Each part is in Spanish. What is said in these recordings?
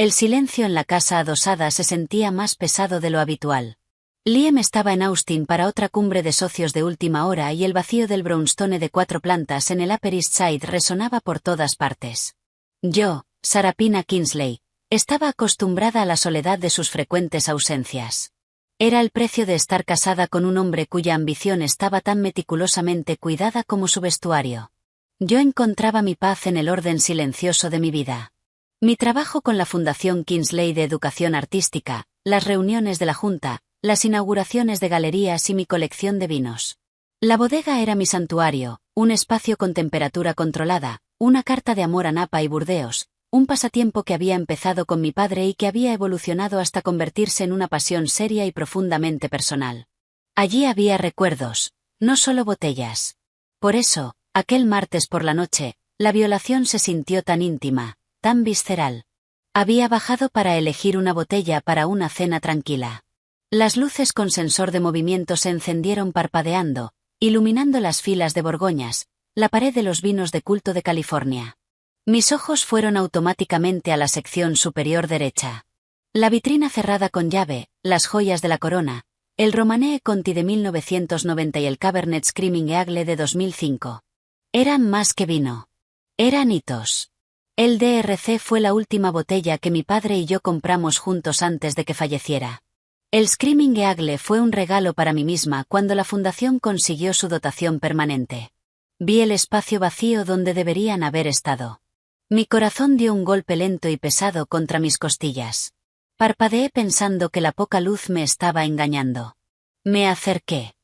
El silencio en la casa adosada se sentía más pesado de lo habitual. Liam estaba en Austin para otra cumbre de socios de última hora y el vacío del brownstone de 4 plantas en el Upper East Side resonaba por todas partes. Yo, Sarapina Kingsley, estaba acostumbrada a la soledad de sus frecuentes ausencias. Era el precio de estar casada con un hombre cuya ambición estaba tan meticulosamente cuidada como su vestuario. Yo encontraba mi paz en el orden silencioso de mi vida. Mi trabajo con la Fundación Kingsley de Educación Artística, las reuniones de la Junta, las inauguraciones de galerías y mi colección de vinos. La bodega era mi santuario, un espacio con temperatura controlada, una carta de amor a Napa y Burdeos, un pasatiempo que había empezado con mi padre y que había evolucionado hasta convertirse en una pasión seria y profundamente personal. Allí había recuerdos, no solo botellas. Por eso, aquel martes por la noche, la violación se sintió tan íntima, tan visceral. Había bajado para elegir una botella para una cena tranquila. Las luces con sensor de movimiento se encendieron parpadeando, iluminando las filas de Borgoñas, la pared de los vinos de culto de California. Mis ojos fueron automáticamente a la sección superior derecha. La vitrina cerrada con llave, las joyas de la corona, el Romanée Conti de 1990 y el Cabernet Screaming Eagle de 2005. Eran más que vino. Eran hitos. El DRC fue la última botella que mi padre y yo compramos juntos antes de que falleciera. El Screaming Eagle fue un regalo para mí misma cuando la fundación consiguió su dotación permanente. Vi el espacio vacío donde deberían haber estado. Mi corazón dio un golpe lento y pesado contra mis costillas. Parpadeé pensando que la poca luz me estaba engañando. Me acerqué.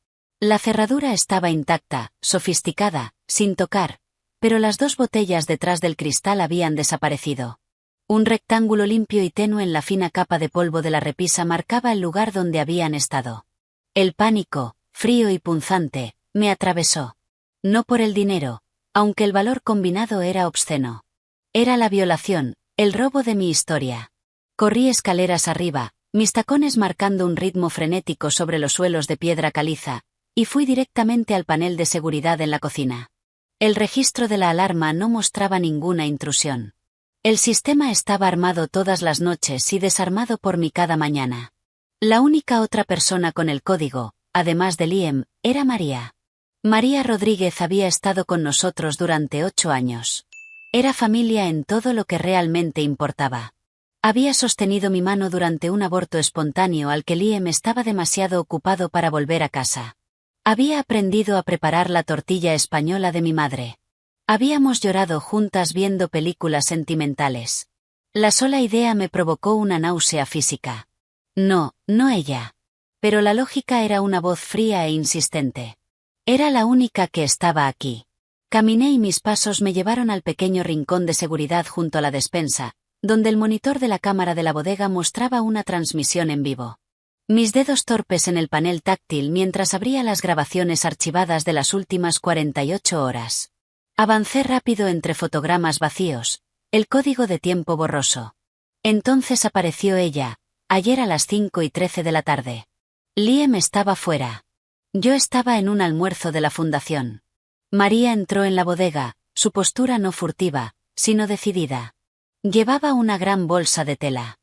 La cerradura estaba intacta, sofisticada, sin tocar, pero las 2 botellas detrás del cristal habían desaparecido. Un rectángulo limpio y tenue en la fina capa de polvo de la repisa marcaba el lugar donde habían estado. El pánico, frío y punzante, me atravesó. No por el dinero, aunque el valor combinado era obsceno. Era la violación, el robo de mi historia. Corrí escaleras arriba, mis tacones marcando un ritmo frenético sobre los suelos de piedra caliza, y fui directamente al panel de seguridad en la cocina. El registro de la alarma no mostraba ninguna intrusión. El sistema estaba armado todas las noches y desarmado por mí cada mañana. La única otra persona con el código, además de Liam, era María. María Rodríguez había estado con nosotros durante 8 años. Era familia en todo lo que realmente importaba. Había sostenido mi mano durante un aborto espontáneo al que Liam estaba demasiado ocupado para volver a casa. Había aprendido a preparar la tortilla española de mi madre. Habíamos llorado juntas viendo películas sentimentales. La sola idea me provocó una náusea física. No ella. Pero la lógica era una voz fría e insistente. Era la única que estaba aquí. Caminé y mis pasos me llevaron al pequeño rincón de seguridad junto a la despensa, donde el monitor de la cámara de la bodega mostraba una transmisión en vivo. Mis dedos torpes en el panel táctil mientras abría las grabaciones archivadas de las últimas 48 horas. Avancé rápido entre fotogramas vacíos, el código de tiempo borroso. Entonces apareció ella, ayer a las 5:13 de la tarde. Liam estaba fuera. Yo estaba en un almuerzo de la fundación. María entró en la bodega, su postura no furtiva, sino decidida. Llevaba una gran bolsa de tela.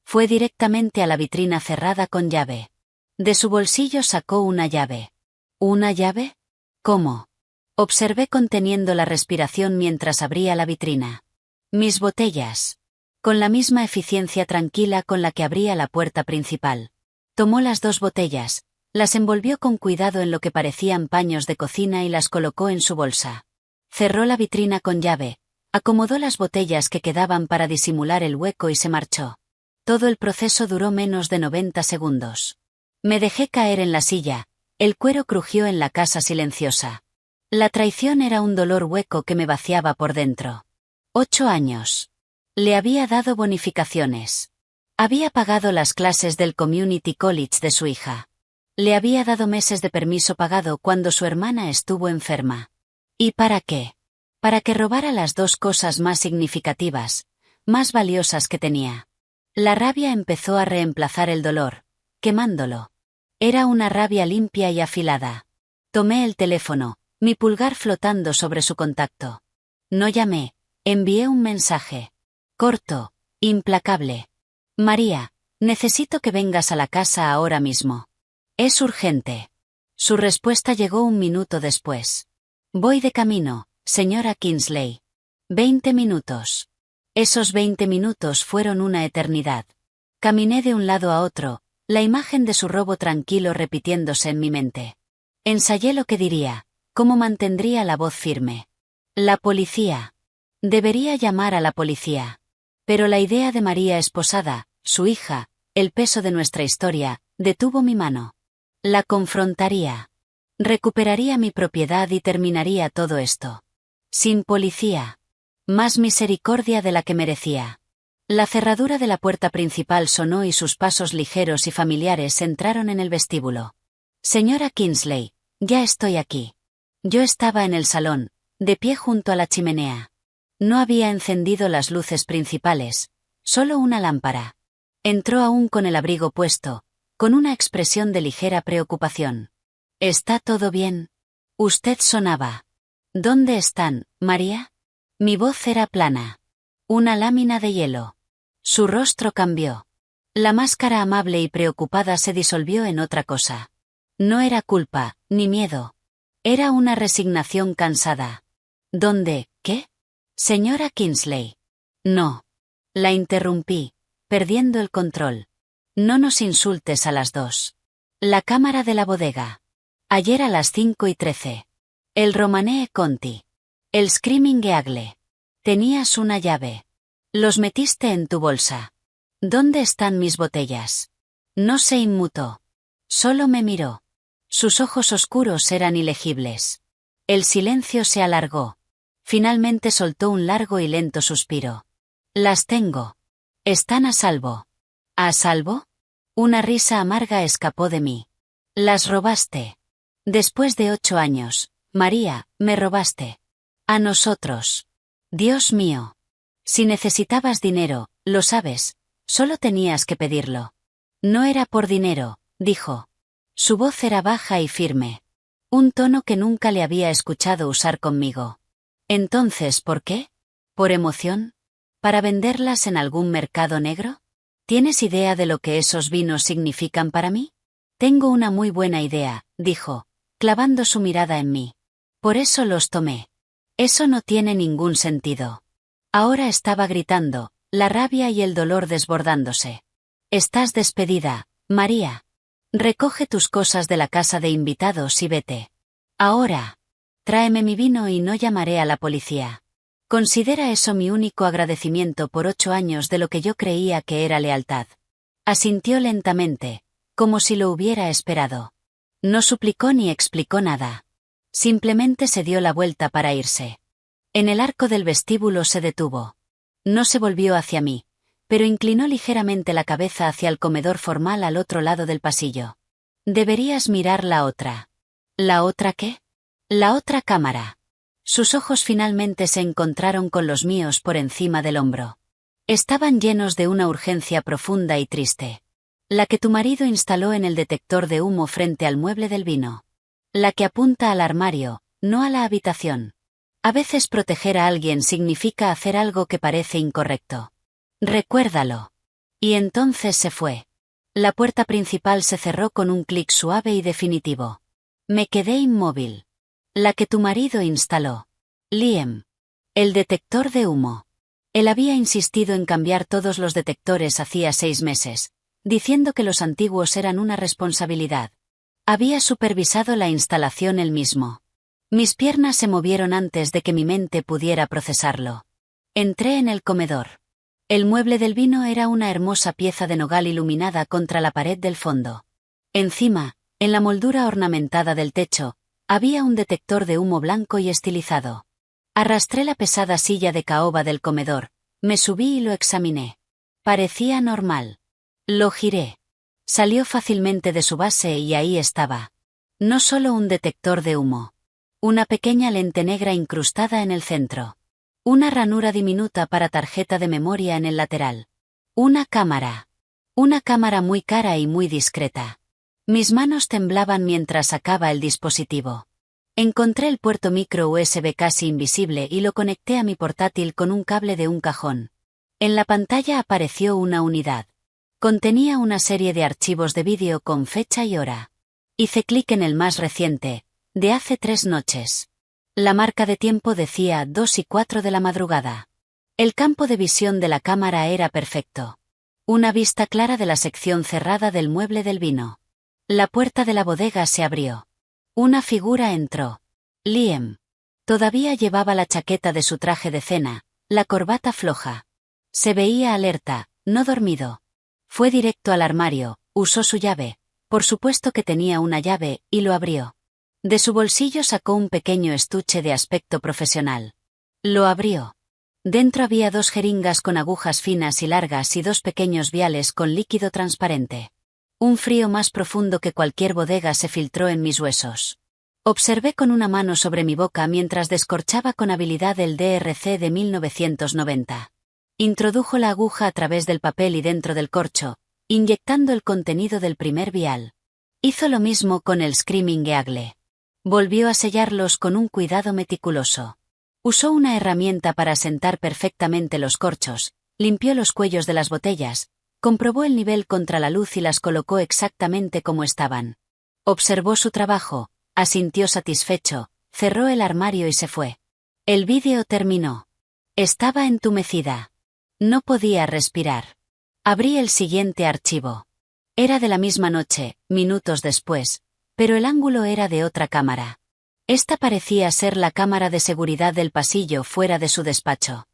Fue directamente a la vitrina cerrada con llave. De su bolsillo sacó una llave. ¿Una llave? ¿Cómo? Observé conteniendo la respiración mientras abría la vitrina. Mis botellas. Con la misma eficiencia tranquila con la que abría la puerta principal. Tomó las 2 botellas, las envolvió con cuidado en lo que parecían paños de cocina y las colocó en su bolsa. Cerró la vitrina con llave, acomodó las botellas que quedaban para disimular el hueco y se marchó. Todo el proceso duró menos de 90 segundos. Me dejé caer en la silla, el cuero crujió en la casa silenciosa. La traición era un dolor hueco que me vaciaba por dentro. 8 años. Le había dado bonificaciones. Había pagado las clases del Community College de su hija. Le había dado meses de permiso pagado cuando su hermana estuvo enferma. ¿Y para qué? Para que robara las 2 cosas más significativas, más valiosas que tenía. La rabia empezó a reemplazar el dolor, quemándolo. Era una rabia limpia y afilada. Tomé el teléfono, mi pulgar flotando sobre su contacto. No llamé, envié un mensaje. Corto, Implacable. María, necesito que vengas a la casa ahora mismo. Es urgente. Su respuesta llegó un minuto después. Voy de camino, señora Kingsley. 20 minutos. Esos 20 minutos fueron una eternidad. Caminé de un lado a otro, la imagen de su robo tranquilo repitiéndose en mi mente. Ensayé lo que diría, cómo mantendría la voz firme. La policía. Debería llamar a la policía. Pero la idea de María esposada, su hija, el peso de nuestra historia, detuvo mi mano. La confrontaría. Recuperaría mi propiedad y terminaría todo esto. Sin policía. Más misericordia de la que merecía. La cerradura de la puerta principal sonó y sus pasos ligeros y familiares entraron en el vestíbulo. Señora Kingsley, ya estoy aquí. Yo estaba en el salón, de pie junto a la chimenea. No había encendido las luces principales, solo una lámpara. Entró aún con el abrigo puesto, con una expresión de ligera preocupación. ¿Está todo bien? Usted sonaba. ¿Dónde están, María? Mi voz era plana. Una lámina de hielo. Su rostro cambió. La máscara amable y preocupada se disolvió en otra cosa. No era culpa, ni miedo. Era una resignación cansada. ¿Dónde, qué? Señora Kingsley. No. La interrumpí, perdiendo el control. No nos insultes a las dos. La cámara de la bodega. Ayer a las 5:13. El Romanée Conti. El Screaming Eagle. Tenías una llave. Los metiste en tu bolsa. ¿Dónde están mis botellas? No se inmutó. Solo me miró. Sus ojos oscuros eran ilegibles. El silencio se alargó. Finalmente soltó un largo y lento suspiro. Las tengo. Están a salvo. ¿A salvo? Una risa amarga escapó de mí. Las robaste. Después de 8 años, María, me robaste. A nosotros. Dios mío. Si necesitabas dinero, lo sabes, solo tenías que pedirlo. No era por dinero, dijo. Su voz era baja y firme. Un tono que nunca le había escuchado usar conmigo. Entonces, ¿por qué? ¿Por emoción? ¿Para venderlas en algún mercado negro? ¿Tienes idea de lo que esos vinos significan para mí? Tengo una muy buena idea, dijo, clavando su mirada en mí. Por eso los tomé. Eso no tiene ningún sentido. Ahora estaba gritando, la rabia y el dolor desbordándose. Estás despedida, María. Recoge tus cosas de la casa de invitados y vete. Ahora. Tráeme mi vino y no llamaré a la policía. Considera eso mi único agradecimiento por 8 años de lo que yo creía que era lealtad. Asintió lentamente, como si lo hubiera esperado. No suplicó ni explicó nada. Simplemente se dio la vuelta para irse. En el arco del vestíbulo se detuvo. No se volvió hacia mí, pero inclinó ligeramente la cabeza hacia el comedor formal al otro lado del pasillo. Deberías mirar la otra. ¿La otra qué? La otra cámara. Sus ojos finalmente se encontraron con los míos por encima del hombro. Estaban llenos de una urgencia profunda y triste. La que tu marido instaló en el detector de humo frente al mueble del vino. La que apunta al armario, no a la habitación. A veces proteger a alguien significa hacer algo que parece incorrecto. Recuérdalo. Y entonces se fue. La puerta principal se cerró con un clic suave y definitivo. Me quedé inmóvil. La que tu marido instaló. Liam. El detector de humo. Él había insistido en cambiar todos los detectores hacía 6 meses, diciendo que los antiguos eran una responsabilidad. Había supervisado la instalación él mismo. Mis piernas se movieron antes de que mi mente pudiera procesarlo. Entré en el comedor. El mueble del vino era una hermosa pieza de nogal iluminada contra la pared del fondo. Encima, en la moldura ornamentada del techo, había un detector de humo blanco y estilizado. Arrastré la pesada silla de caoba del comedor, me subí y lo examiné. Parecía normal. Lo giré. Salió fácilmente de su base y ahí estaba. No solo un detector de humo. Una pequeña lente negra incrustada en el centro. Una ranura diminuta para tarjeta de memoria en el lateral. Una cámara. Una cámara muy cara y muy discreta. Mis manos temblaban mientras sacaba el dispositivo. Encontré el puerto micro USB casi invisible y lo conecté a mi portátil con un cable de un cajón. En la pantalla apareció una unidad. Contenía una serie de archivos de vídeo con fecha y hora. Hice clic en el más reciente, de hace 3 noches. La marca de tiempo decía 2:04 de la madrugada. El campo de visión de la cámara era perfecto. Una vista clara de la sección cerrada del mueble del vino. La puerta de la bodega se abrió. Una figura entró. Liam. Todavía llevaba la chaqueta de su traje de cena, la corbata floja. Se veía alerta, no dormido. Fue directo al armario, usó su llave, por supuesto que tenía una llave, y lo abrió. De su bolsillo sacó un pequeño estuche de aspecto profesional. Lo abrió. Dentro había 2 jeringas con agujas finas y largas y 2 pequeños viales con líquido transparente. Un frío más profundo que cualquier bodega se filtró en mis huesos. Observé con una mano sobre mi boca mientras descorchaba con habilidad el DRC de 1990. Introdujo la aguja a través del papel y dentro del corcho, inyectando el contenido del primer vial. Hizo lo mismo con el Screaming Eagle. Volvió a sellarlos con un cuidado meticuloso. Usó una herramienta para asentar perfectamente los corchos, limpió los cuellos de las botellas, comprobó el nivel contra la luz y las colocó exactamente como estaban. Observó su trabajo, asintió satisfecho, cerró el armario y se fue. El vídeo terminó. Estaba entumecida. No podía respirar. Abrí el siguiente archivo. Era de la misma noche, minutos después, pero el ángulo era de otra cámara. Esta parecía ser la cámara de seguridad del pasillo fuera de su despacho.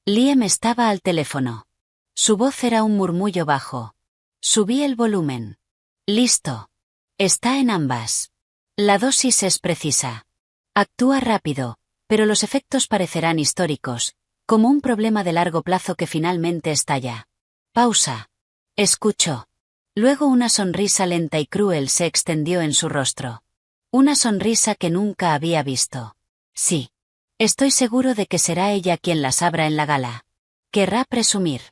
Liam estaba al teléfono. Su voz era un murmullo bajo. Subí el volumen. Listo. Está en ambas. La dosis es precisa. Actúa rápido, pero los efectos parecerán históricos, como un problema de largo plazo que finalmente estalla. Pausa. Escuchó. Luego una sonrisa lenta y cruel se extendió en su rostro. Una sonrisa que nunca había visto. Sí. Estoy seguro de que será ella quien las abra en la gala. Querrá presumir.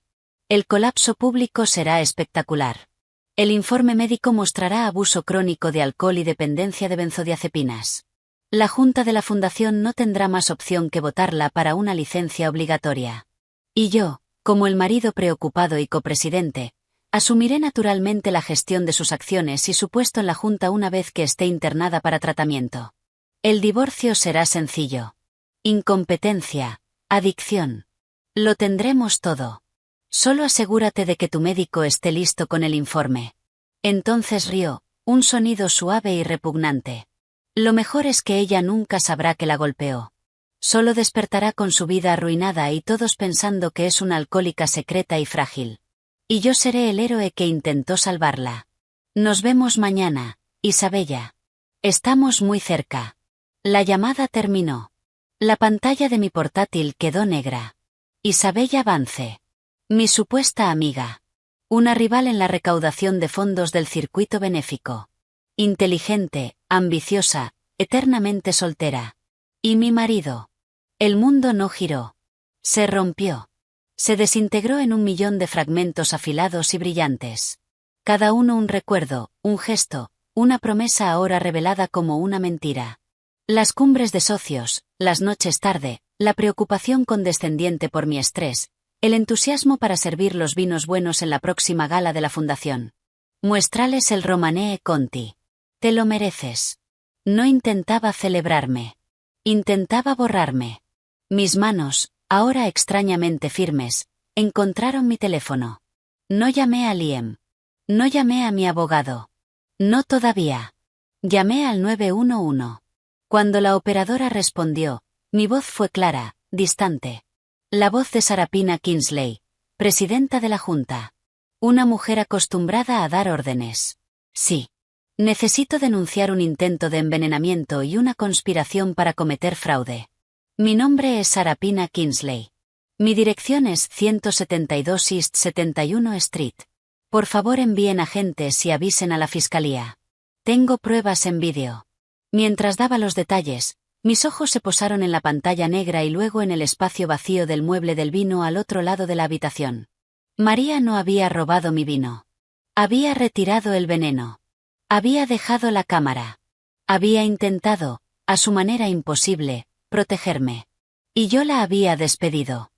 El colapso público será espectacular. El informe médico mostrará abuso crónico de alcohol y dependencia de benzodiazepinas. La Junta de la Fundación no tendrá más opción que votarla para una licencia obligatoria. Y yo, como el marido preocupado y copresidente, asumiré naturalmente la gestión de sus acciones y su puesto en la Junta una vez que esté internada para tratamiento. El divorcio será sencillo. Incompetencia, adicción. Lo tendremos todo. Solo asegúrate de que tu médico esté listo con el informe. Entonces rió, un sonido suave y repugnante. Lo mejor es que ella nunca sabrá que la golpeó. Solo despertará con su vida arruinada y todos pensando que es una alcohólica secreta y frágil. Y yo seré el héroe que intentó salvarla. Nos vemos mañana, Isabella. Estamos muy cerca. La llamada terminó. La pantalla de mi portátil quedó negra. Isabella Vance. Mi supuesta amiga. Una rival en la recaudación de fondos del circuito benéfico. Inteligente, ambiciosa, eternamente soltera. Y mi marido. El mundo no giró. Se rompió. Se desintegró en 1.000.000 de fragmentos afilados y brillantes. Cada uno un recuerdo, un gesto, una promesa ahora revelada como una mentira. Las cumbres de socios, las noches tarde, la preocupación condescendiente por mi estrés, el entusiasmo para servir los vinos buenos en la próxima gala de la fundación. Muéstrales el Romanée Conti. Te lo mereces. No intentaba celebrarme. Intentaba borrarme. Mis manos, ahora extrañamente firmes, encontraron mi teléfono. No llamé a Liam. No llamé a mi abogado. No todavía. Llamé al 911. Cuando la operadora respondió, mi voz fue clara, distante. La voz de Sarapina Kingsley, presidenta de la Junta. Una mujer acostumbrada a dar órdenes. Sí. Necesito denunciar un intento de envenenamiento y una conspiración para cometer fraude. Mi nombre es Sarapina Kingsley. Mi dirección es 172 East 71 Street. Por favor envíen agentes y avisen a la fiscalía. Tengo pruebas en vídeo. Mientras daba los detalles, mis ojos se posaron en la pantalla negra y luego en el espacio vacío del mueble del vino al otro lado de la habitación. María no había robado mi vino. Había retirado el veneno. Había dejado la cámara. Había intentado, a su manera imposible, protegerme. Y yo la había despedido.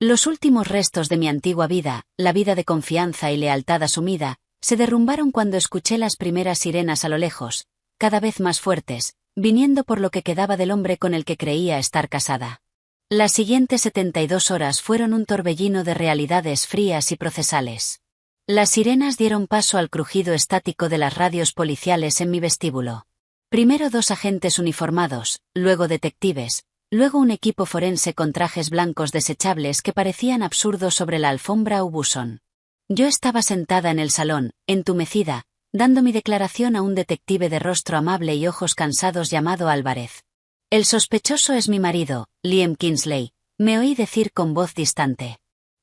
Los últimos restos de mi antigua vida, la vida de confianza y lealtad asumida, se derrumbaron cuando escuché las primeras sirenas a lo lejos, cada vez más fuertes, viniendo por lo que quedaba del hombre con el que creía estar casada. Las siguientes 72 horas fueron un torbellino de realidades frías y procesales. Las sirenas dieron paso al crujido estático de las radios policiales en mi vestíbulo. Primero 2 agentes uniformados, luego detectives, luego un equipo forense con trajes blancos desechables que parecían absurdos sobre la alfombra o buzón. Yo estaba sentada en el salón, entumecida, dando mi declaración a un detective de rostro amable y ojos cansados llamado Álvarez. El sospechoso es mi marido, Liam Kingsley, me oí decir con voz distante.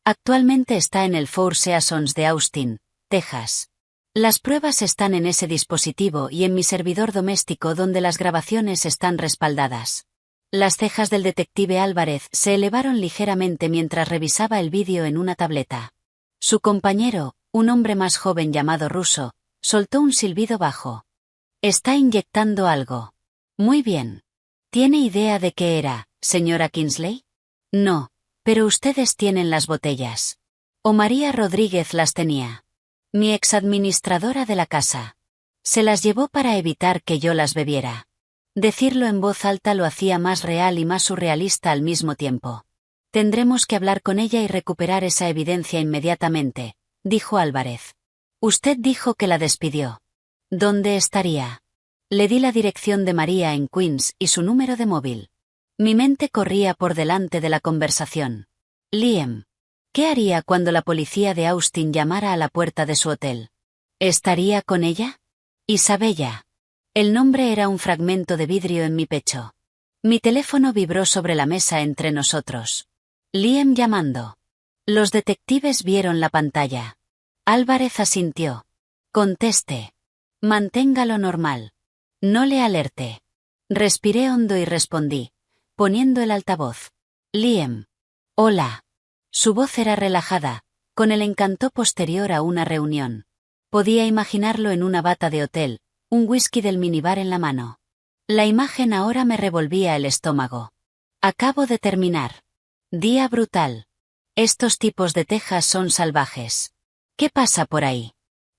Actualmente está en el Four Seasons de Austin, Texas. Las pruebas están en ese dispositivo y en mi servidor doméstico donde las grabaciones están respaldadas. Las cejas del detective Álvarez se elevaron ligeramente mientras revisaba el vídeo en una tableta. Su compañero, un hombre más joven llamado Russo, soltó un silbido bajo. Está inyectando algo. Muy bien. ¿Tiene idea de qué era, señora Kingsley? No, pero ustedes tienen las botellas. O María Rodríguez las tenía. Mi exadministradora de la casa. Se las llevó para evitar que yo las bebiera. Decirlo en voz alta lo hacía más real y más surrealista al mismo tiempo. Tendremos que hablar con ella y recuperar esa evidencia inmediatamente, dijo Álvarez. Usted dijo que la despidió. ¿Dónde estaría? Le di la dirección de María en Queens y su número de móvil. Mi mente corría por delante de la conversación. Liam. ¿Qué haría cuando la policía de Austin llamara a la puerta de su hotel? ¿Estaría con ella? Isabella. El nombre era un fragmento de vidrio en mi pecho. Mi teléfono vibró sobre la mesa entre nosotros. Liam llamando. Los detectives vieron la pantalla. Álvarez asintió. Conteste. Manténgalo normal. No le alerte. Respiré hondo y respondí, poniendo el altavoz. Liam. Hola. Su voz era relajada, con el encanto posterior a una reunión. Podía imaginarlo en una bata de hotel, un whisky del minibar en la mano. La imagen ahora me revolvía el estómago. Acabo de terminar. Día brutal. Estos tipos de Texas son salvajes. ¿Qué pasa por ahí?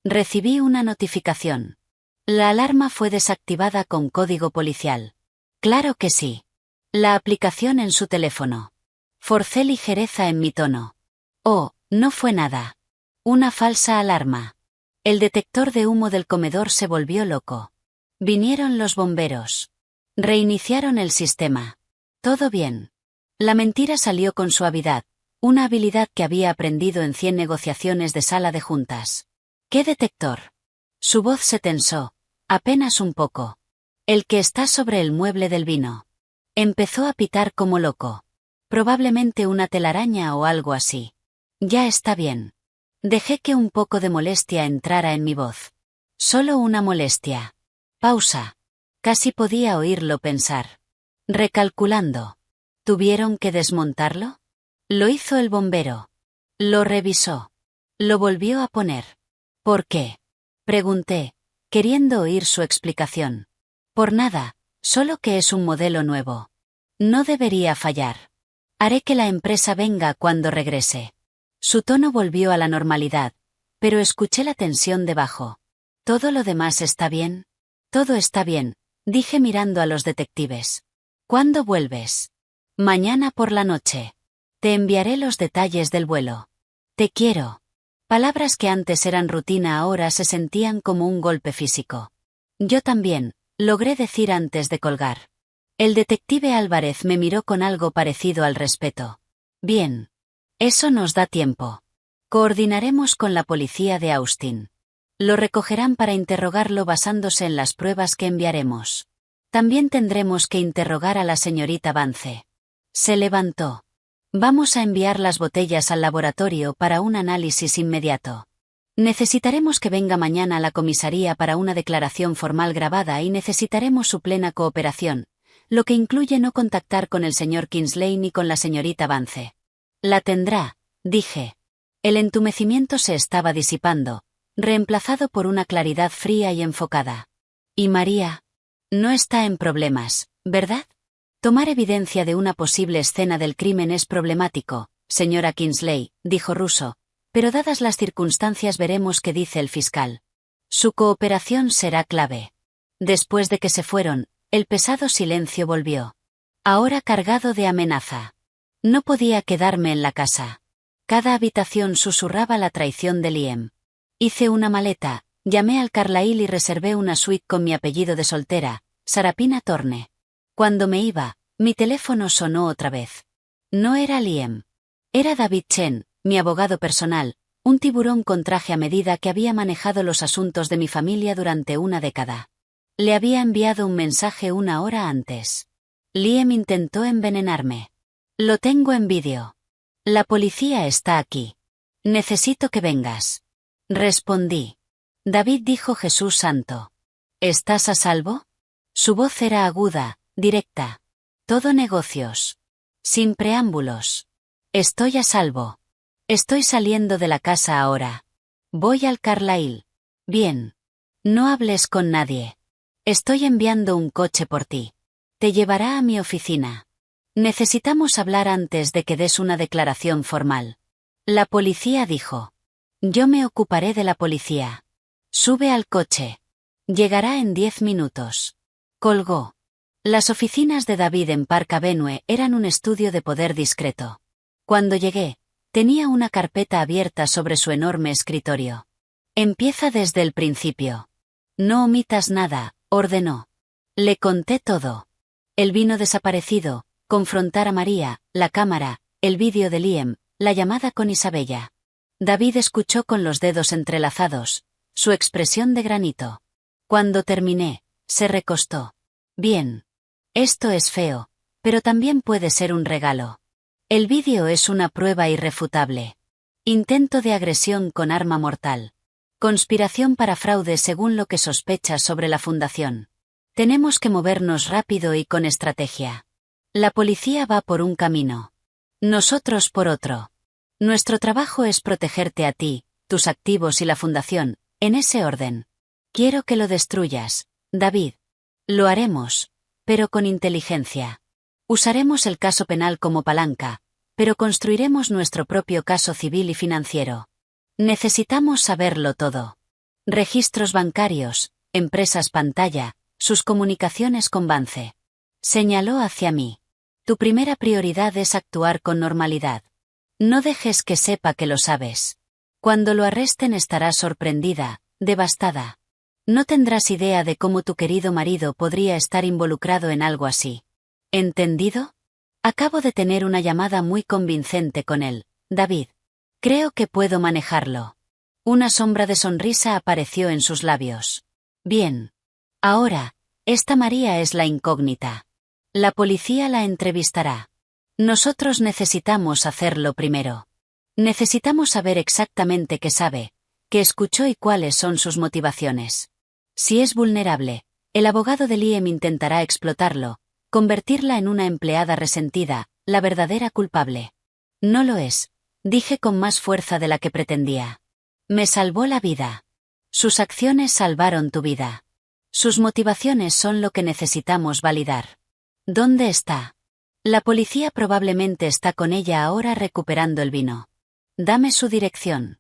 Recibí una notificación. La alarma fue desactivada con código policial. Claro que sí. La aplicación en su teléfono. Forcé ligereza en mi tono. Oh, no fue nada. Una falsa alarma. El detector de humo del comedor se volvió loco. Vinieron los bomberos. Reiniciaron el sistema. Todo bien. La mentira salió con suavidad, una habilidad que había aprendido en 100 negociaciones de sala de juntas. ¿Qué detector? Su voz se tensó, apenas un poco. El que está sobre el mueble del vino. Empezó a pitar como loco. Probablemente una telaraña o algo así. Ya está bien. Dejé que un poco de molestia entrara en mi voz. Solo una molestia. Pausa. Casi podía oírlo pensar. Recalculando. ¿Tuvieron que desmontarlo? Lo hizo el bombero. Lo revisó. Lo volvió a poner. ¿Por qué? Pregunté, queriendo oír su explicación. Por nada, solo que es un modelo nuevo. No debería fallar. Haré que la empresa venga cuando regrese. Su tono volvió a la normalidad, pero escuché la tensión debajo. ¿Todo lo demás está bien? Todo está bien, dije mirando a los detectives. ¿Cuándo vuelves? Mañana por la noche. Te enviaré los detalles del vuelo. Te quiero. Palabras que antes eran rutina ahora se sentían como un golpe físico. Yo también, logré decir antes de colgar. El detective Álvarez me miró con algo parecido al respeto. Bien. Eso nos da tiempo. Coordinaremos con la policía de Austin. Lo recogerán para interrogarlo basándose en las pruebas que enviaremos. También tendremos que interrogar a la señorita Vance. Se levantó. Vamos a enviar las botellas al laboratorio para un análisis inmediato. Necesitaremos que venga mañana a la comisaría para una declaración formal grabada y necesitaremos su plena cooperación, lo que incluye no contactar con el señor Kingsley ni con la señorita Vance. La tendrá, dije. El entumecimiento se estaba disipando, reemplazado por una claridad fría y enfocada. ¿Y María? No está en problemas, ¿verdad? Tomar evidencia de una posible escena del crimen es problemático, señora Kingsley, dijo Russo, pero dadas las circunstancias veremos qué dice el fiscal. Su cooperación será clave. Después de que se fueron, el pesado silencio volvió. Ahora cargado de amenaza. No podía quedarme en la casa. Cada habitación susurraba la traición de Liam. Hice una maleta, llamé al Carlyle y reservé una suite con mi apellido de soltera, Sarapina Thorne. Cuando me iba, mi teléfono sonó otra vez. No era Liam. Era David Chen, mi abogado personal, un tiburón con traje a medida que había manejado los asuntos de mi familia durante una década. Le había enviado un mensaje una hora antes. Liam intentó envenenarme. Lo tengo en vídeo. La policía está aquí. Necesito que vengas. Respondí. David dijo Jesús santo. ¿Estás a salvo? Su voz era aguda, directa. Todo negocios. Sin preámbulos. Estoy a salvo. Estoy saliendo de la casa ahora. Voy al Carlyle. Bien. No hables con nadie. Estoy enviando un coche por ti. Te llevará a mi oficina. Necesitamos hablar antes de que des una declaración formal. La policía dijo. Yo me ocuparé de la policía. Sube al coche. Llegará en 10 minutos. Colgó. Las oficinas de David en Park Avenue eran un estudio de poder discreto. Cuando llegué, tenía una carpeta abierta sobre su enorme escritorio. Empieza desde el principio. No omitas nada, ordenó. Le conté todo. El vino desaparecido, confrontar a María, la cámara, el vídeo de Liam, la llamada con Isabella. David escuchó con los dedos entrelazados, su expresión de granito. Cuando terminé, se recostó. Bien. Esto es feo, pero también puede ser un regalo. El vídeo es una prueba irrefutable. Intento de agresión con arma mortal. Conspiración para fraude según lo que sospechas sobre la fundación. Tenemos que movernos rápido y con estrategia. La policía va por un camino. Nosotros por otro. Nuestro trabajo es protegerte a ti, tus activos y la fundación, en ese orden. Quiero que lo destruyas, David. Lo haremos, pero con inteligencia. Usaremos el caso penal como palanca, pero construiremos nuestro propio caso civil y financiero. Necesitamos saberlo todo. Registros bancarios, empresas pantalla, sus comunicaciones con Vance. Señaló hacia mí. Tu primera prioridad es actuar con normalidad. No dejes que sepa que lo sabes. Cuando lo arresten estarás sorprendida, devastada. No tendrás idea de cómo tu querido marido podría estar involucrado en algo así. ¿Entendido? Acabo de tener una llamada muy convincente con él, David. Creo que puedo manejarlo. Una sombra de sonrisa apareció en sus labios. Bien. Ahora, esta María es la incógnita. La policía la entrevistará. Nosotros necesitamos hacerlo primero. Necesitamos saber exactamente qué sabe, qué escuchó y cuáles son sus motivaciones. Si es vulnerable, el abogado de Liam intentará explotarlo, convertirla en una empleada resentida, la verdadera culpable. No lo es, dije con más fuerza de la que pretendía. Me salvó la vida. Sus acciones salvaron tu vida. Sus motivaciones son lo que necesitamos validar. ¿Dónde está? La policía probablemente está con ella ahora recuperando el vino. Dame su dirección.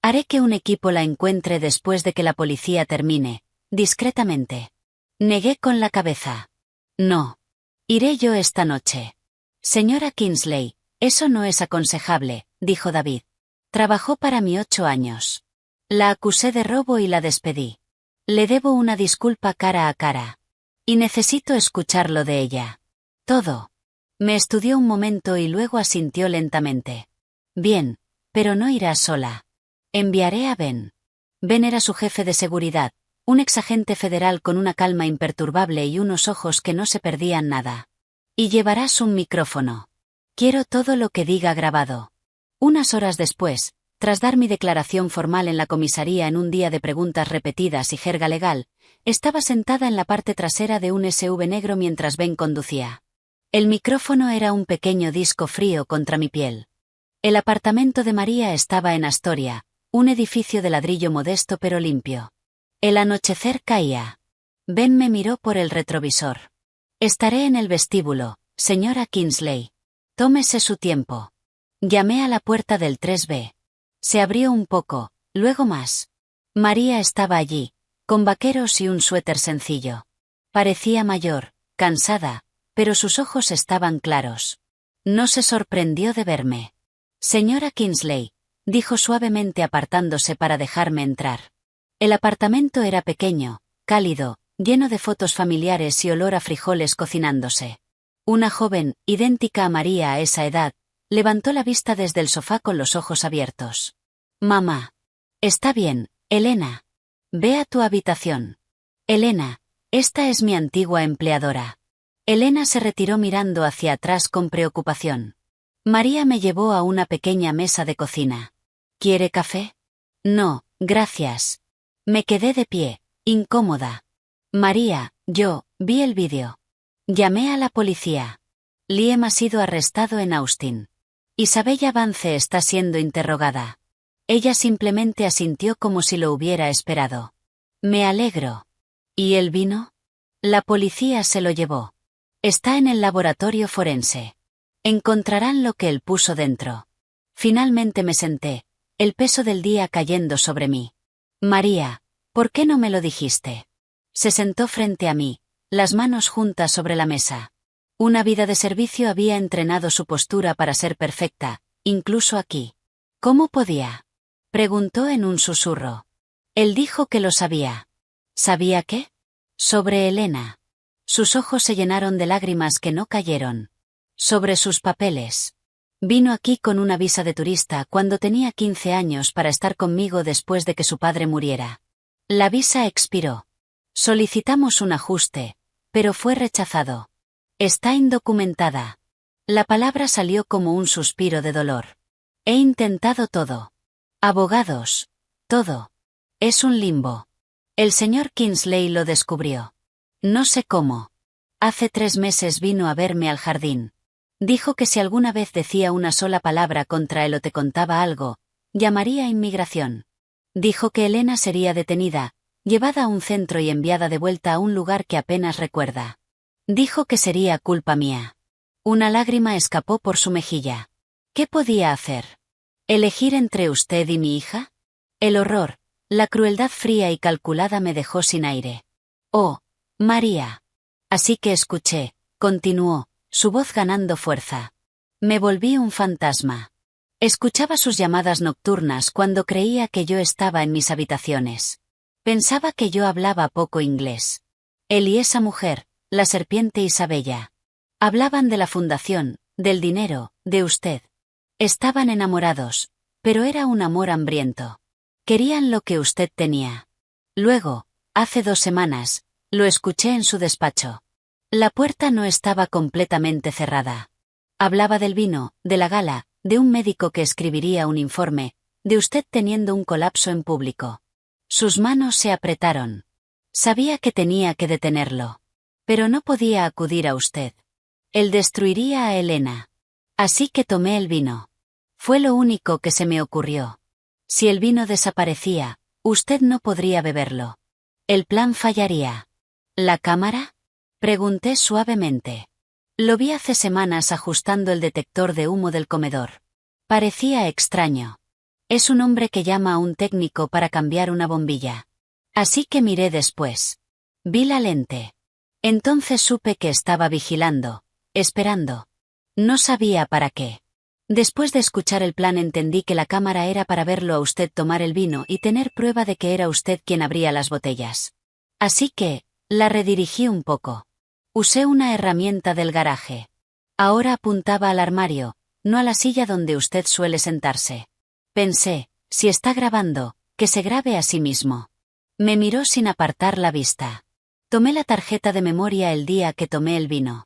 Haré que un equipo la encuentre después de que la policía termine, discretamente. Negué con la cabeza. No. Iré yo esta noche. Señora Kingsley, eso no es aconsejable, dijo David. Trabajó para mí 8 años. La acusé de robo y la despedí. Le debo una disculpa cara a cara. Y necesito escucharlo de ella. Todo. Me estudió un momento y luego asintió lentamente. Bien, pero no irá sola. Enviaré a Ben. Ben era su jefe de seguridad, un exagente federal con una calma imperturbable y unos ojos que no se perdían nada. Y llevarás un micrófono. Quiero todo lo que diga grabado. Unas horas después, tras dar mi declaración formal en la comisaría en un día de preguntas repetidas y jerga legal, estaba sentada en la parte trasera de un SUV negro mientras Ben conducía. El micrófono era un pequeño disco frío contra mi piel. El apartamento de María estaba en Astoria, un edificio de ladrillo modesto pero limpio. El anochecer caía. Ben me miró por el retrovisor. Estaré en el vestíbulo, señora Kingsley. Tómese su tiempo. Llamé a la puerta del 3B. Se abrió un poco, luego más. María estaba allí, con vaqueros y un suéter sencillo. Parecía mayor, cansada, pero sus ojos estaban claros. No se sorprendió de verme. Señora Kingsley, dijo suavemente apartándose para dejarme entrar. El apartamento era pequeño, cálido, lleno de fotos familiares y olor a frijoles cocinándose. Una joven, idéntica a María a esa edad, levantó la vista desde el sofá con los ojos abiertos. Mamá. Está bien, Elena. Ve a tu habitación. Elena, esta es mi antigua empleadora. Elena se retiró mirando hacia atrás con preocupación. María me llevó a una pequeña mesa de cocina. ¿Quiere café? No, gracias. Me quedé de pie, incómoda. María, yo, vi el vídeo. Llamé a la policía. Liam ha sido arrestado en Austin. Isabella Vance está siendo interrogada. Ella simplemente asintió como si lo hubiera esperado. Me alegro. ¿Y el vino? La policía se lo llevó. Está en el laboratorio forense. Encontrarán lo que él puso dentro. Finalmente me senté, el peso del día cayendo sobre mí. María, ¿por qué no me lo dijiste? Se sentó frente a mí, las manos juntas sobre la mesa. Una vida de servicio había entrenado su postura para ser perfecta, incluso aquí. ¿Cómo podía? Preguntó en un susurro. Él dijo que lo sabía. ¿Sabía qué? Sobre Elena. Sus ojos se llenaron de lágrimas que no cayeron. Sobre sus papeles. Vino aquí con una visa de turista cuando tenía 15 años para estar conmigo después de que su padre muriera. La visa expiró. Solicitamos un ajuste, pero fue rechazado. Está indocumentada. La palabra salió como un suspiro de dolor. He intentado todo. Abogados. Todo. Es un limbo. El señor Kingsley lo descubrió. No sé cómo. Hace 3 meses vino a verme al jardín. Dijo que si alguna vez decía una sola palabra contra él o te contaba algo, llamaría a inmigración. Dijo que Elena sería detenida, llevada a un centro y enviada de vuelta a un lugar que apenas recuerda. Dijo que sería culpa mía. Una lágrima escapó por su mejilla. ¿Qué podía hacer? ¿Elegir entre usted y mi hija? El horror, la crueldad fría y calculada me dejó sin aire. Oh, María. Así que escuché, continuó, su voz ganando fuerza. Me volví un fantasma. Escuchaba sus llamadas nocturnas cuando creía que yo estaba en mis habitaciones. Pensaba que yo hablaba poco inglés. Él y esa mujer, la serpiente Isabella. Hablaban de la fundación, del dinero, de usted. Estaban enamorados, pero era un amor hambriento. Querían lo que usted tenía. Luego, hace 2 semanas, lo escuché en su despacho. La puerta no estaba completamente cerrada. Hablaba del vino, de la gala, de un médico que escribiría un informe, de usted teniendo un colapso en público. Sus manos se apretaron. Sabía que tenía que detenerlo. Pero no podía acudir a usted. Él destruiría a Elena. Así que tomé el vino. Fue lo único que se me ocurrió. Si el vino desaparecía, usted no podría beberlo. El plan fallaría. ¿La cámara? Pregunté suavemente. Lo vi hace semanas ajustando el detector de humo del comedor. Parecía extraño. Es un hombre que llama a un técnico para cambiar una bombilla. Así que miré después. Vi la lente. Entonces supe que estaba vigilando, esperando. No sabía para qué. Después de escuchar el plan entendí que la cámara era para verlo a usted tomar el vino y tener prueba de que era usted quien abría las botellas. Así que, la redirigí un poco. Usé una herramienta del garaje. Ahora apuntaba al armario, no a la silla donde usted suele sentarse. Pensé, si está grabando, que se grabe a sí mismo. Me miró sin apartar la vista. Tomé la tarjeta de memoria el día que tomé el vino.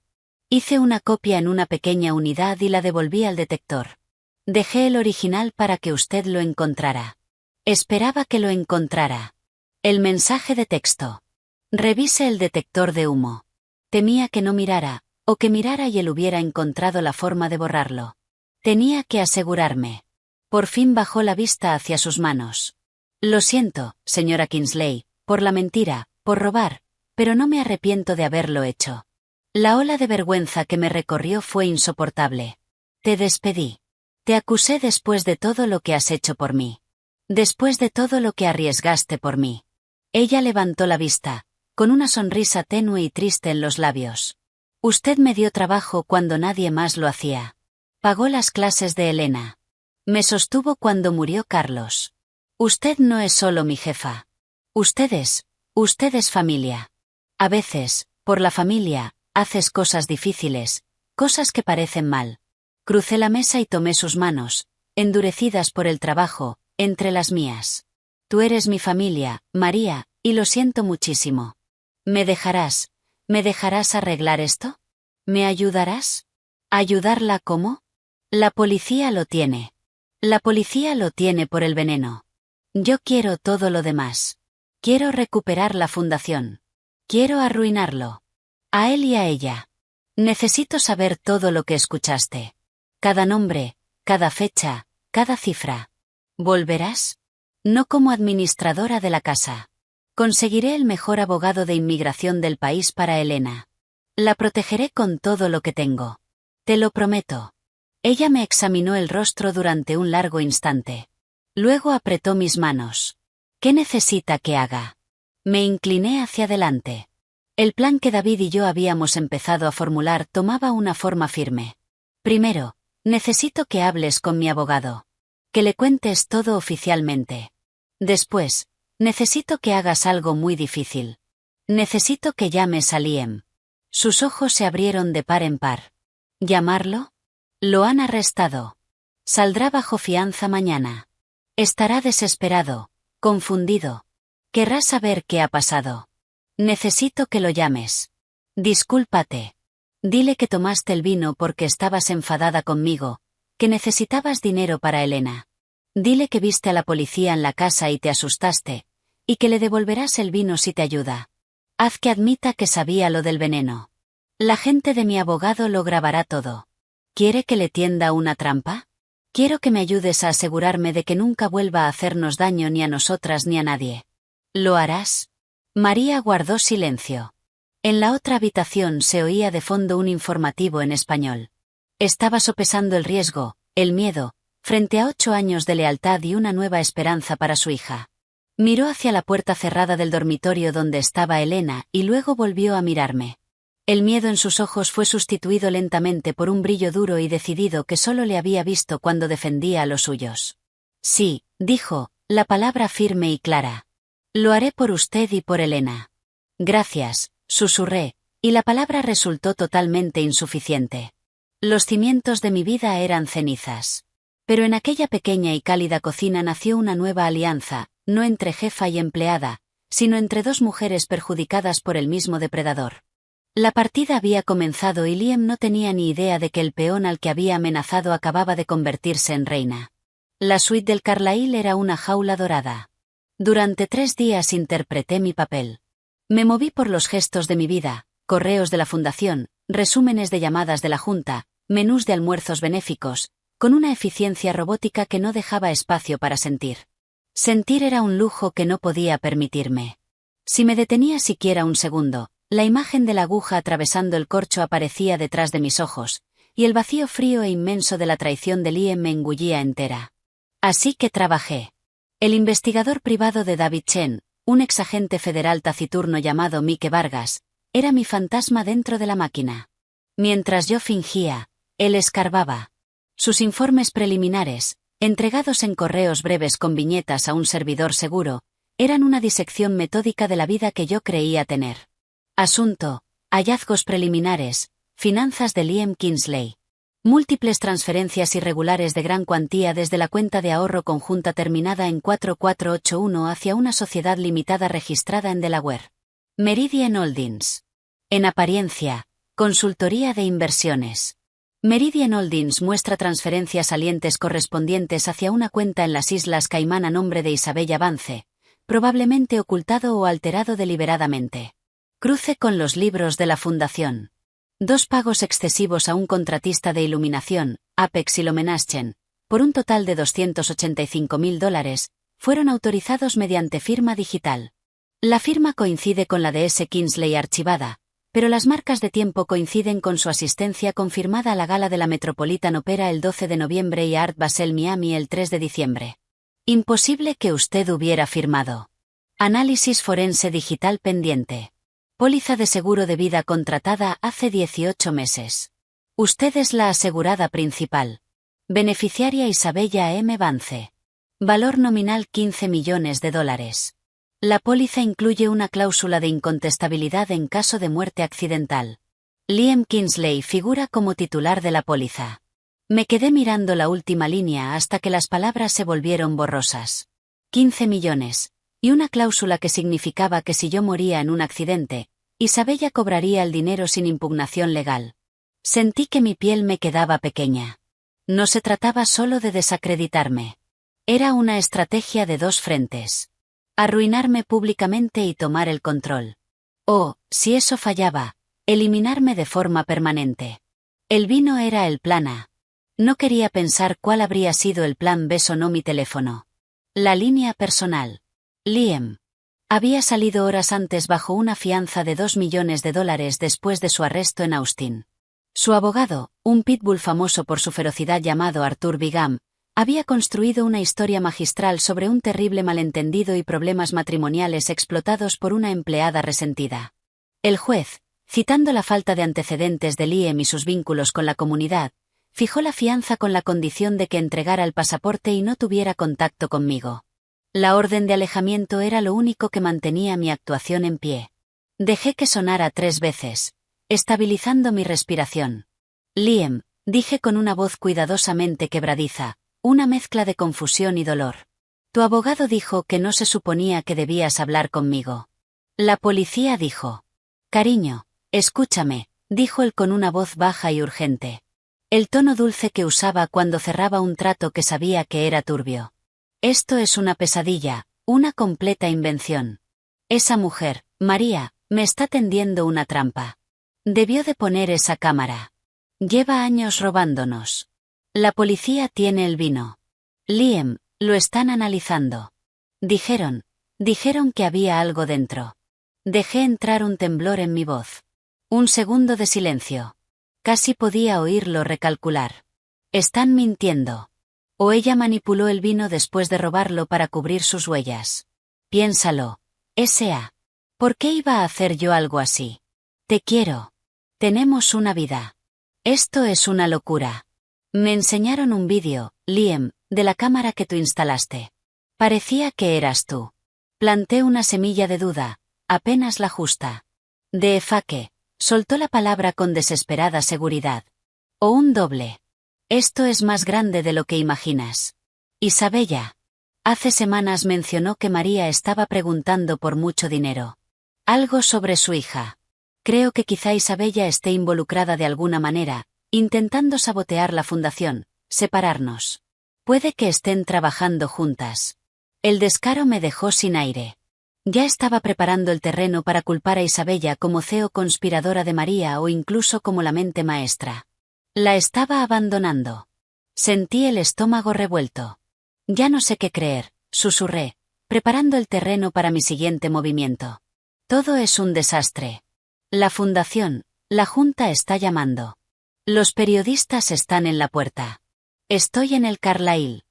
Hice una copia en una pequeña unidad y la devolví al detector. Dejé el original para que usted lo encontrara. Esperaba que lo encontrara. El mensaje de texto. Revise el detector de humo. Temía que no mirara, o que mirara y él hubiera encontrado la forma de borrarlo. Tenía que asegurarme. Por fin bajó la vista hacia sus manos. Lo siento, señora Kingsley, por la mentira, por robar, pero no me arrepiento de haberlo hecho. La ola de vergüenza que me recorrió fue insoportable. Te despedí. Te acusé después de todo lo que has hecho por mí. Después de todo lo que arriesgaste por mí. Ella levantó la vista, con una sonrisa tenue y triste en los labios. Usted me dio trabajo cuando nadie más lo hacía. Pagó las clases de Elena. Me sostuvo cuando murió Carlos. Usted no es solo mi jefa. Usted es familia. A veces, por la familia, haces cosas difíciles, cosas que parecen mal. Crucé la mesa y tomé sus manos, endurecidas por el trabajo, entre las mías. Tú eres mi familia, María, y lo siento muchísimo. ¿Me dejarás arreglar esto? ¿Me ayudarás? ¿Ayudarla cómo? La policía lo tiene. La policía lo tiene por el veneno. Yo quiero todo lo demás. Quiero recuperar la fundación. Quiero arruinarlo. A él y a ella. Necesito saber todo lo que escuchaste. Cada nombre, cada fecha, cada cifra. ¿Volverás? No como administradora de la casa. Conseguiré el mejor abogado de inmigración del país para Elena. La protegeré con todo lo que tengo. Te lo prometo. Ella me examinó el rostro durante un largo instante. Luego apretó mis manos. ¿Qué necesita que haga? Me incliné hacia adelante. El plan que David y yo habíamos empezado a formular tomaba una forma firme. Primero, necesito que hables con mi abogado. Que le cuentes todo oficialmente. Después, necesito que hagas algo muy difícil. Necesito que llames a Liam. Sus ojos se abrieron de par en par. ¿Llamarlo? Lo han arrestado. Saldrá bajo fianza mañana. Estará desesperado, confundido. Querrá saber qué ha pasado. Necesito que lo llames. Discúlpate. Dile que tomaste el vino porque estabas enfadada conmigo, que necesitabas dinero para Elena. Dile que viste a la policía en la casa y te asustaste, y que le devolverás el vino si te ayuda. Haz que admita que sabía lo del veneno. La gente de mi abogado lo grabará todo. ¿Quiere que le tienda una trampa? Quiero que me ayudes a asegurarme de que nunca vuelva a hacernos daño ni a nosotras ni a nadie. ¿Lo harás? María guardó silencio. En la otra habitación se oía de fondo un informativo en español. Estaba sopesando el riesgo, el miedo, frente a 8 años de lealtad y una nueva esperanza para su hija. Miró hacia la puerta cerrada del dormitorio donde estaba Elena y luego volvió a mirarme. El miedo en sus ojos fue sustituido lentamente por un brillo duro y decidido que solo le había visto cuando defendía a los suyos. Sí, dijo, la palabra firme y clara. Lo haré por usted y por Elena. Gracias, susurré, y la palabra resultó totalmente insuficiente. Los cimientos de mi vida eran cenizas. Pero en aquella pequeña y cálida cocina nació una nueva alianza, no entre jefa y empleada, sino entre dos mujeres perjudicadas por el mismo depredador. La partida había comenzado y Liam no tenía ni idea de que el peón al que había amenazado acababa de convertirse en reina. La suite del Carlyle era una jaula dorada. Durante 3 días interpreté mi papel. Me moví por los gestos de mi vida, correos de la fundación, resúmenes de llamadas de la junta, menús de almuerzos benéficos, con una eficiencia robótica que no dejaba espacio para sentir. Sentir era un lujo que no podía permitirme. Si me detenía siquiera un segundo, la imagen de la aguja atravesando el corcho aparecía detrás de mis ojos, y el vacío frío e inmenso de la traición de Liam me engullía entera. Así que trabajé. El investigador privado de David Chen, un exagente federal taciturno llamado Mike Vargas, era mi fantasma dentro de la máquina. Mientras yo fingía, él escarbaba. Sus informes preliminares, entregados en correos breves con viñetas a un servidor seguro, eran una disección metódica de la vida que yo creía tener. Asunto, hallazgos preliminares, finanzas de Liam Kingsley. Múltiples transferencias irregulares de gran cuantía desde la cuenta de ahorro conjunta terminada en 4481 hacia una sociedad limitada registrada en Delaware. Meridian Holdings. En apariencia, consultoría de inversiones. Meridian Holdings muestra transferencias salientes correspondientes hacia una cuenta en las Islas Caimán a nombre de Isabella Vance, probablemente ocultado o alterado deliberadamente. Cruce con los libros de la Fundación. 2 pagos excesivos a un contratista de iluminación, Apex Illumination, por un total de $285.000, fueron autorizados mediante firma digital. La firma coincide con la de S. Kingsley archivada, pero las marcas de tiempo coinciden con su asistencia confirmada a la gala de la Metropolitan Opera el 12 de noviembre y a Art Basel Miami el 3 de diciembre. Imposible que usted hubiera firmado. Análisis forense digital pendiente. Póliza de seguro de vida contratada hace 18 meses. Usted es la asegurada principal. Beneficiaria Isabella M. Vance. Valor nominal $15 millones. La póliza incluye una cláusula de incontestabilidad en caso de muerte accidental. Liam Kingsley figura como titular de la póliza. Me quedé mirando la última línea hasta que las palabras se volvieron borrosas. 15 millones. Y una cláusula que significaba que si yo moría en un accidente, Isabella cobraría el dinero sin impugnación legal. Sentí que mi piel me quedaba pequeña. No se trataba solo de desacreditarme. Era una estrategia de dos frentes. Arruinarme públicamente y tomar el control. O, si eso fallaba, eliminarme de forma permanente. El vino era el plan A. No quería pensar cuál habría sido el plan B. Sonó mi teléfono. La línea personal. Liam. Había salido horas antes bajo una fianza de $2 millones después de su arresto en Austin. Su abogado, un pitbull famoso por su ferocidad llamado Arthur Bigham, había construido una historia magistral sobre un terrible malentendido y problemas matrimoniales explotados por una empleada resentida. El juez, citando la falta de antecedentes de Liam y sus vínculos con la comunidad, fijó la fianza con la condición de que entregara el pasaporte y no tuviera contacto conmigo. La orden de alejamiento era lo único que mantenía mi actuación en pie. Dejé que sonara 3 veces, estabilizando mi respiración. Liam, dije con una voz cuidadosamente quebradiza, una mezcla de confusión y dolor. Tu abogado dijo que no se suponía que debías hablar conmigo. La policía dijo. Cariño, escúchame, dijo él con una voz baja y urgente. El tono dulce que usaba cuando cerraba un trato que sabía que era turbio. Esto es una pesadilla, una completa invención. Esa mujer, María, me está tendiendo una trampa. Debió de poner esa cámara. Lleva años robándonos. La policía tiene el vino. Liam, lo están analizando. Dijeron que había algo dentro. Dejé entrar un temblor en mi voz. Un segundo de silencio. Casi podía oírlo recalcular. Están mintiendo. O ella manipuló el vino después de robarlo para cubrir sus huellas. Piénsalo. S.A. ¿Por qué iba a hacer yo algo así? Te quiero. Tenemos una vida. Esto es una locura. Me enseñaron un vídeo, Liam, de la cámara que tú instalaste. Parecía que eras tú. Planté una semilla de duda, apenas la justa. De Fake, soltó la palabra con desesperada seguridad. O un doble. Esto es más grande de lo que imaginas. Isabella. Hace semanas mencionó que María estaba preguntando por mucho dinero. Algo sobre su hija. Creo que quizá Isabella esté involucrada de alguna manera, intentando sabotear la fundación, separarnos. Puede que estén trabajando juntas. El descaro me dejó sin aire. Ya estaba preparando el terreno para culpar a Isabella como CEO conspiradora de María o incluso como la mente maestra. La estaba abandonando. Sentí el estómago revuelto. Ya no sé qué creer, susurré, preparando el terreno para mi siguiente movimiento. Todo es un desastre. La fundación, la junta está llamando. Los periodistas están en la puerta. Estoy en el Carlyle.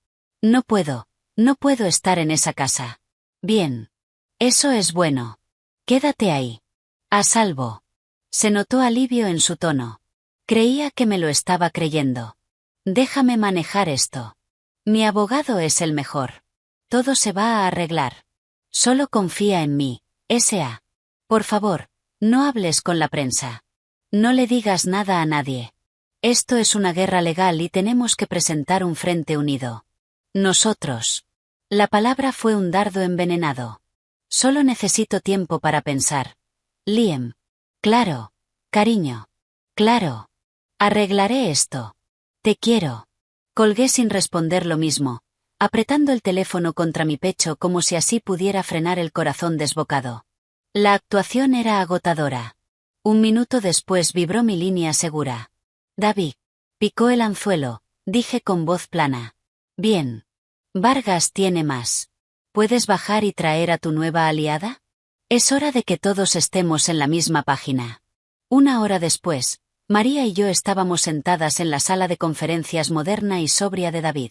No puedo estar en esa casa. Bien. Eso es bueno. Quédate ahí. A salvo. Se notó alivio en su tono. Creía que me lo estaba creyendo. Déjame manejar esto. Mi abogado es el mejor. Todo se va a arreglar. Solo confía en mí, S.A. Por favor, no hables con la prensa. No le digas nada a nadie. Esto es una guerra legal y tenemos que presentar un frente unido. Nosotros. La palabra fue un dardo envenenado. Solo necesito tiempo para pensar. Liam. Claro. Cariño. Claro. Arreglaré esto. Te quiero. Colgué sin responder lo mismo, apretando el teléfono contra mi pecho como si así pudiera frenar el corazón desbocado. La actuación era agotadora. 1 minuto después vibró mi línea segura. David. Picó el anzuelo, dije con voz plana. Bien. Vargas tiene más. ¿Puedes bajar y traer a tu nueva aliada? Es hora de que todos estemos en la misma página. Una hora después, María y yo estábamos sentadas en la sala de conferencias moderna y sobria de David.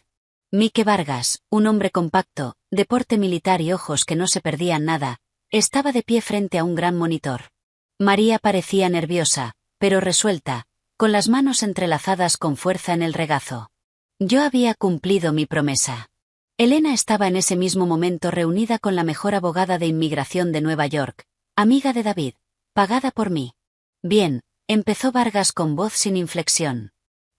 Mike Vargas, un hombre compacto, de porte militar y ojos que no se perdían nada, estaba de pie frente a un gran monitor. María parecía nerviosa, pero resuelta, con las manos entrelazadas con fuerza en el regazo. Yo había cumplido mi promesa. Elena estaba en ese mismo momento reunida con la mejor abogada de inmigración de Nueva York, amiga de David, pagada por mí. Bien, empezó Vargas con voz sin inflexión.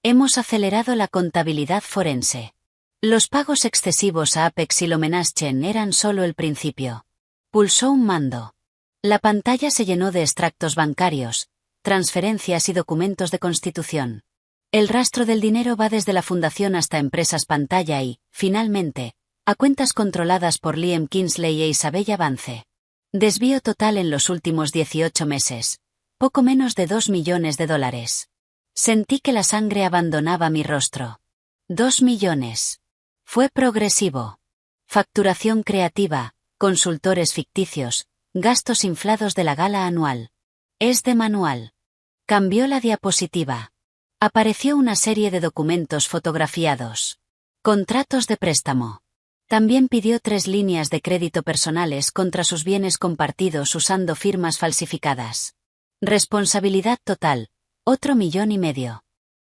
Hemos acelerado la contabilidad forense. Los pagos excesivos a Apex y Lomenaschen eran solo el principio. Pulsó un mando. La pantalla se llenó de extractos bancarios, transferencias y documentos de constitución. El rastro del dinero va desde la fundación hasta empresas pantalla y, finalmente, a cuentas controladas por Liam Kingsley e Isabella Vance. Desvío total en los últimos 18 meses. Poco menos de $2 millones. Sentí que la sangre abandonaba mi rostro. 2 millones. Fue progresivo. Facturación creativa, consultores ficticios, gastos inflados de la gala anual. Es de manual. Cambió la diapositiva. Apareció una serie de documentos fotografiados. Contratos de préstamo. También pidió 3 líneas de crédito personales contra sus bienes compartidos usando firmas falsificadas. Responsabilidad total, otro $1,5 millones.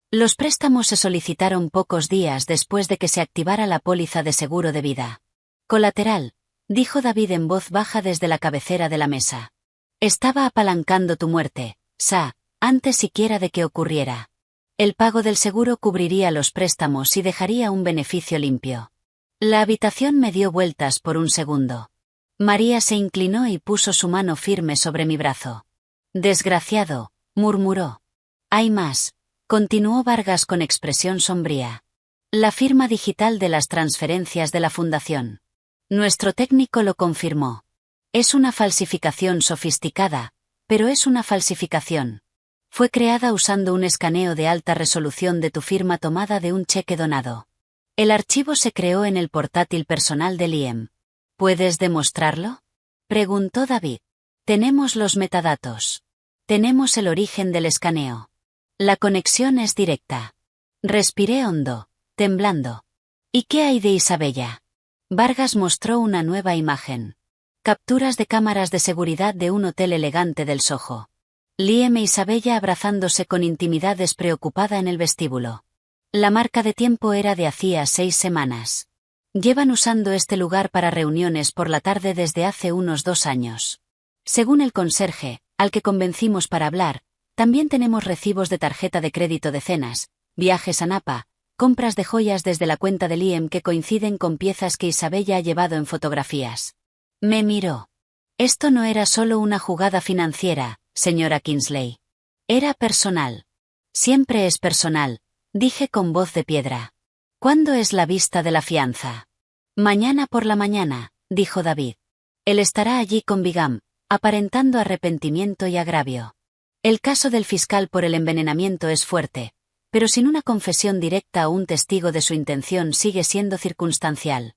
Los préstamos se solicitaron pocos días después de que se activara la póliza de seguro de vida. Colateral, dijo David en voz baja desde la cabecera de la mesa. Estaba apalancando tu muerte, Sa, antes siquiera de que ocurriera. El pago del seguro cubriría los préstamos y dejaría un beneficio limpio. La habitación me dio vueltas por un segundo. María se inclinó y puso su mano firme sobre mi brazo. Desgraciado, murmuró. Hay más, continuó Vargas con expresión sombría. La firma digital de las transferencias de la fundación. Nuestro técnico lo confirmó. Es una falsificación sofisticada, pero es una falsificación. Fue creada usando un escaneo de alta resolución de tu firma tomada de un cheque donado. El archivo se creó en el portátil personal de Liam. ¿Puedes demostrarlo? Preguntó David. Tenemos los metadatos. Tenemos el origen del escaneo. La conexión es directa. Respiré hondo, temblando. ¿Y qué hay de Isabella? Vargas mostró una nueva imagen. Capturas de cámaras de seguridad de un hotel elegante del Soho. Liam e Isabella abrazándose con intimidad despreocupada en el vestíbulo. La marca de tiempo era de hacía 6 semanas. Llevan usando este lugar para reuniones por la tarde desde hace unos 2 años. Según el conserje, al que convencimos para hablar, también tenemos recibos de tarjeta de crédito de cenas, viajes a Napa, compras de joyas desde la cuenta de Liam que coinciden con piezas que Isabella ha llevado en fotografías. Me miró. Esto no era solo una jugada financiera, señora Kingsley. Era personal. Siempre es personal, dije con voz de piedra. ¿Cuándo es la vista de la fianza? Mañana por la mañana, dijo David. Él estará allí con Bigam, aparentando arrepentimiento y agravio. El caso del fiscal por el envenenamiento es fuerte, pero sin una confesión directa o un testigo de su intención sigue siendo circunstancial.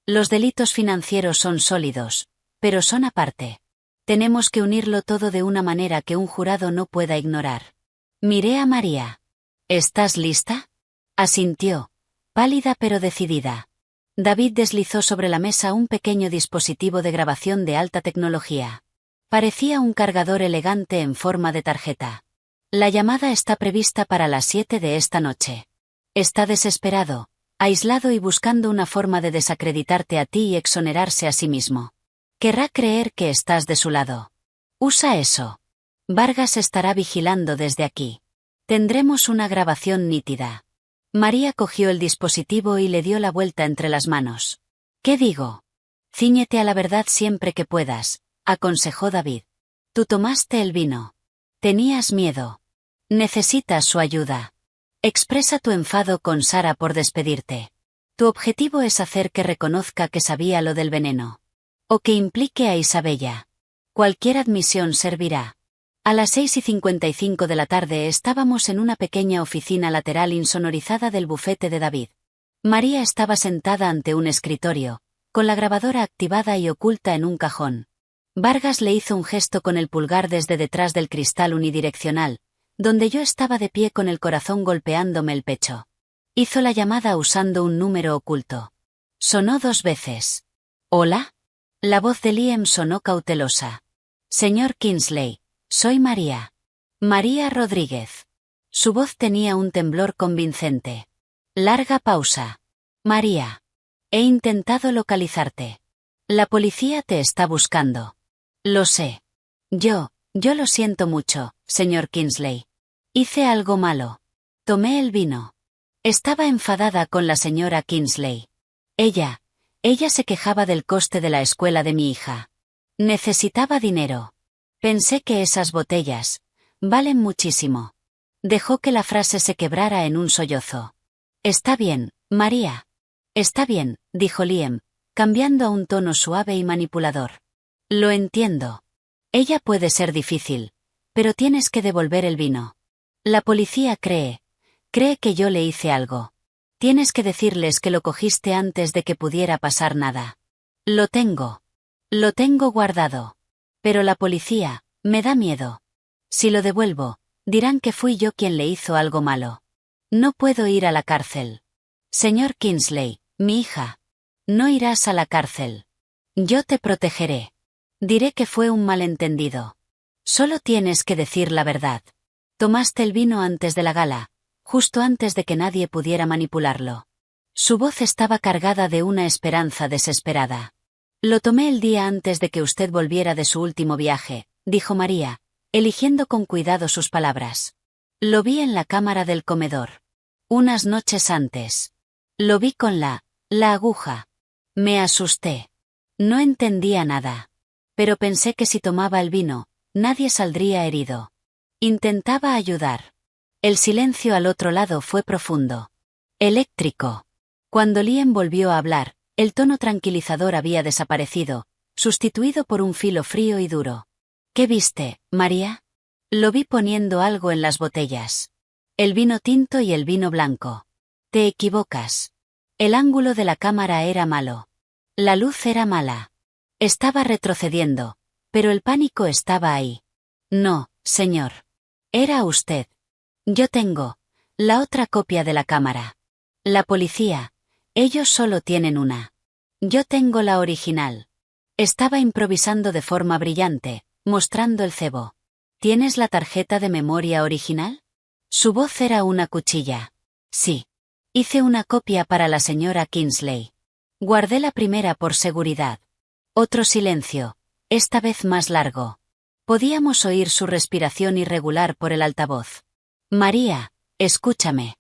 Los delitos financieros son sólidos, pero son aparte. Tenemos que unirlo todo de una manera que un jurado no pueda ignorar. Miré a María. ¿Estás lista? Asintió, pálida pero decidida. David deslizó sobre la mesa un pequeño dispositivo de grabación de alta tecnología. Parecía un cargador elegante en forma de tarjeta. La llamada está prevista para las 7 de esta noche. Está desesperado, aislado y buscando una forma de desacreditarte a ti y exonerarse a sí mismo. Querrá creer que estás de su lado. Usa eso. Vargas estará vigilando desde aquí. Tendremos una grabación nítida. María cogió el dispositivo y le dio la vuelta entre las manos. ¿Qué digo? Cíñete a la verdad siempre que puedas, aconsejó David. Tú tomaste el vino. Tenías miedo. Necesitas su ayuda. Expresa tu enfado con Sara por despedirte. Tu objetivo es hacer que reconozca que sabía lo del veneno. O que implique a Isabella. Cualquier admisión servirá. A las 6:55 de la tarde estábamos en una pequeña oficina lateral insonorizada del bufete de David. María estaba sentada ante un escritorio, con la grabadora activada y oculta en un cajón. Vargas le hizo un gesto con el pulgar desde detrás del cristal unidireccional, donde yo estaba de pie con el corazón golpeándome el pecho. Hizo la llamada usando un número oculto. Sonó 2 veces. ¿Hola? La voz de Liam sonó cautelosa. Señor Kingsley, soy María. María Rodríguez. Su voz tenía un temblor convincente. Larga pausa. María. He intentado localizarte. La policía te está buscando. Lo sé. Yo lo siento mucho, señor Kingsley. Hice algo malo. Tomé el vino. Estaba enfadada con la señora Kingsley. Ella se quejaba del coste de la escuela de mi hija. Necesitaba dinero. Pensé que esas botellas valen muchísimo. Dejó que la frase se quebrara en un sollozo. Está bien, María. Está bien, dijo Liam, cambiando a un tono suave y manipulador. Lo entiendo. Ella puede ser difícil, pero tienes que devolver el vino. La policía cree que yo le hice algo. Tienes que decirles que lo cogiste antes de que pudiera pasar nada. Lo tengo guardado. Pero la policía, me da miedo. Si lo devuelvo, dirán que fui yo quien le hizo algo malo. No puedo ir a la cárcel. Señor Kingsley, mi hija. No irás a la cárcel. Yo te protegeré. Diré que fue un malentendido. Solo tienes que decir la verdad. Tomaste el vino antes de la gala, justo antes de que nadie pudiera manipularlo. Su voz estaba cargada de una esperanza desesperada. Lo tomé el día antes de que usted volviera de su último viaje, dijo María, eligiendo con cuidado sus palabras. Lo vi en la cámara del comedor. Unas noches antes. Lo vi con la aguja. Me asusté. No entendía nada. Pero pensé que si tomaba el vino, nadie saldría herido. Intentaba ayudar. El silencio al otro lado fue profundo. Eléctrico. Cuando Liam volvió a hablar, el tono tranquilizador había desaparecido, sustituido por un filo frío y duro. ¿Qué viste, María? Lo vi poniendo algo en las botellas. El vino tinto y el vino blanco. Te equivocas. El ángulo de la cámara era malo. La luz era mala. Estaba retrocediendo, pero el pánico estaba ahí. No, señor. Era usted. Yo tengo la otra copia de la cámara. La policía, ellos solo tienen una. Yo tengo la original. Estaba improvisando de forma brillante, mostrando el cebo. ¿Tienes la tarjeta de memoria original? Su voz era una cuchilla. Sí. Hice una copia para la señora Kingsley. Guardé la primera por seguridad. Otro silencio, esta vez más largo. Podíamos oír su respiración irregular por el altavoz. María, escúchame.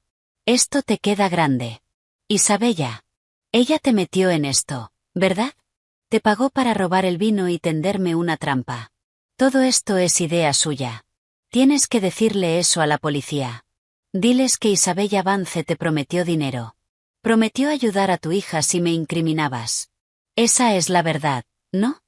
Esto te queda grande. Isabella. Ella te metió en esto, ¿verdad? Te pagó para robar el vino y tenderme una trampa. Todo esto es idea suya. Tienes que decirle eso a la policía. Diles que Isabella Vance te prometió dinero. Prometió ayudar a tu hija si me incriminabas. Esa es la verdad, ¿no?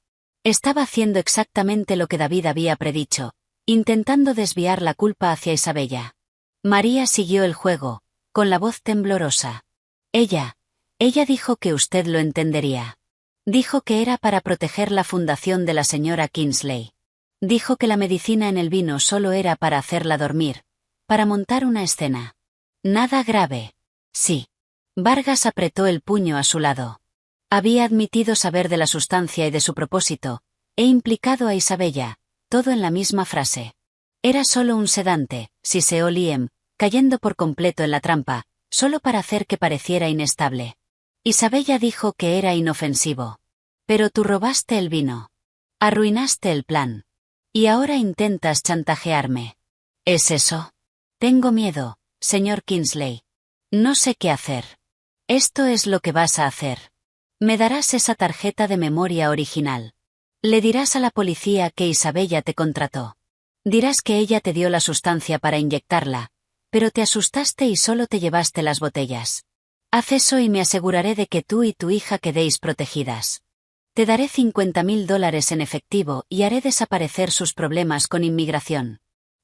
Estaba haciendo exactamente lo que David había predicho, intentando desviar la culpa hacia Isabella. María siguió el juego, con la voz temblorosa. Ella dijo que usted lo entendería. Dijo que era para proteger la fundación de la señora Kingsley. Dijo que la medicina en el vino solo era para hacerla dormir, para montar una escena. Nada grave. Sí. Vargas apretó el puño a su lado. Había admitido saber de la sustancia y de su propósito, e implicado a Isabella, todo en la misma frase. Era solo un sedante, siseó Liam, cayendo por completo en la trampa, solo para hacer que pareciera inestable. Isabella dijo que era inofensivo. Pero tú robaste el vino. Arruinaste el plan. Y ahora intentas chantajearme. ¿Es eso? Tengo miedo, señor Kingsley. No sé qué hacer. Esto es lo que vas a hacer. Me darás esa tarjeta de memoria original. Le dirás a la policía que Isabella te contrató. Dirás que ella te dio la sustancia para inyectarla, pero te asustaste y solo te llevaste las botellas. Haz eso y me aseguraré de que tú y tu hija quedéis protegidas. Te daré $50,000 en efectivo y haré desaparecer sus problemas con inmigración.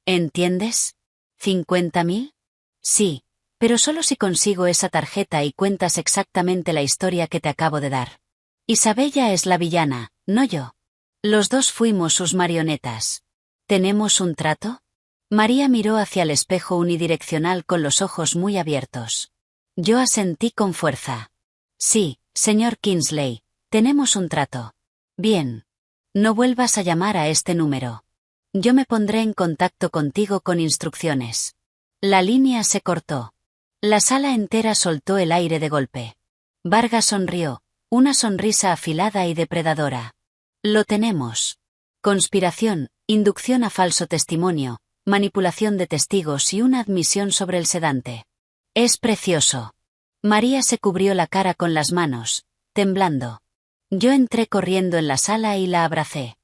¿Entiendes? ¿50,000? Sí, pero solo si consigo esa tarjeta y cuentas exactamente la historia que te acabo de dar. Isabella es la villana, no yo. Los dos fuimos sus marionetas. ¿Tenemos un trato? María miró hacia el espejo unidireccional con los ojos muy abiertos. Yo asentí con fuerza. Sí, señor Kingsley, tenemos un trato. Bien. No vuelvas a llamar a este número. Yo me pondré en contacto contigo con instrucciones. La línea se cortó. La sala entera soltó el aire de golpe. Vargas sonrió, una sonrisa afilada y depredadora. Lo tenemos. Conspiración, inducción a falso testimonio, manipulación de testigos y una admisión sobre el sedante. Es precioso. María se cubrió la cara con las manos, temblando. Yo entré corriendo en la sala y la abracé.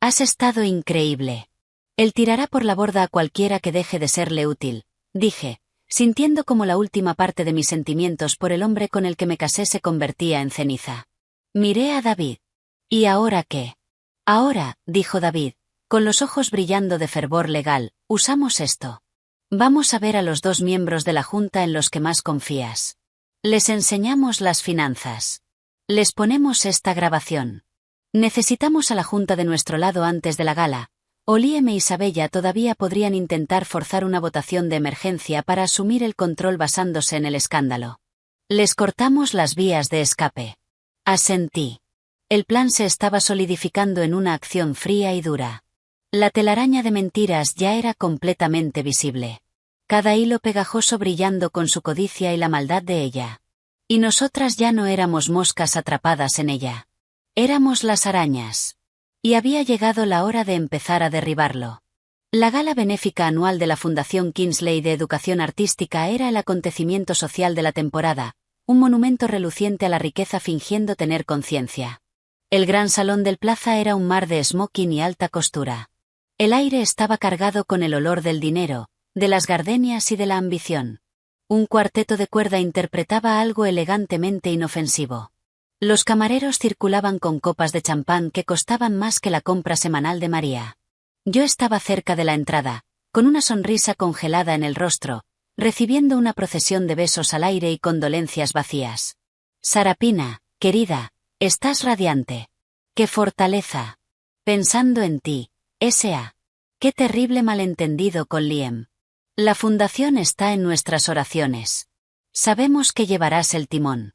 Has estado increíble. Él tirará por la borda a cualquiera que deje de serle útil, dije, sintiendo como la última parte de mis sentimientos por el hombre con el que me casé se convertía en ceniza. Miré a David. ¿Y ahora qué? Ahora, dijo David, con los ojos brillando de fervor legal, usamos esto. Vamos a ver a los dos miembros de la Junta en los que más confías. Les enseñamos las finanzas. Les ponemos esta grabación. Necesitamos a la Junta de nuestro lado antes de la gala. Liam e Isabella todavía podrían intentar forzar una votación de emergencia para asumir el control basándose en el escándalo. Les cortamos las vías de escape. Asentí. El plan se estaba solidificando en una acción fría y dura. La telaraña de mentiras ya era completamente visible. Cada hilo pegajoso brillando con su codicia y la maldad de ella. Y nosotras ya no éramos moscas atrapadas en ella. Éramos las arañas. Y había llegado la hora de empezar a derribarlo. La gala benéfica anual de la Fundación Kingsley de Educación Artística era el acontecimiento social de la temporada, un monumento reluciente a la riqueza fingiendo tener conciencia. El gran salón del plaza era un mar de smoking y alta costura. El aire estaba cargado con el olor del dinero, de las gardenias y de la ambición. Un cuarteto de cuerda interpretaba algo elegantemente inofensivo. Los camareros circulaban con copas de champán que costaban más que la compra semanal de María. Yo estaba cerca de la entrada, con una sonrisa congelada en el rostro, recibiendo una procesión de besos al aire y condolencias vacías. Sarapina, querida, estás radiante. ¡Qué fortaleza! Pensando en ti, S.A. Qué terrible malentendido con Liam. La fundación está en nuestras oraciones. Sabemos que llevarás el timón.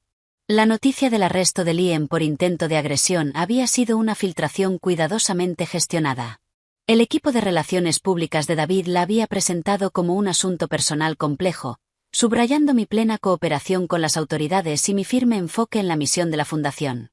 La noticia del arresto de Liam por intento de agresión había sido una filtración cuidadosamente gestionada. El equipo de relaciones públicas de David la había presentado como un asunto personal complejo, subrayando mi plena cooperación con las autoridades y mi firme enfoque en la misión de la fundación.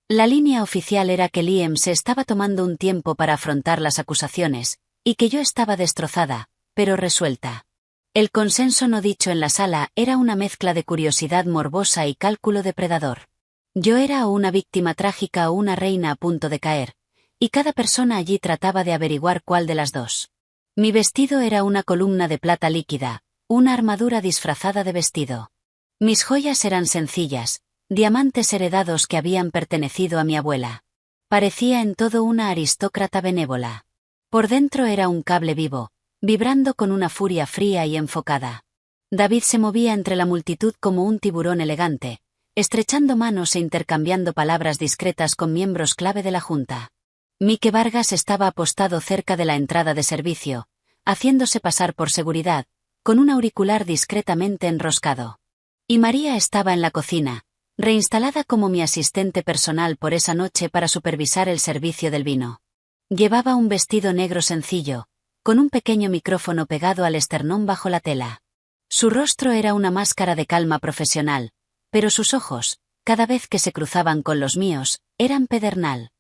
La línea oficial era que Liam se estaba tomando un tiempo para afrontar las acusaciones, y que yo estaba destrozada, pero resuelta. El consenso no dicho en la sala era una mezcla de curiosidad morbosa y cálculo depredador. Yo era o una víctima trágica o una reina a punto de caer, y cada persona allí trataba de averiguar cuál de las dos. Mi vestido era una columna de plata líquida, una armadura disfrazada de vestido. Mis joyas eran sencillas, diamantes heredados que habían pertenecido a mi abuela. Parecía en todo una aristócrata benévola. Por dentro era un cable vivo, vibrando con una furia fría y enfocada. David se movía entre la multitud como un tiburón elegante, estrechando manos e intercambiando palabras discretas con miembros clave de la Junta. Mike Vargas estaba apostado cerca de la entrada de servicio, haciéndose pasar por seguridad, con un auricular discretamente enroscado. Y María estaba en la cocina, reinstalada como mi asistente personal por esa noche para supervisar el servicio del vino. Llevaba un vestido negro sencillo, con un pequeño micrófono pegado al esternón bajo la tela. Su rostro era una máscara de calma profesional, pero sus ojos, cada vez que se cruzaban con los míos, eran pedernal.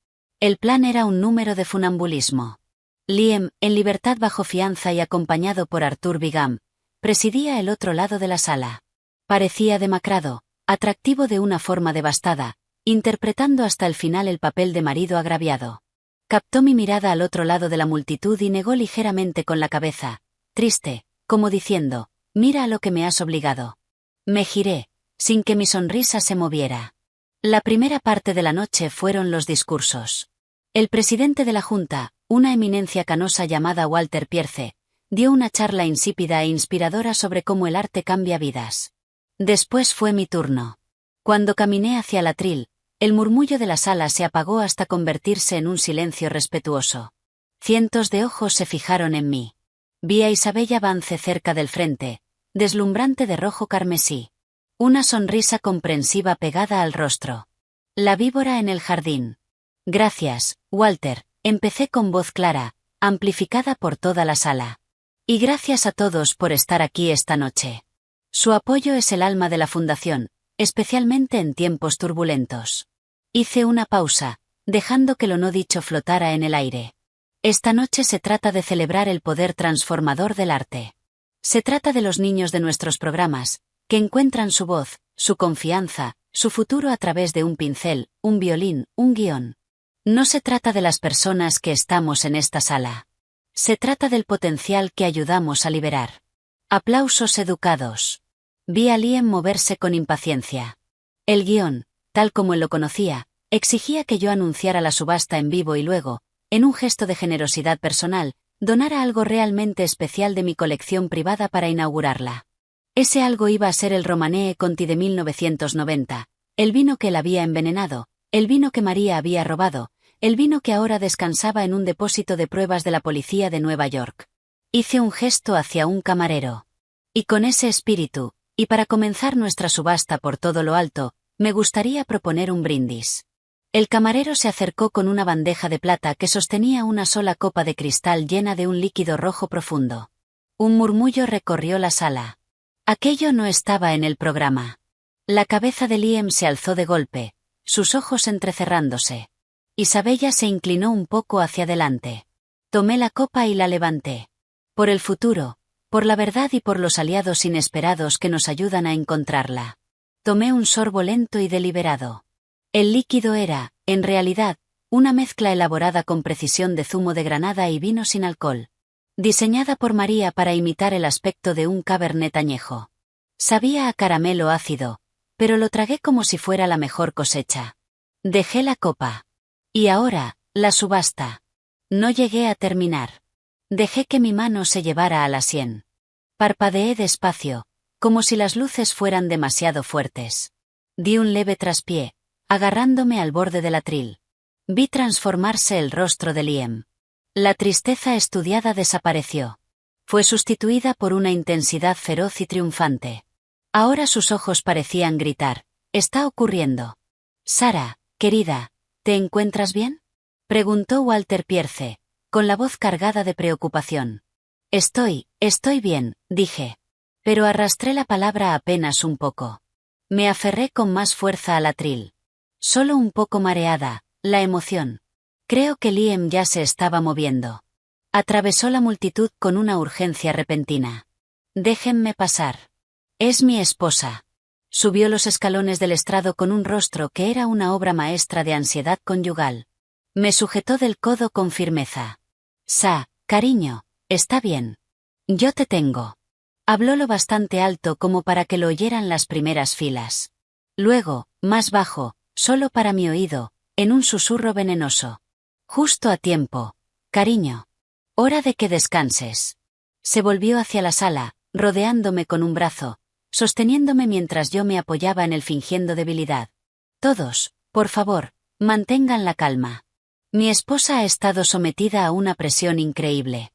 El plan era un número de funambulismo. Liam, en libertad bajo fianza y acompañado por Arthur Bigham, presidía el otro lado de la sala. Parecía demacrado, atractivo de una forma devastada, interpretando hasta el final el papel de marido agraviado. Captó mi mirada al otro lado de la multitud y negó ligeramente con la cabeza, triste, como diciendo, mira a lo que me has obligado. Me giré, sin que mi sonrisa se moviera. La primera parte de la noche fueron los discursos. El presidente de la Junta, una eminencia canosa llamada Walter Pierce, dio una charla insípida e inspiradora sobre cómo el arte cambia vidas. Después fue mi turno. Cuando caminé hacia el atril, El murmullo de la sala se apagó hasta convertirse en un silencio respetuoso. Cientos de ojos se fijaron en mí. Vi a Isabella Vance cerca del frente, deslumbrante de rojo carmesí. Una sonrisa comprensiva pegada al rostro. La víbora en el jardín. Gracias, Walter, empecé con voz clara, amplificada por toda la sala. Y gracias a todos por estar aquí esta noche. Su apoyo es el alma de la fundación, especialmente en tiempos turbulentos. Hice una pausa, dejando que lo no dicho flotara en el aire. Esta noche se trata de celebrar el poder transformador del arte. Se trata de los niños de nuestros programas, que encuentran su voz, su confianza, su futuro a través de un pincel, un violín, un guión. No se trata de las personas que estamos en esta sala. Se trata del potencial que ayudamos a liberar. Aplausos educados. Vi a Liam moverse con impaciencia. El guión, tal como él lo conocía, exigía que yo anunciara la subasta en vivo y luego, en un gesto de generosidad personal, donara algo realmente especial de mi colección privada para inaugurarla. Ese algo iba a ser el Romanée Conti de 1990, el vino que él había envenenado, el vino que María había robado, el vino que ahora descansaba en un depósito de pruebas de la policía de Nueva York. Hice un gesto hacia un camarero. Y con ese espíritu, y para comenzar nuestra subasta por todo lo alto, me gustaría proponer un brindis. El camarero se acercó con una bandeja de plata que sostenía una sola copa de cristal llena de un líquido rojo profundo. Un murmullo recorrió la sala. Aquello no estaba en el programa. La cabeza de Liam se alzó de golpe, sus ojos entrecerrándose. Isabella se inclinó un poco hacia adelante. Tomé la copa y la levanté. Por el futuro, por la verdad y por los aliados inesperados que nos ayudan a encontrarla. Tomé un sorbo lento y deliberado. El líquido era, en realidad, una mezcla elaborada con precisión de zumo de granada y vino sin alcohol. Diseñada por María para imitar el aspecto de un cabernet añejo. Sabía a caramelo ácido, pero lo tragué como si fuera la mejor cosecha. Dejé la copa. Y ahora, la subasta. No llegué a terminar. Dejé que mi mano se llevara a la sien. Parpadeé despacio, como si las luces fueran demasiado fuertes. Di un leve traspié, agarrándome al borde del atril. Vi transformarse el rostro de Liam. La tristeza estudiada desapareció. Fue sustituida por una intensidad feroz y triunfante. Ahora sus ojos parecían gritar, «¿Está ocurriendo?» «Sara, querida, ¿te encuentras bien?», preguntó Walter Pierce, con la voz cargada de preocupación. Estoy bien», dije. Pero arrastré la palabra apenas un poco. Me aferré con más fuerza al atril. Solo un poco mareada, la emoción. Creo que Liam ya se estaba moviendo. Atravesó la multitud con una urgencia repentina. «Déjenme pasar. Es mi esposa». Subió los escalones del estrado con un rostro que era una obra maestra de ansiedad conyugal. Me sujetó del codo con firmeza. Cariño, está bien. Yo te tengo». Habló lo bastante alto como para que lo oyeran las primeras filas. Luego, más bajo, solo para mi oído, en un susurro venenoso. «Justo a tiempo, cariño. Hora de que descanses». Se volvió hacia la sala, rodeándome con un brazo, sosteniéndome mientras yo me apoyaba en él fingiendo debilidad. «Todos, por favor, mantengan la calma. Mi esposa ha estado sometida a una presión increíble.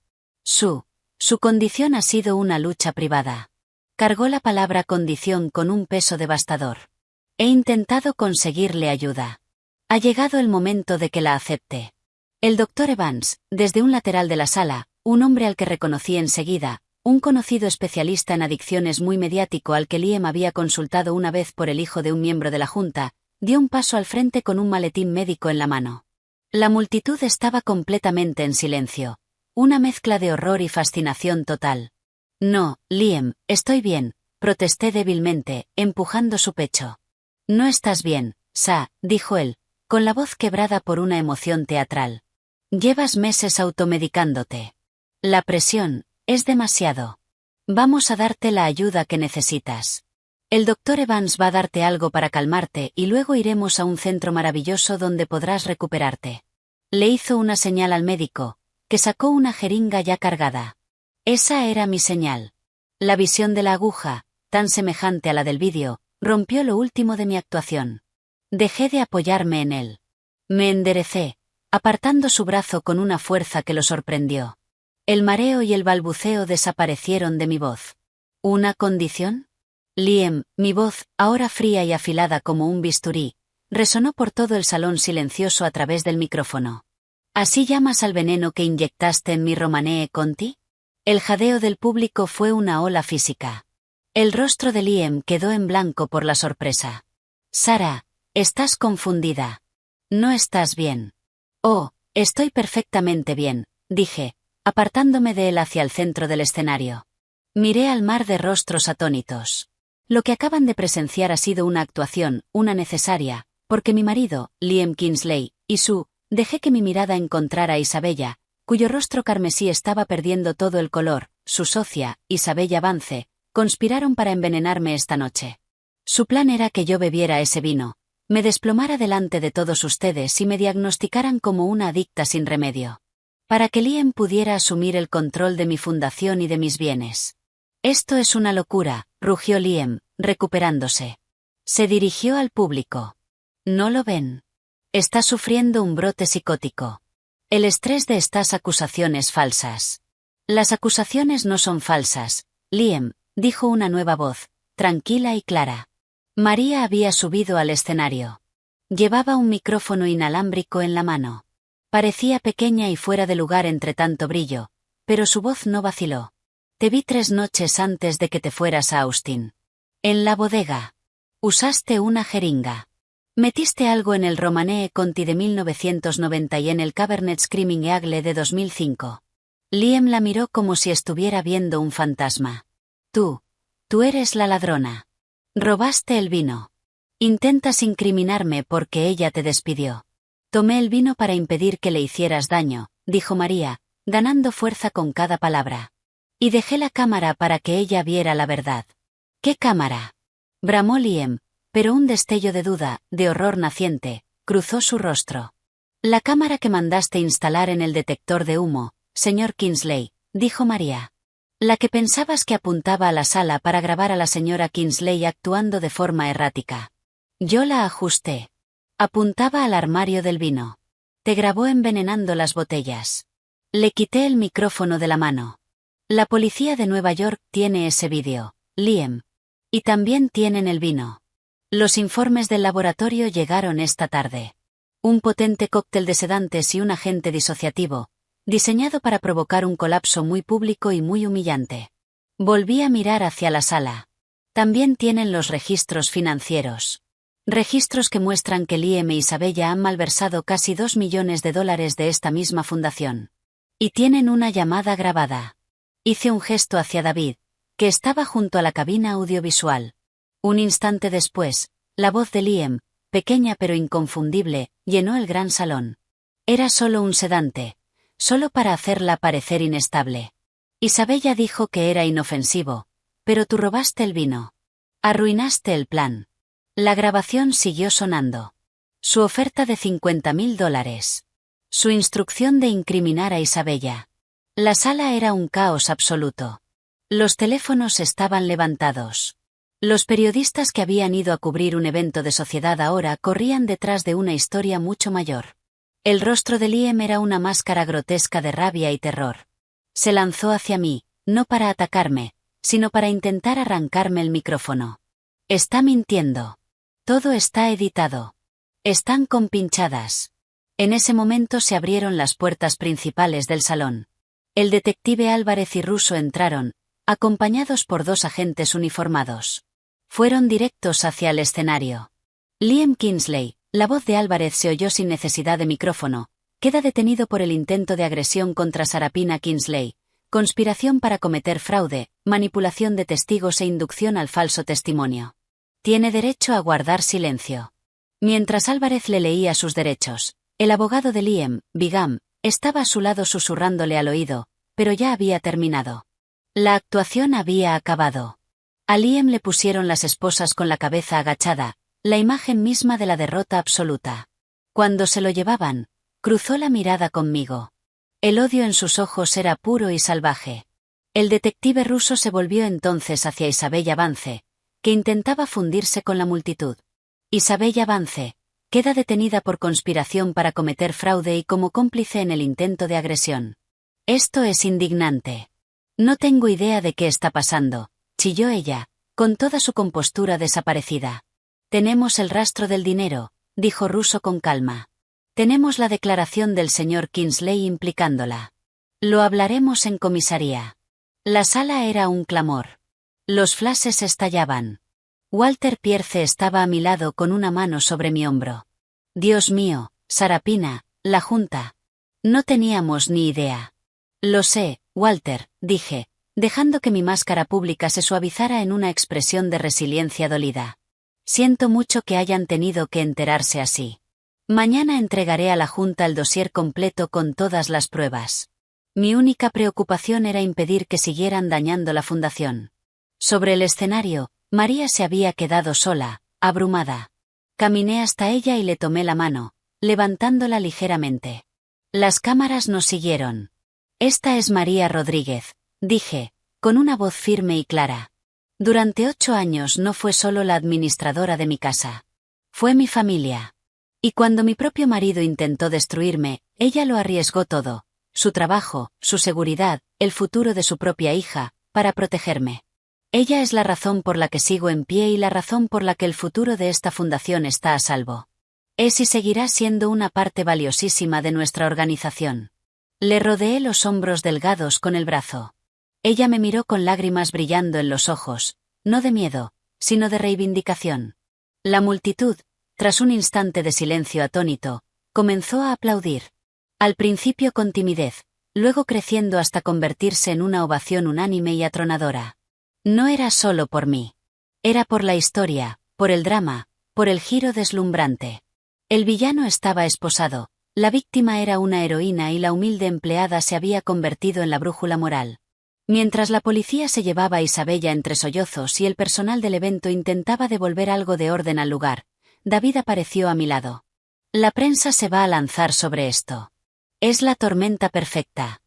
Su condición ha sido una lucha privada». Cargó la palabra condición con un peso devastador. «He intentado conseguirle ayuda. Ha llegado el momento de que la acepte». El doctor Evans, desde un lateral de la sala, un hombre al que reconocí enseguida, un conocido especialista en adicciones muy mediático al que Liam había consultado una vez por el hijo de un miembro de la Junta, dio un paso al frente con un maletín médico en la mano. La multitud estaba completamente en silencio. Una mezcla de horror y fascinación total. «No, Liam, estoy bien», protesté débilmente, empujando su pecho. «No estás bien, dijo él, con la voz quebrada por una emoción teatral. «Llevas meses automedicándote. La presión, es demasiado. Vamos a darte la ayuda que necesitas. El doctor Evans va a darte algo para calmarte y luego iremos a un centro maravilloso donde podrás recuperarte». Le hizo una señal al médico, que sacó una jeringa ya cargada. Esa era mi señal. La visión de la aguja, tan semejante a la del vídeo, rompió lo último de mi actuación. Dejé de apoyarme en él. Me enderecé, apartando su brazo con una fuerza que lo sorprendió. El mareo y el balbuceo desaparecieron de mi voz. ¿Una condición? Liam, mi voz, ahora fría y afilada como un bisturí, resonó por todo el salón silencioso a través del micrófono. ¿Así llamas al veneno que inyectaste en mi Romanee Conti? El jadeo del público fue una ola física. El rostro de Liam quedó en blanco por la sorpresa. Sarah, estás confundida. No estás bien. Oh, estoy perfectamente bien, dije, apartándome de él hacia el centro del escenario. Miré al mar de rostros atónitos. Lo que acaban de presenciar ha sido una actuación, una necesaria, porque mi marido, Liam Kingsley, y dejé que mi mirada encontrara a Isabella, cuyo rostro carmesí estaba perdiendo todo el color, su socia, Isabella Vance, conspiraron para envenenarme esta noche. Su plan era que yo bebiera ese vino, me desplomara delante de todos ustedes y me diagnosticaran como una adicta sin remedio. Para que Liam pudiera asumir el control de mi fundación y de mis bienes. Esto es una locura, rugió Liam, recuperándose. Se dirigió al público. ¿No lo ven? Está sufriendo un brote psicótico. El estrés de estas acusaciones falsas. Las acusaciones no son falsas, Liam, dijo una nueva voz, tranquila y clara. María había subido al escenario. Llevaba un micrófono inalámbrico en la mano. Parecía pequeña y fuera de lugar entre tanto brillo, pero su voz no vaciló. Te vi 3 noches antes de que te fueras a Austin. En la bodega. Usaste una jeringa. Metiste algo en el Romanee Conti de 1990 y en el Cabernet Screaming Eagle de 2005. Liam la miró como si estuviera viendo un fantasma. Tú eres la ladrona. Robaste el vino. Intentas incriminarme porque ella te despidió. Tomé el vino para impedir que le hicieras daño, dijo María, ganando fuerza con cada palabra. Y dejé la cámara para que ella viera la verdad. ¿Qué cámara? Bramó Liam, pero un destello de duda, de horror naciente, cruzó su rostro. La cámara que mandaste instalar en el detector de humo, señor Kingsley, dijo María. La que pensabas que apuntaba a la sala para grabar a la señora Kingsley actuando de forma errática. Yo la ajusté. Apuntaba al armario del vino. Te grabó envenenando las botellas. Le quité el micrófono de la mano. La policía de Nueva York tiene ese vídeo, Liam. Y también tienen el vino. Los informes del laboratorio llegaron esta tarde. Un potente cóctel de sedantes y un agente disociativo, diseñado para provocar un colapso muy público y muy humillante. Volví a mirar hacia la sala. También tienen los registros financieros. Registros que muestran que Liam e Isabella han malversado casi $2 millones de esta misma fundación. Y tienen una llamada grabada. Hice un gesto hacia David, que estaba junto a la cabina audiovisual. Un instante después, la voz de Liam, pequeña pero inconfundible, llenó el gran salón. Era solo un sedante, solo para hacerla parecer inestable. Isabella dijo que era inofensivo, pero tú robaste el vino. Arruinaste el plan. La grabación siguió sonando. Su oferta de $50.000. Su instrucción de incriminar a Isabella. La sala era un caos absoluto. Los teléfonos estaban levantados. Los periodistas que habían ido a cubrir un evento de sociedad ahora corrían detrás de una historia mucho mayor. El rostro de Liam era una máscara grotesca de rabia y terror. Se lanzó hacia mí, no para atacarme, sino para intentar arrancarme el micrófono. Está mintiendo. Todo está editado. Están compinchadas. En ese momento se abrieron las puertas principales del salón. El detective Álvarez y Russo entraron, acompañados por 2 agentes uniformados. Fueron directos hacia el escenario. Liam Kingsley, la voz de Álvarez se oyó sin necesidad de micrófono, queda detenido por el intento de agresión contra Sarapina Kingsley, conspiración para cometer fraude, manipulación de testigos e inducción al falso testimonio. Tiene derecho a guardar silencio. Mientras Álvarez le leía sus derechos, el abogado de Liam, Vigam, estaba a su lado susurrándole al oído, pero ya había terminado. La actuación había acabado. A Liam le pusieron las esposas con la cabeza agachada, la imagen misma de la derrota absoluta. Cuando se lo llevaban, cruzó la mirada conmigo. El odio en sus ojos era puro y salvaje. El detective ruso se volvió entonces hacia Isabella Vance, que intentaba fundirse con la multitud. Isabella Vance, Queda detenida por conspiración para cometer fraude y como cómplice en el intento de agresión. Esto es indignante. No tengo idea de qué está pasando, chilló ella, con toda su compostura desaparecida. Tenemos el rastro del dinero, dijo Russo con calma. Tenemos la declaración del señor Kingsley implicándola. Lo hablaremos en comisaría. La sala era un clamor. Los flashes estallaban. Walter Pierce estaba a mi lado con una mano sobre mi hombro. Dios mío, Sarapina, la junta. No teníamos ni idea. Lo sé, Walter, dije, dejando que mi máscara pública se suavizara en una expresión de resiliencia dolida. Siento mucho que hayan tenido que enterarse así. Mañana entregaré a la junta el dossier completo con todas las pruebas. Mi única preocupación era impedir que siguieran dañando la fundación. Sobre el escenario, María se había quedado sola, abrumada. Caminé hasta ella y le tomé la mano, levantándola ligeramente. Las cámaras nos siguieron. Esta es María Rodríguez, dije, con una voz firme y clara. Durante 8 años no fue solo la administradora de mi casa. Fue mi familia. Y cuando mi propio marido intentó destruirme, ella lo arriesgó todo, su trabajo, su seguridad, el futuro de su propia hija, para protegerme. Ella es la razón por la que sigo en pie y la razón por la que el futuro de esta fundación está a salvo. Es y seguirá siendo una parte valiosísima de nuestra organización. Le rodeé los hombros delgados con el brazo. Ella me miró con lágrimas brillando en los ojos, no de miedo, sino de reivindicación. La multitud, tras un instante de silencio atónito, comenzó a aplaudir. Al principio con timidez, luego creciendo hasta convertirse en una ovación unánime y atronadora. No era solo por mí. Era por la historia, por el drama, por el giro deslumbrante. El villano estaba esposado, la víctima era una heroína y la humilde empleada se había convertido en la brújula moral. Mientras la policía se llevaba a Isabella entre sollozos y el personal del evento intentaba devolver algo de orden al lugar, David apareció a mi lado. La prensa se va a lanzar sobre esto. Es la tormenta perfecta.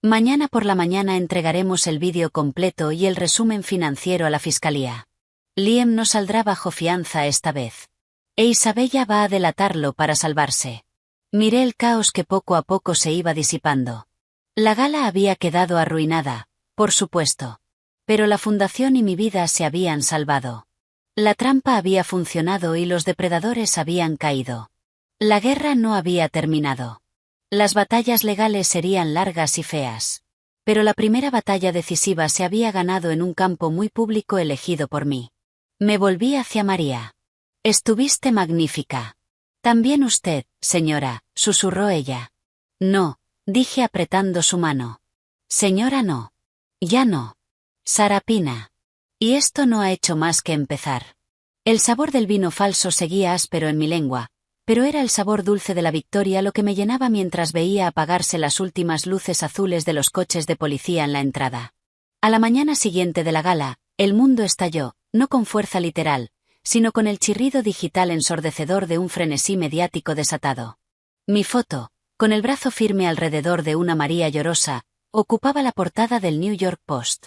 Mañana por la mañana entregaremos el vídeo completo y el resumen financiero a la fiscalía. Liam no saldrá bajo fianza esta vez. E Isabella va a delatarlo para salvarse. Miré el caos que poco a poco se iba disipando. La gala había quedado arruinada, por supuesto. Pero la fundación y mi vida se habían salvado. La trampa había funcionado y los depredadores habían caído. La guerra no había terminado. Las batallas legales serían largas y feas. Pero la primera batalla decisiva se había ganado en un campo muy público elegido por mí. Me volví hacia María. Estuviste magnífica. También usted, señora, susurró ella. No, dije apretando su mano. Señora no. Ya no. Sarapina. Y esto no ha hecho más que empezar. El sabor del vino falso seguía áspero en mi lengua, pero era el sabor dulce de la victoria lo que me llenaba mientras veía apagarse las últimas luces azules de los coches de policía en la entrada. A la mañana siguiente de la gala, el mundo estalló, no con fuerza literal, sino con el chirrido digital ensordecedor de un frenesí mediático desatado. Mi foto, con el brazo firme alrededor de una María llorosa, ocupaba la portada del New York Post.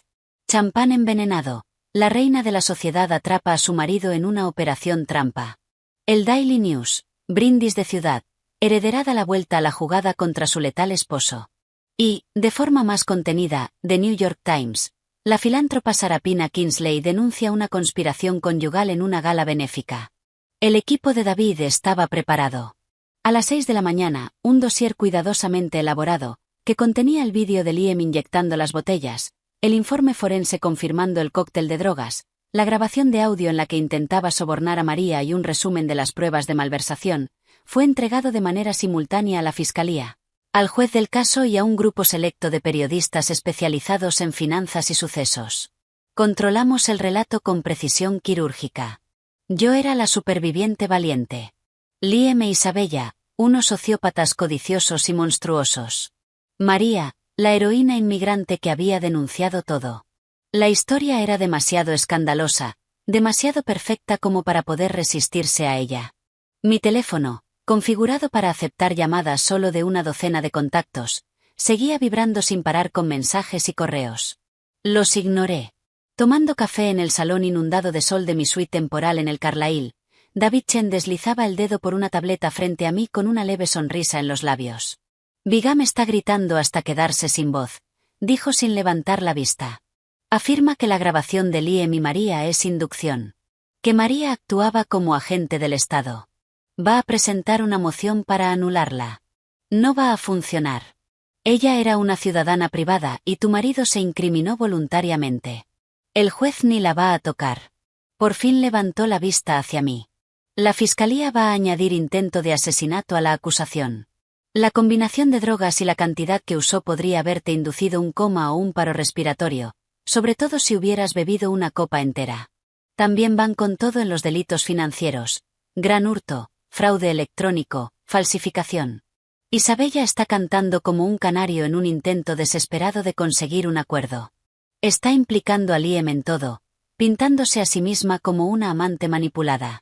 Champán envenenado, la reina de la sociedad atrapa a su marido en una operación trampa. El Daily News, brindis de ciudad, heredera da la vuelta a la jugada contra su letal esposo. Y, de forma más contenida, The New York Times, la filántropa Sarapina Kingsley denuncia una conspiración conyugal en una gala benéfica. El equipo de David estaba preparado. A las 6 de la mañana, un dossier cuidadosamente elaborado, que contenía el vídeo de Liam inyectando las botellas, el informe forense confirmando el cóctel de drogas, la grabación de audio en la que intentaba sobornar a María y un resumen de las pruebas de malversación, fue entregado de manera simultánea a la fiscalía, al juez del caso y a un grupo selecto de periodistas especializados en finanzas y sucesos. Controlamos el relato con precisión quirúrgica. Yo era la superviviente valiente. Liam e Isabella, unos sociópatas codiciosos y monstruosos. María, la heroína inmigrante que había denunciado todo. La historia era demasiado escandalosa, demasiado perfecta como para poder resistirse a ella. Mi teléfono, configurado para aceptar llamadas solo de una docena de contactos, seguía vibrando sin parar con mensajes y correos. Los ignoré. Tomando café en el salón inundado de sol de mi suite temporal en el Carlyle, David Chen deslizaba el dedo por una tableta frente a mí con una leve sonrisa en los labios. Vigam está gritando hasta quedarse sin voz, dijo sin levantar la vista. Afirma que la grabación de Liam y María es inducción. Que María actuaba como agente del Estado. Va a presentar una moción para anularla. No va a funcionar. Ella era una ciudadana privada y tu marido se incriminó voluntariamente. El juez ni la va a tocar. Por fin levantó la vista hacia mí. La fiscalía va a añadir intento de asesinato a la acusación. La combinación de drogas y la cantidad que usó podría haberte inducido un coma o un paro respiratorio, sobre todo si hubieras bebido una copa entera. También van con todo en los delitos financieros, gran hurto, fraude electrónico, falsificación. Isabella está cantando como un canario en un intento desesperado de conseguir un acuerdo. Está implicando a Liam en todo, pintándose a sí misma como una amante manipulada.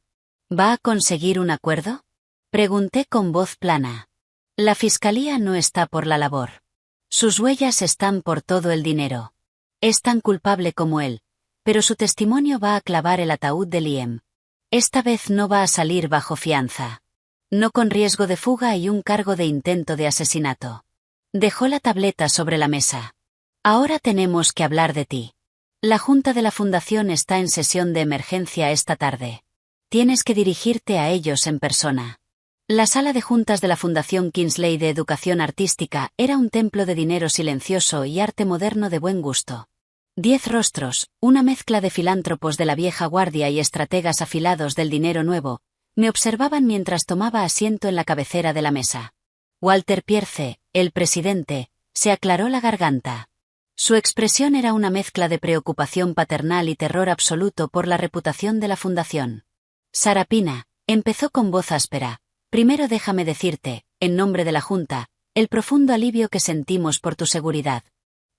¿Va a conseguir un acuerdo? Pregunté con voz plana. La fiscalía no está por la labor. Sus huellas están por todo el dinero. Es tan culpable como él, pero su testimonio va a clavar el ataúd de Liam. Esta vez no va a salir bajo fianza. No con riesgo de fuga y un cargo de intento de asesinato. Dejó la tableta sobre la mesa. Ahora tenemos que hablar de ti. La Junta de la Fundación está en sesión de emergencia esta tarde. Tienes que dirigirte a ellos en persona. La sala de juntas de la Fundación Kingsley de Educación Artística era un templo de dinero silencioso y arte moderno de buen gusto. 10 rostros, una mezcla de filántropos de la vieja guardia y estrategas afilados del dinero nuevo, me observaban mientras tomaba asiento en la cabecera de la mesa. Walter Pierce, el presidente, se aclaró la garganta. Su expresión era una mezcla de preocupación paternal y terror absoluto por la reputación de la fundación. Sarapina, empezó con voz áspera. Primero déjame decirte, en nombre de la Junta, el profundo alivio que sentimos por tu seguridad.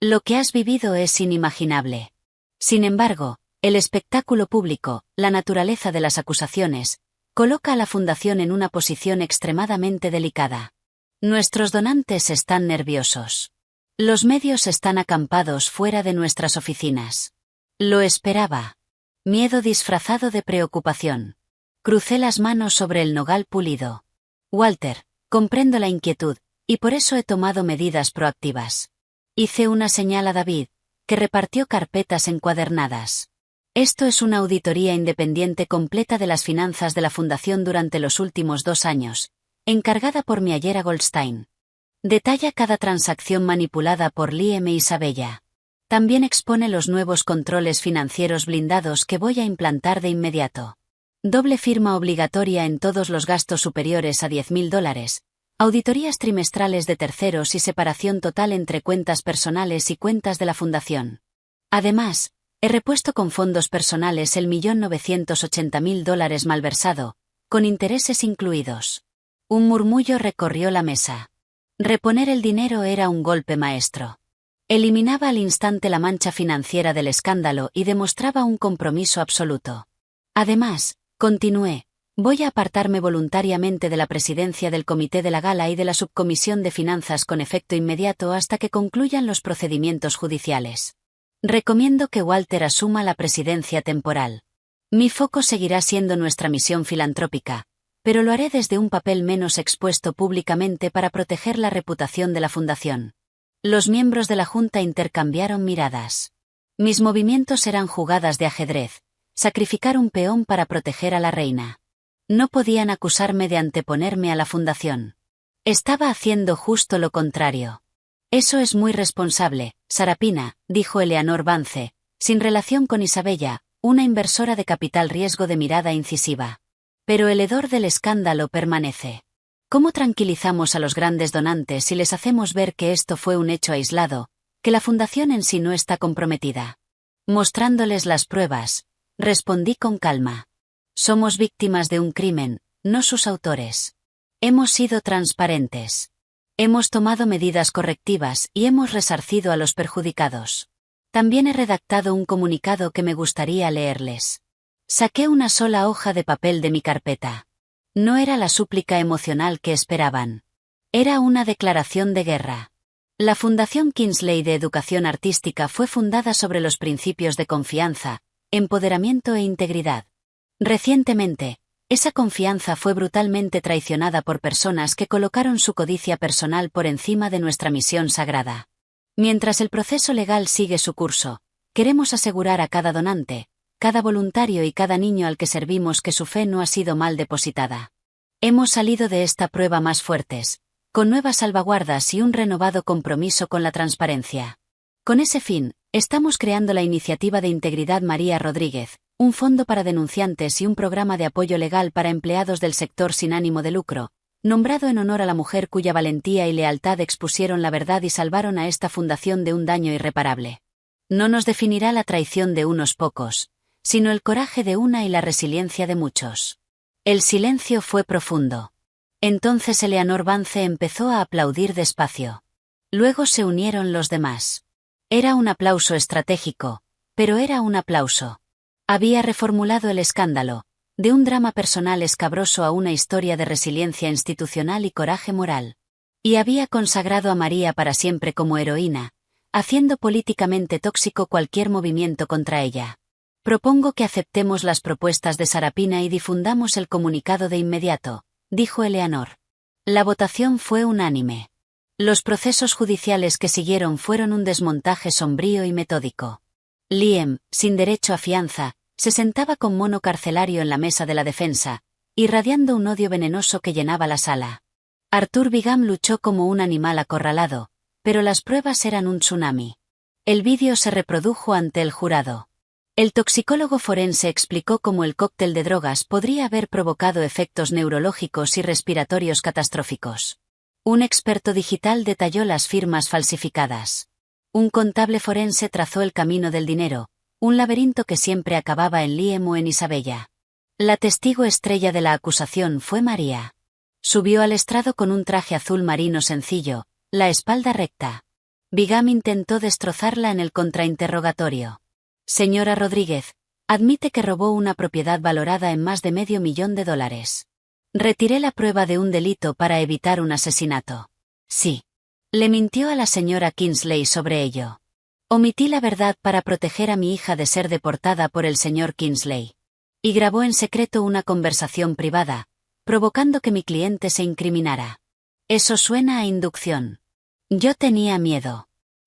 Lo que has vivido es inimaginable. Sin embargo, el espectáculo público, la naturaleza de las acusaciones, coloca a la Fundación en una posición extremadamente delicada. Nuestros donantes están nerviosos. Los medios están acampados fuera de nuestras oficinas. Lo esperaba. Miedo disfrazado de preocupación. Crucé las manos sobre el nogal pulido. Walter, comprendo la inquietud, y por eso he tomado medidas proactivas. Hice una señal a David, que repartió carpetas encuadernadas. Esto es una auditoría independiente completa de las finanzas de la Fundación durante los últimos 2 años, encargada por Miallera Goldstein. Detalla cada transacción manipulada por Liam e Isabella. También expone los nuevos controles financieros blindados que voy a implantar de inmediato. Doble firma obligatoria en todos los gastos superiores a $10.000, auditorías trimestrales de terceros y separación total entre cuentas personales y cuentas de la Fundación. Además, he repuesto con fondos personales el $1.980.000 malversado, con intereses incluidos. Un murmullo recorrió la mesa. Reponer el dinero era un golpe maestro. Eliminaba al instante la mancha financiera del escándalo y demostraba un compromiso absoluto. Además, continué, voy a apartarme voluntariamente de la presidencia del Comité de la Gala y de la Subcomisión de Finanzas con efecto inmediato hasta que concluyan los procedimientos judiciales. Recomiendo que Walter asuma la presidencia temporal. Mi foco seguirá siendo nuestra misión filantrópica, pero lo haré desde un papel menos expuesto públicamente para proteger la reputación de la Fundación. Los miembros de la Junta intercambiaron miradas. Mis movimientos eran jugadas de ajedrez, sacrificar un peón para proteger a la reina. No podían acusarme de anteponerme a la Fundación. Estaba haciendo justo lo contrario. Eso es muy responsable, Sarapina, dijo Eleanor Vance, sin relación con Isabella, una inversora de capital riesgo de mirada incisiva. Pero el hedor del escándalo permanece. ¿Cómo tranquilizamos a los grandes donantes si les hacemos ver que esto fue un hecho aislado, que la Fundación en sí no está comprometida? Mostrándoles las pruebas, respondí con calma. Somos víctimas de un crimen, no sus autores. Hemos sido transparentes. Hemos tomado medidas correctivas y hemos resarcido a los perjudicados. También he redactado un comunicado que me gustaría leerles. Saqué una sola hoja de papel de mi carpeta. No era la súplica emocional que esperaban. Era una declaración de guerra. La Fundación Kingsley de Educación Artística fue fundada sobre los principios de confianza, empoderamiento e integridad. Recientemente, Esa confianza fue brutalmente traicionada por personas que colocaron su codicia personal por encima de nuestra misión sagrada. Mientras el proceso legal sigue su curso, queremos asegurar a cada donante, cada voluntario y cada niño al que servimos que su fe no ha sido mal depositada. Hemos salido de esta prueba más fuertes, con nuevas salvaguardas y un renovado compromiso con la transparencia. Con ese fin, estamos creando la Iniciativa de Integridad María Rodríguez, un fondo para denunciantes y un programa de apoyo legal para empleados del sector sin ánimo de lucro, nombrado en honor a la mujer cuya valentía y lealtad expusieron la verdad y salvaron a esta fundación de un daño irreparable. No nos definirá la traición de unos pocos, sino el coraje de una y la resiliencia de muchos. El silencio fue profundo. Entonces Eleanor Vance empezó a aplaudir despacio. Luego se unieron los demás. Era un aplauso estratégico, pero era un aplauso. Había reformulado el escándalo, de un drama personal escabroso a una historia de resiliencia institucional y coraje moral. Y había consagrado a María para siempre como heroína, haciendo políticamente tóxico cualquier movimiento contra ella. Propongo que aceptemos las propuestas de Sarapina y difundamos el comunicado de inmediato, dijo Eleanor. La votación fue unánime. Los procesos judiciales que siguieron fueron un desmontaje sombrío y metódico. Liam, sin derecho a fianza, se sentaba con mono carcelario en la mesa de la defensa, irradiando un odio venenoso que llenaba la sala. Arthur Bigham luchó como un animal acorralado, pero las pruebas eran un tsunami. El vídeo se reprodujo ante el jurado. El toxicólogo forense explicó cómo el cóctel de drogas podría haber provocado efectos neurológicos y respiratorios catastróficos. Un experto digital detalló las firmas falsificadas. Un contable forense trazó el camino del dinero, un laberinto que siempre acababa en Liam o en Isabella. La testigo estrella de la acusación fue María. Subió al estrado con un traje azul marino sencillo, la espalda recta. Bigham intentó destrozarla en el contrainterrogatorio. Señora Rodríguez, admite que robó una propiedad valorada en más de $500,000. Retiré la prueba de un delito para evitar un asesinato. Sí. Le mintió a la señora Kingsley sobre ello. Omití la verdad para proteger a mi hija de ser deportada por el señor Kingsley. Y grabó en secreto una conversación privada, provocando que mi cliente se incriminara. Eso suena a inducción. Yo tenía miedo.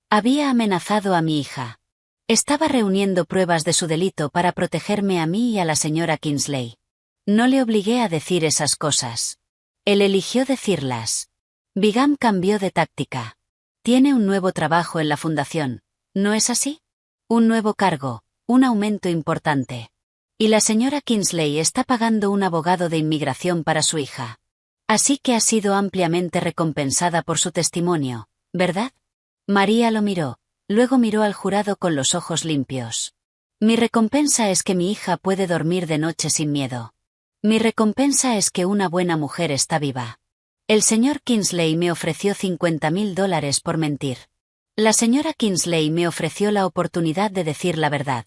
Había amenazado a mi hija. Estaba reuniendo pruebas de su delito para protegerme a mí y a la señora Kingsley. No le obligué a decir esas cosas. Él eligió decirlas. Bigham cambió de táctica. Tiene un nuevo trabajo en la fundación, ¿no es así? Un nuevo cargo, un aumento importante. Y la señora Kingsley está pagando un abogado de inmigración para su hija. Así que ha sido ampliamente recompensada por su testimonio, ¿verdad? María lo miró, luego miró al jurado con los ojos limpios. Mi recompensa es que mi hija puede dormir de noche sin miedo. Mi recompensa es que una buena mujer está viva. El señor Kingsley me ofreció $50,000 por mentir. La señora Kingsley me ofreció la oportunidad de decir la verdad.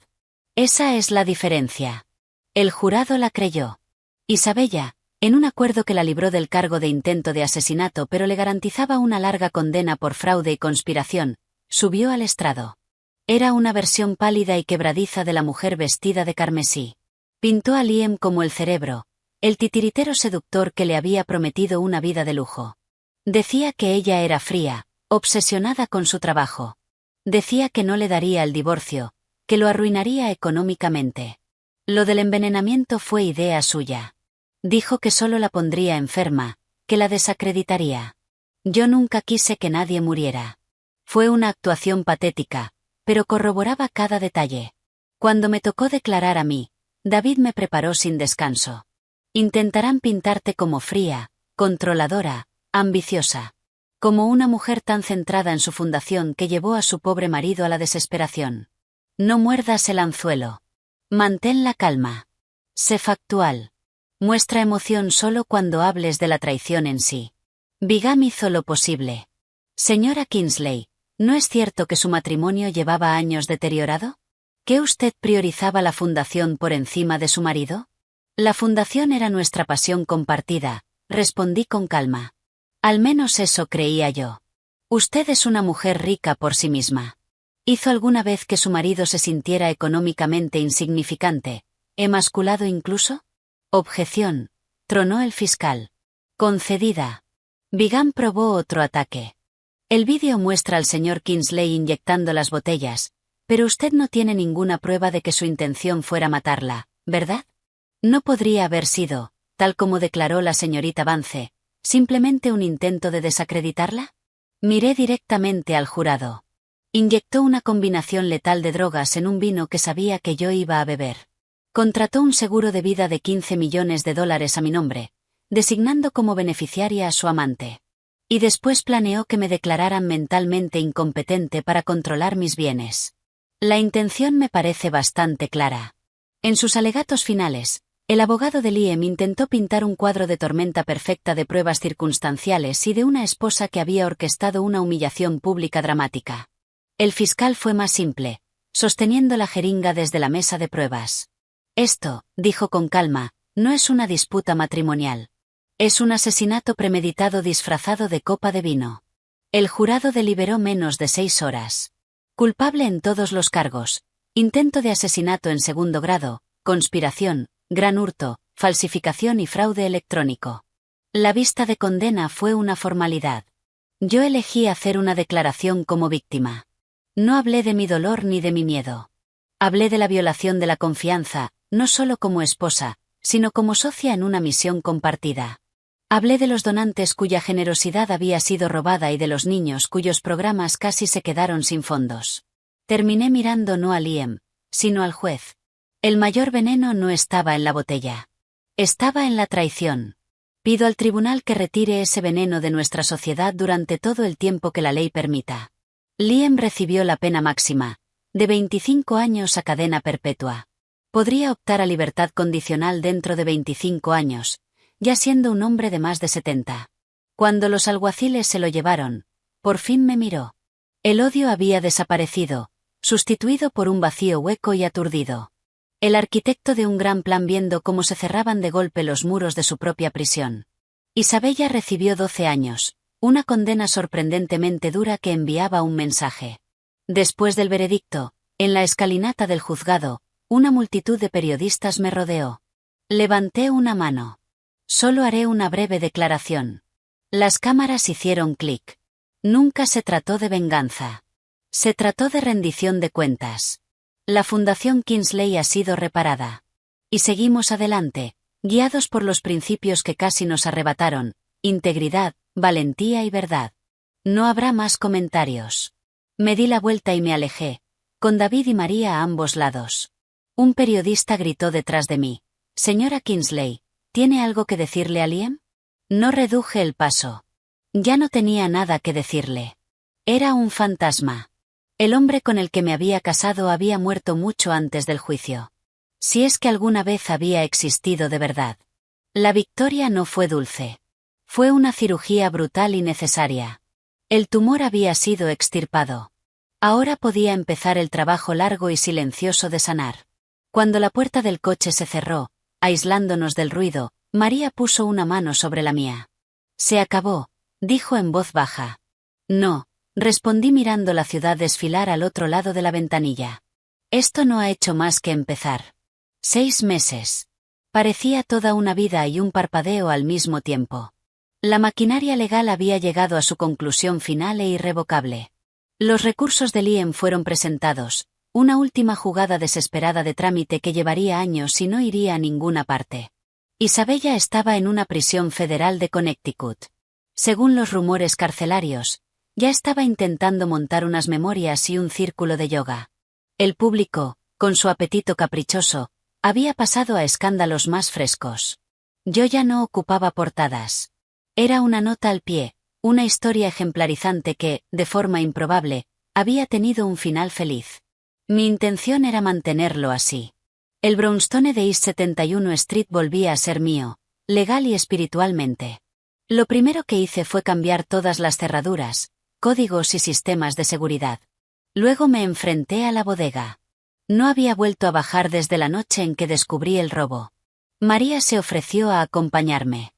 Esa es la diferencia. El jurado la creyó. Isabella, en un acuerdo que la libró del cargo de intento de asesinato pero le garantizaba una larga condena por fraude y conspiración, subió al estrado. Era una versión pálida y quebradiza de la mujer vestida de carmesí. Pintó a Liam como el cerebro, el titiritero seductor que le había prometido una vida de lujo. Decía que ella era fría, obsesionada con su trabajo. Decía que no le daría el divorcio, que lo arruinaría económicamente. Lo del envenenamiento fue idea suya. Dijo que solo la pondría enferma, que la desacreditaría. Yo nunca quise que nadie muriera. Fue una actuación patética, pero corroboraba cada detalle. Cuando me tocó declarar a mí, David me preparó sin descanso. Intentarán pintarte como fría, controladora, ambiciosa. Como una mujer tan centrada en su fundación que llevó a su pobre marido a la desesperación. No muerdas el anzuelo. Mantén la calma. Sé factual. Muestra emoción solo cuando hables de la traición en sí. Bigham hizo lo posible. Señora Kingsley, ¿no es cierto que su matrimonio llevaba años deteriorado? ¿Que usted priorizaba la fundación por encima de su marido? La fundación era nuestra pasión compartida, respondí con calma. Al menos eso creía yo. Usted es una mujer rica por sí misma. ¿Hizo alguna vez que su marido se sintiera económicamente insignificante, emasculado incluso? Objeción, tronó el fiscal. Concedida. Vigan probó otro ataque. El vídeo muestra al señor Kingsley inyectando las botellas, pero usted no tiene ninguna prueba de que su intención fuera matarla, ¿verdad? No podría haber sido, tal como declaró la señorita Vance, simplemente un intento de desacreditarla. Miré directamente al jurado. Inyectó una combinación letal de drogas en un vino que sabía que yo iba a beber. Contrató un seguro de vida de $15 millones a mi nombre, designando como beneficiaria a su amante. Y después planeó que me declararan mentalmente incompetente para controlar mis bienes. La intención me parece bastante clara. En sus alegatos finales, el abogado de Liam intentó pintar un cuadro de tormenta perfecta de pruebas circunstanciales y de una esposa que había orquestado una humillación pública dramática. El fiscal fue más simple, sosteniendo la jeringa desde la mesa de pruebas. Esto, dijo con calma, no es una disputa matrimonial. Es un asesinato premeditado disfrazado de copa de vino. El jurado deliberó menos de 6 horas. Culpable en todos los cargos: intento de asesinato en segundo grado, conspiración, gran hurto, falsificación y fraude electrónico. La vista de condena fue una formalidad. Yo elegí hacer una declaración como víctima. No hablé de mi dolor ni de mi miedo. Hablé de la violación de la confianza, no solo como esposa, sino como socia en una misión compartida. Hablé de los donantes cuya generosidad había sido robada y de los niños cuyos programas casi se quedaron sin fondos. Terminé mirando no a Liam, sino al juez. El mayor veneno no estaba en la botella. Estaba en la traición. Pido al tribunal que retire ese veneno de nuestra sociedad durante todo el tiempo que la ley permita. Liam recibió la pena máxima, de 25 años a cadena perpetua. Podría optar a libertad condicional dentro de 25 años, ya siendo un hombre de más de 70. Cuando los alguaciles se lo llevaron, por fin me miró. El odio había desaparecido, sustituido por un vacío hueco y aturdido. El arquitecto de un gran plan viendo cómo se cerraban de golpe los muros de su propia prisión. Isabella recibió 12 años, una condena sorprendentemente dura que enviaba un mensaje. Después del veredicto, en la escalinata del juzgado, una multitud de periodistas me rodeó. Levanté una mano. Solo haré una breve declaración. Las cámaras hicieron clic. Nunca se trató de venganza. Se trató de rendición de cuentas. La Fundación Kingsley ha sido reparada. Y seguimos adelante, guiados por los principios que casi nos arrebataron: integridad, valentía y verdad. No habrá más comentarios. Me di la vuelta y me alejé, con David y María a ambos lados. Un periodista gritó detrás de mí: «Señora Kingsley, ¿tiene algo que decirle a Liam?». No reduje el paso. Ya no tenía nada que decirle. Era un fantasma. El hombre con el que me había casado había muerto mucho antes del juicio. Si es que alguna vez había existido de verdad. La victoria no fue dulce. Fue una cirugía brutal y necesaria. El tumor había sido extirpado. Ahora podía empezar el trabajo largo y silencioso de sanar. Cuando la puerta del coche se cerró, aislándonos del ruido, María puso una mano sobre la mía. «Se acabó», dijo en voz baja. «No», respondí mirando la ciudad desfilar al otro lado de la ventanilla. «Esto no ha hecho más que empezar». 6 meses. Parecía toda una vida y un parpadeo al mismo tiempo. La maquinaria legal había llegado a su conclusión final e irrevocable. Los recursos de Liam fueron presentados, una última jugada desesperada de trámite que llevaría años y no iría a ninguna parte. Isabella estaba en una prisión federal de Connecticut. Según los rumores carcelarios, ya estaba intentando montar unas memorias y un círculo de yoga. El público, con su apetito caprichoso, había pasado a escándalos más frescos. Yo ya no ocupaba portadas. Era una nota al pie, una historia ejemplarizante que, de forma improbable, había tenido un final feliz. Mi intención era mantenerlo así. El brownstone de East 71 Street volvía a ser mío, legal y espiritualmente. Lo primero que hice fue cambiar todas las cerraduras, códigos y sistemas de seguridad. Luego me enfrenté a la bodega. No había vuelto a bajar desde la noche en que descubrí el robo. María se ofreció a acompañarme.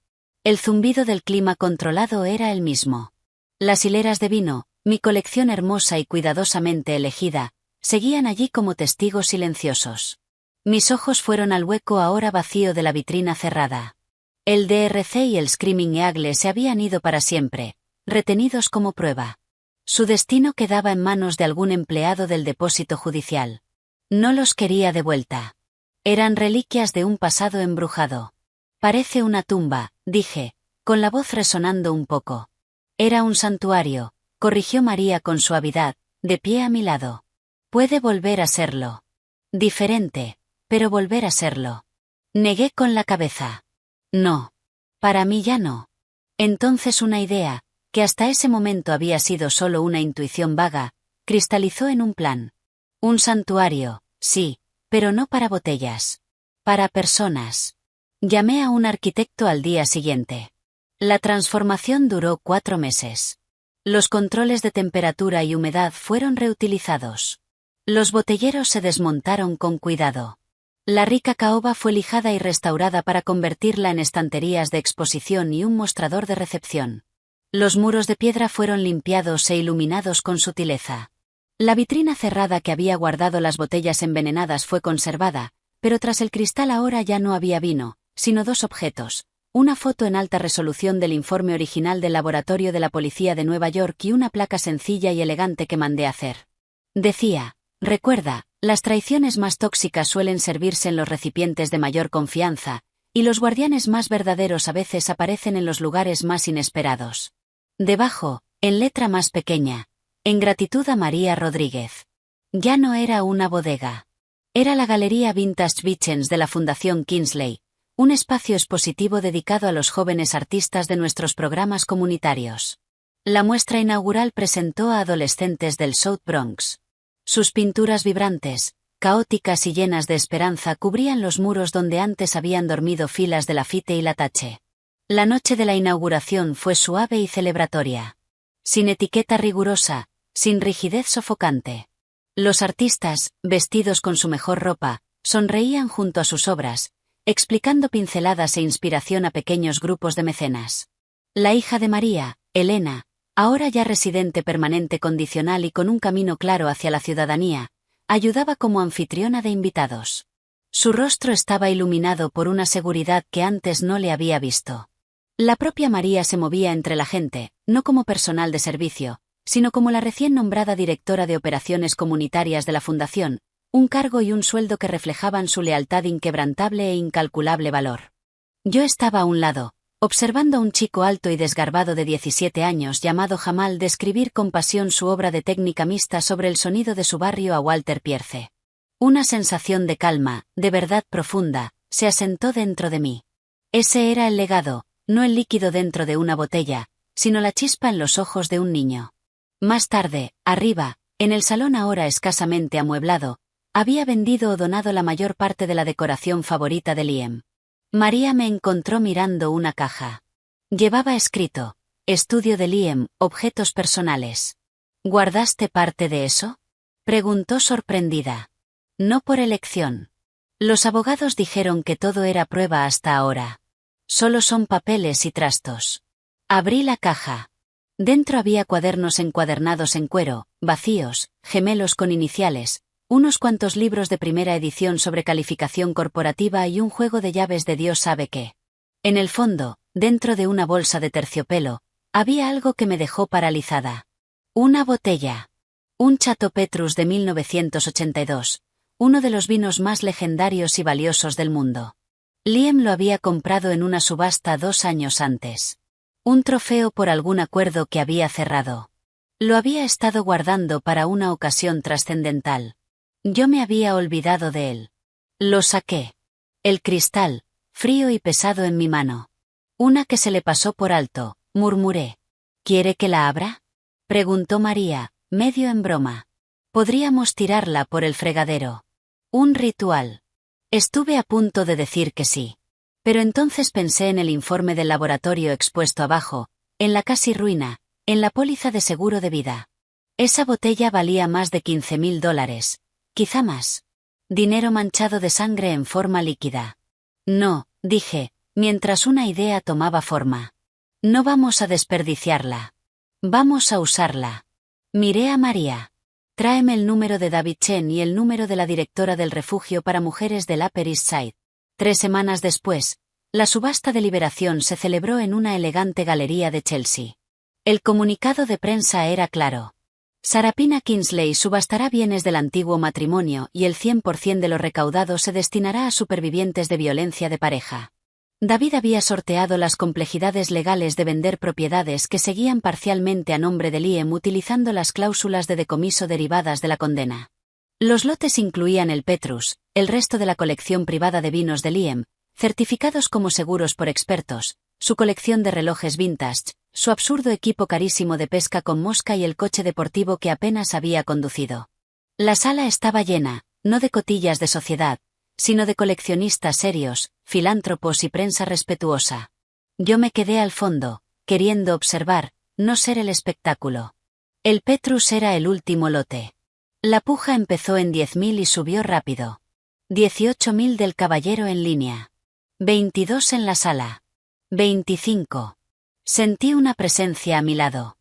El zumbido del clima controlado era el mismo. Las hileras de vino, mi colección hermosa y cuidadosamente elegida, seguían allí como testigos silenciosos. Mis ojos fueron al hueco ahora vacío de la vitrina cerrada. El DRC y el Screaming Eagle se habían ido para siempre, retenidos como prueba. Su destino quedaba en manos de algún empleado del depósito judicial. No los quería de vuelta. Eran reliquias de un pasado embrujado. Parece una tumba, dije, con la voz resonando un poco. Era un santuario, corrigió María con suavidad, de pie a mi lado. Puede volver a serlo. Diferente, pero volver a serlo. Negué con la cabeza. No. Para mí ya no. Entonces una idea, que hasta ese momento había sido solo una intuición vaga, cristalizó en un plan. Un santuario, sí, pero no para botellas. Para personas. Llamé a un arquitecto al día siguiente. La transformación duró 4 meses. Los controles de temperatura y humedad fueron reutilizados. Los botelleros se desmontaron con cuidado. La rica caoba fue lijada y restaurada para convertirla en estanterías de exposición y un mostrador de recepción. Los muros de piedra fueron limpiados e iluminados con sutileza. La vitrina cerrada que había guardado las botellas envenenadas fue conservada, pero tras el cristal ahora ya no había vino, sino 2 objetos. Una foto en alta resolución del informe original del laboratorio de la policía de Nueva York y una placa sencilla y elegante que mandé hacer. Decía, recuerda, las traiciones más tóxicas suelen servirse en los recipientes de mayor confianza, y los guardianes más verdaderos a veces aparecen en los lugares más inesperados. Debajo, en letra más pequeña, en gratitud a María Rodríguez. Ya no era una bodega. Era la Galería Vintage Vicens de la Fundación Kingsley, un espacio expositivo dedicado a los jóvenes artistas de nuestros programas comunitarios. La muestra inaugural presentó a adolescentes del South Bronx. Sus pinturas vibrantes, caóticas y llenas de esperanza cubrían los muros donde antes habían dormido filas de Lafite y Latache. La noche de la inauguración fue suave y celebratoria. Sin etiqueta rigurosa, sin rigidez sofocante. Los artistas, vestidos con su mejor ropa, sonreían junto a sus obras, explicando pinceladas e inspiración a pequeños grupos de mecenas. La hija de María, Elena, ahora ya residente permanente condicional y con un camino claro hacia la ciudadanía, ayudaba como anfitriona de invitados. Su rostro estaba iluminado por una seguridad que antes no le había visto. La propia María se movía entre la gente, no como personal de servicio, sino como la recién nombrada directora de operaciones comunitarias de la Fundación, un cargo y un sueldo que reflejaban su lealtad inquebrantable e incalculable valor. Yo estaba a un lado, observando a un chico alto y desgarbado de 17 años llamado Jamal describir con pasión su obra de técnica mixta sobre el sonido de su barrio a Walter Pierce. Una sensación de calma, de verdad profunda, se asentó dentro de mí. Ese era el legado, no el líquido dentro de una botella, sino la chispa en los ojos de un niño. Más tarde, arriba, en el salón ahora escasamente amueblado, había vendido o donado la mayor parte de la decoración favorita de Liam. María me encontró mirando una caja. Llevaba escrito, estudio de Liam, objetos personales. ¿Guardaste parte de eso? Preguntó sorprendida. No por elección. Los abogados dijeron que todo era prueba hasta ahora. Solo son papeles y trastos. Abrí la caja. Dentro había cuadernos encuadernados en cuero, vacíos, gemelos con iniciales, unos cuantos libros de primera edición sobre calificación corporativa y un juego de llaves de Dios sabe qué. En el fondo, dentro de una bolsa de terciopelo, había algo que me dejó paralizada. Una botella. Un Chateau Petrus de 1982, uno de los vinos más legendarios y valiosos del mundo. Liam lo había comprado en una subasta 2 años antes. Un trofeo por algún acuerdo que había cerrado. Lo había estado guardando para una ocasión trascendental. Yo me había olvidado de él. Lo saqué. El cristal, frío y pesado en mi mano. Una que se le pasó por alto, murmuré. ¿Quiere que la abra? Preguntó María, medio en broma. Podríamos tirarla por el fregadero. Un ritual. Estuve a punto de decir que sí. Pero entonces pensé en el informe del laboratorio expuesto abajo, en la casi ruina, en la póliza de seguro de vida. Esa botella valía más de $15.000. Quizá más. Dinero manchado de sangre en forma líquida. No, dije, mientras una idea tomaba forma. No vamos a desperdiciarla. Vamos a usarla. Miré a María. Tráeme el número de David Chen y el número de la directora del refugio para mujeres del Upper East Side. 3 semanas después, la subasta de liberación se celebró en una elegante galería de Chelsea. El comunicado de prensa era claro. Sarapina Kingsley subastará bienes del antiguo matrimonio y el 100% de lo recaudado se destinará a supervivientes de violencia de pareja. David había sorteado las complejidades legales de vender propiedades que seguían parcialmente a nombre de Liam utilizando las cláusulas de decomiso derivadas de la condena. Los lotes incluían el Petrus, el resto de la colección privada de vinos de Liam, certificados como seguros por expertos, su colección de relojes vintage, su absurdo equipo carísimo de pesca con mosca y el coche deportivo que apenas había conducido. La sala estaba llena, no de cotillas de sociedad, sino de coleccionistas serios, filántropos y prensa respetuosa. Yo me quedé al fondo, queriendo observar, no ser el espectáculo. El Petrus era el último lote. La puja empezó en 10.000 y subió rápido. 18.000 del caballero en línea. 22 en la sala. 25. Sentí una presencia a mi lado.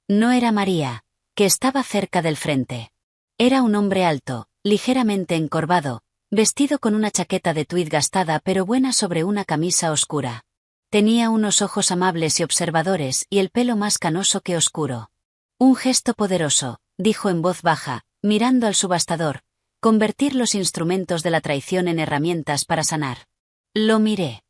No era María, que estaba cerca del frente. Era un hombre alto, ligeramente encorvado, vestido con una chaqueta de tuid gastada pero buena sobre una camisa oscura. Tenía unos ojos amables y observadores y el pelo más canoso que oscuro. Un gesto poderoso, dijo en voz baja, mirando al subastador, convertir los instrumentos de la traición en herramientas para sanar. Lo miré.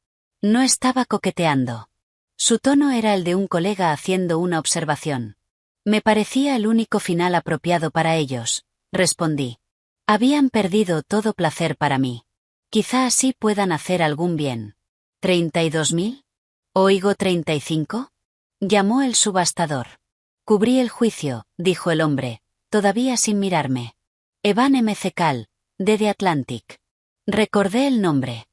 No estaba coqueteando. Su tono era el de un colega haciendo una observación. Me parecía el único final apropiado para ellos, respondí. Habían perdido todo placer para mí. Quizá así puedan hacer algún bien. ¿32.000? ¿Oigo 35? Llamó el subastador. Cubrí el juicio, dijo el hombre, todavía sin mirarme. Evan M. Cecal, de The Atlantic. Recordé el nombre.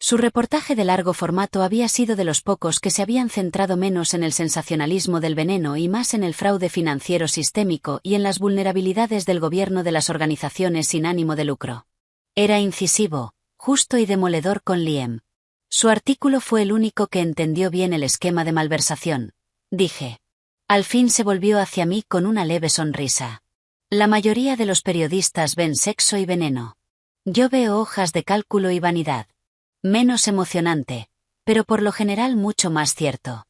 Su reportaje de largo formato había sido de los pocos que se habían centrado menos en el sensacionalismo del veneno y más en el fraude financiero sistémico y en las vulnerabilidades del gobierno de las organizaciones sin ánimo de lucro. Era incisivo, justo y demoledor con Liam. Su artículo fue el único que entendió bien el esquema de malversación, dije. Al fin se volvió hacia mí con una leve sonrisa. La mayoría de los periodistas ven sexo y veneno. Yo veo hojas de cálculo y vanidad. Menos emocionante, pero por lo general mucho más cierto.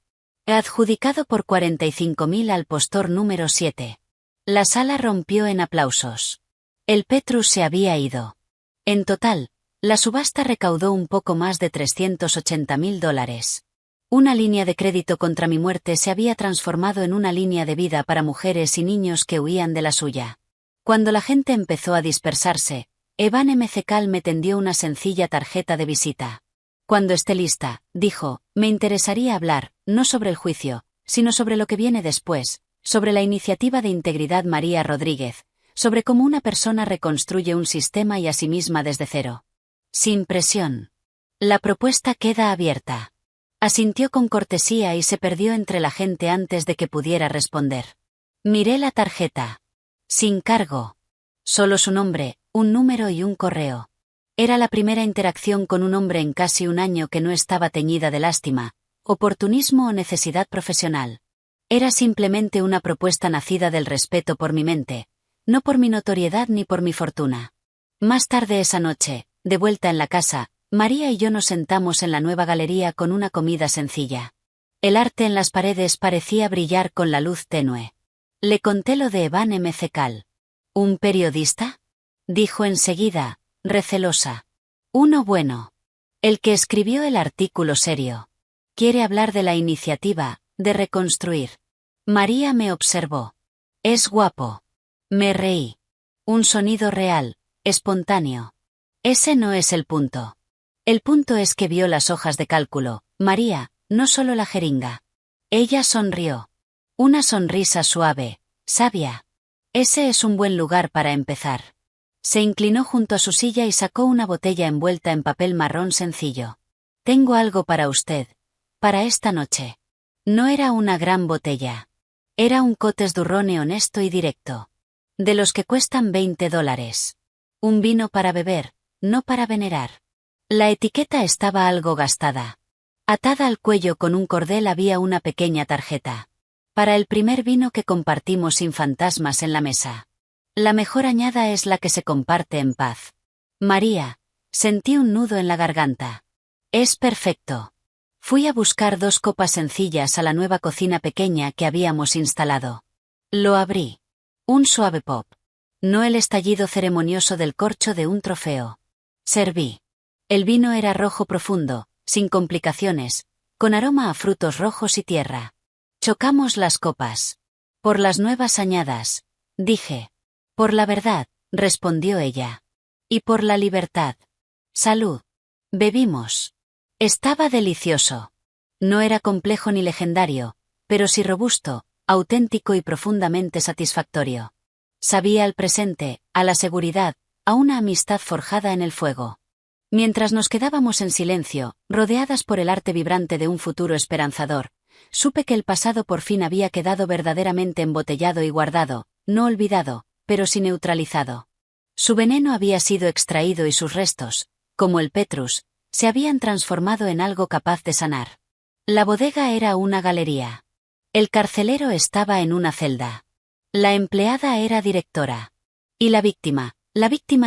He adjudicado por 45.000 al postor número 7. La sala rompió en aplausos. El Petrus se había ido. En total, la subasta recaudó un poco más de $380.000. Una línea de crédito contra mi muerte se había transformado en una línea de vida para mujeres y niños que huían de la suya. Cuando la gente empezó a dispersarse, Evan M. Cecal me tendió una sencilla tarjeta de visita. Cuando esté lista, dijo, me interesaría hablar, no sobre el juicio, sino sobre lo que viene después, sobre la iniciativa de integridad María Rodríguez, sobre cómo una persona reconstruye un sistema y a sí misma desde cero. Sin presión. La propuesta queda abierta. Asintió con cortesía y se perdió entre la gente antes de que pudiera responder. Miré la tarjeta. Sin cargo. Solo su nombre, un número y un correo. Era la primera interacción con un hombre en casi un año que no estaba teñida de lástima, oportunismo o necesidad profesional. Era simplemente una propuesta nacida del respeto por mi mente, no por mi notoriedad ni por mi fortuna. Más tarde esa noche, de vuelta en la casa, María y yo nos sentamos en la nueva galería con una comida sencilla. El arte en las paredes parecía brillar con la luz tenue. Le conté lo de Evan M. Cecal. ¿Un periodista? Dijo enseguida, recelosa. Uno bueno. El que escribió el artículo serio. Quiere hablar de la iniciativa, de reconstruir. María me observó. Es guapo. Me reí. Un sonido real, espontáneo. Ese no es el punto. El punto es que vio las hojas de cálculo, María, no solo la jeringa. Ella sonrió. Una sonrisa suave, sabia. Ese es un buen lugar para empezar. Se inclinó junto a su silla y sacó una botella envuelta en papel marrón sencillo. Tengo algo para usted. Para esta noche. No era una gran botella. Era un Cotes du Rhone honesto y directo. De los que cuestan $20. Un vino para beber, no para venerar. La etiqueta estaba algo gastada. Atada al cuello con un cordel había una pequeña tarjeta. Para el primer vino que compartimos sin fantasmas en la mesa. La mejor añada es la que se comparte en paz. María, sentí un nudo en la garganta. Es perfecto. Fui a buscar 2 copas sencillas a la nueva cocina pequeña que habíamos instalado. Lo abrí. Un suave pop. No el estallido ceremonioso del corcho de un trofeo. Serví. El vino era rojo profundo, sin complicaciones, con aroma a frutos rojos y tierra. Chocamos las copas. Por las nuevas añadas, dije. Por la verdad, respondió ella. Y por la libertad. Salud. Bebimos. Estaba delicioso. No era complejo ni legendario, pero sí robusto, auténtico y profundamente satisfactorio. Sabía al presente, a la seguridad, a una amistad forjada en el fuego. Mientras nos quedábamos en silencio, rodeadas por el arte vibrante de un futuro esperanzador, supe que el pasado por fin había quedado verdaderamente embotellado y guardado, no olvidado, pero sí neutralizado. Su veneno había sido extraído y sus restos, como el Petrus, se habían transformado en algo capaz de sanar. La bodega era una galería. El carcelero estaba en una celda. La empleada era directora. Y la víctima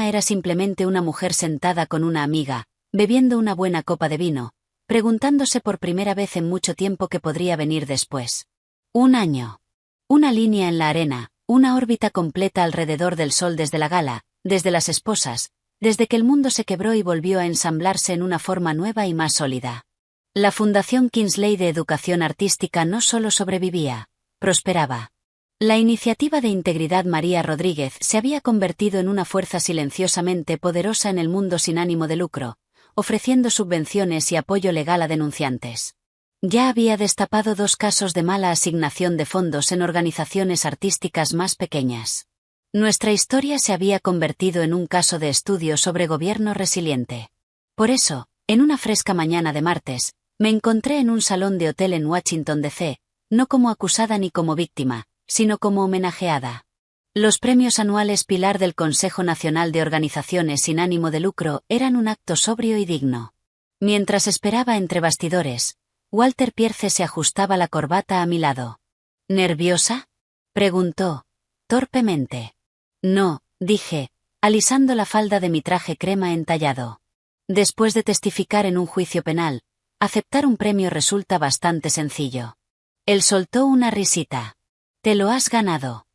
era simplemente una mujer sentada con una amiga, bebiendo una buena copa de vino, preguntándose por primera vez en mucho tiempo qué podría venir después. 1 año. Una línea en la arena, una órbita completa alrededor del sol desde la gala, desde las esposas, desde que el mundo se quebró y volvió a ensamblarse en una forma nueva y más sólida. La Fundación Kingsley de Educación Artística no solo sobrevivía, prosperaba. La iniciativa de integridad María Rodríguez se había convertido en una fuerza silenciosamente poderosa en el mundo sin ánimo de lucro, ofreciendo subvenciones y apoyo legal a denunciantes. Ya había destapado 2 casos de mala asignación de fondos en organizaciones artísticas más pequeñas. Nuestra historia se había convertido en un caso de estudio sobre gobierno resiliente. Por eso, en una fresca mañana de martes, me encontré en un salón de hotel en Washington, D.C., no como acusada ni como víctima, sino como homenajeada. Los premios anuales Pilar del Consejo Nacional de Organizaciones sin ánimo de lucro eran un acto sobrio y digno. Mientras esperaba entre bastidores, Walter Pierce se ajustaba la corbata a mi lado. ¿Nerviosa?, preguntó, torpemente. No, dije, alisando la falda de mi traje crema entallado. Después de testificar en un juicio penal, aceptar un premio resulta bastante sencillo. Él soltó una risita. Te lo has ganado.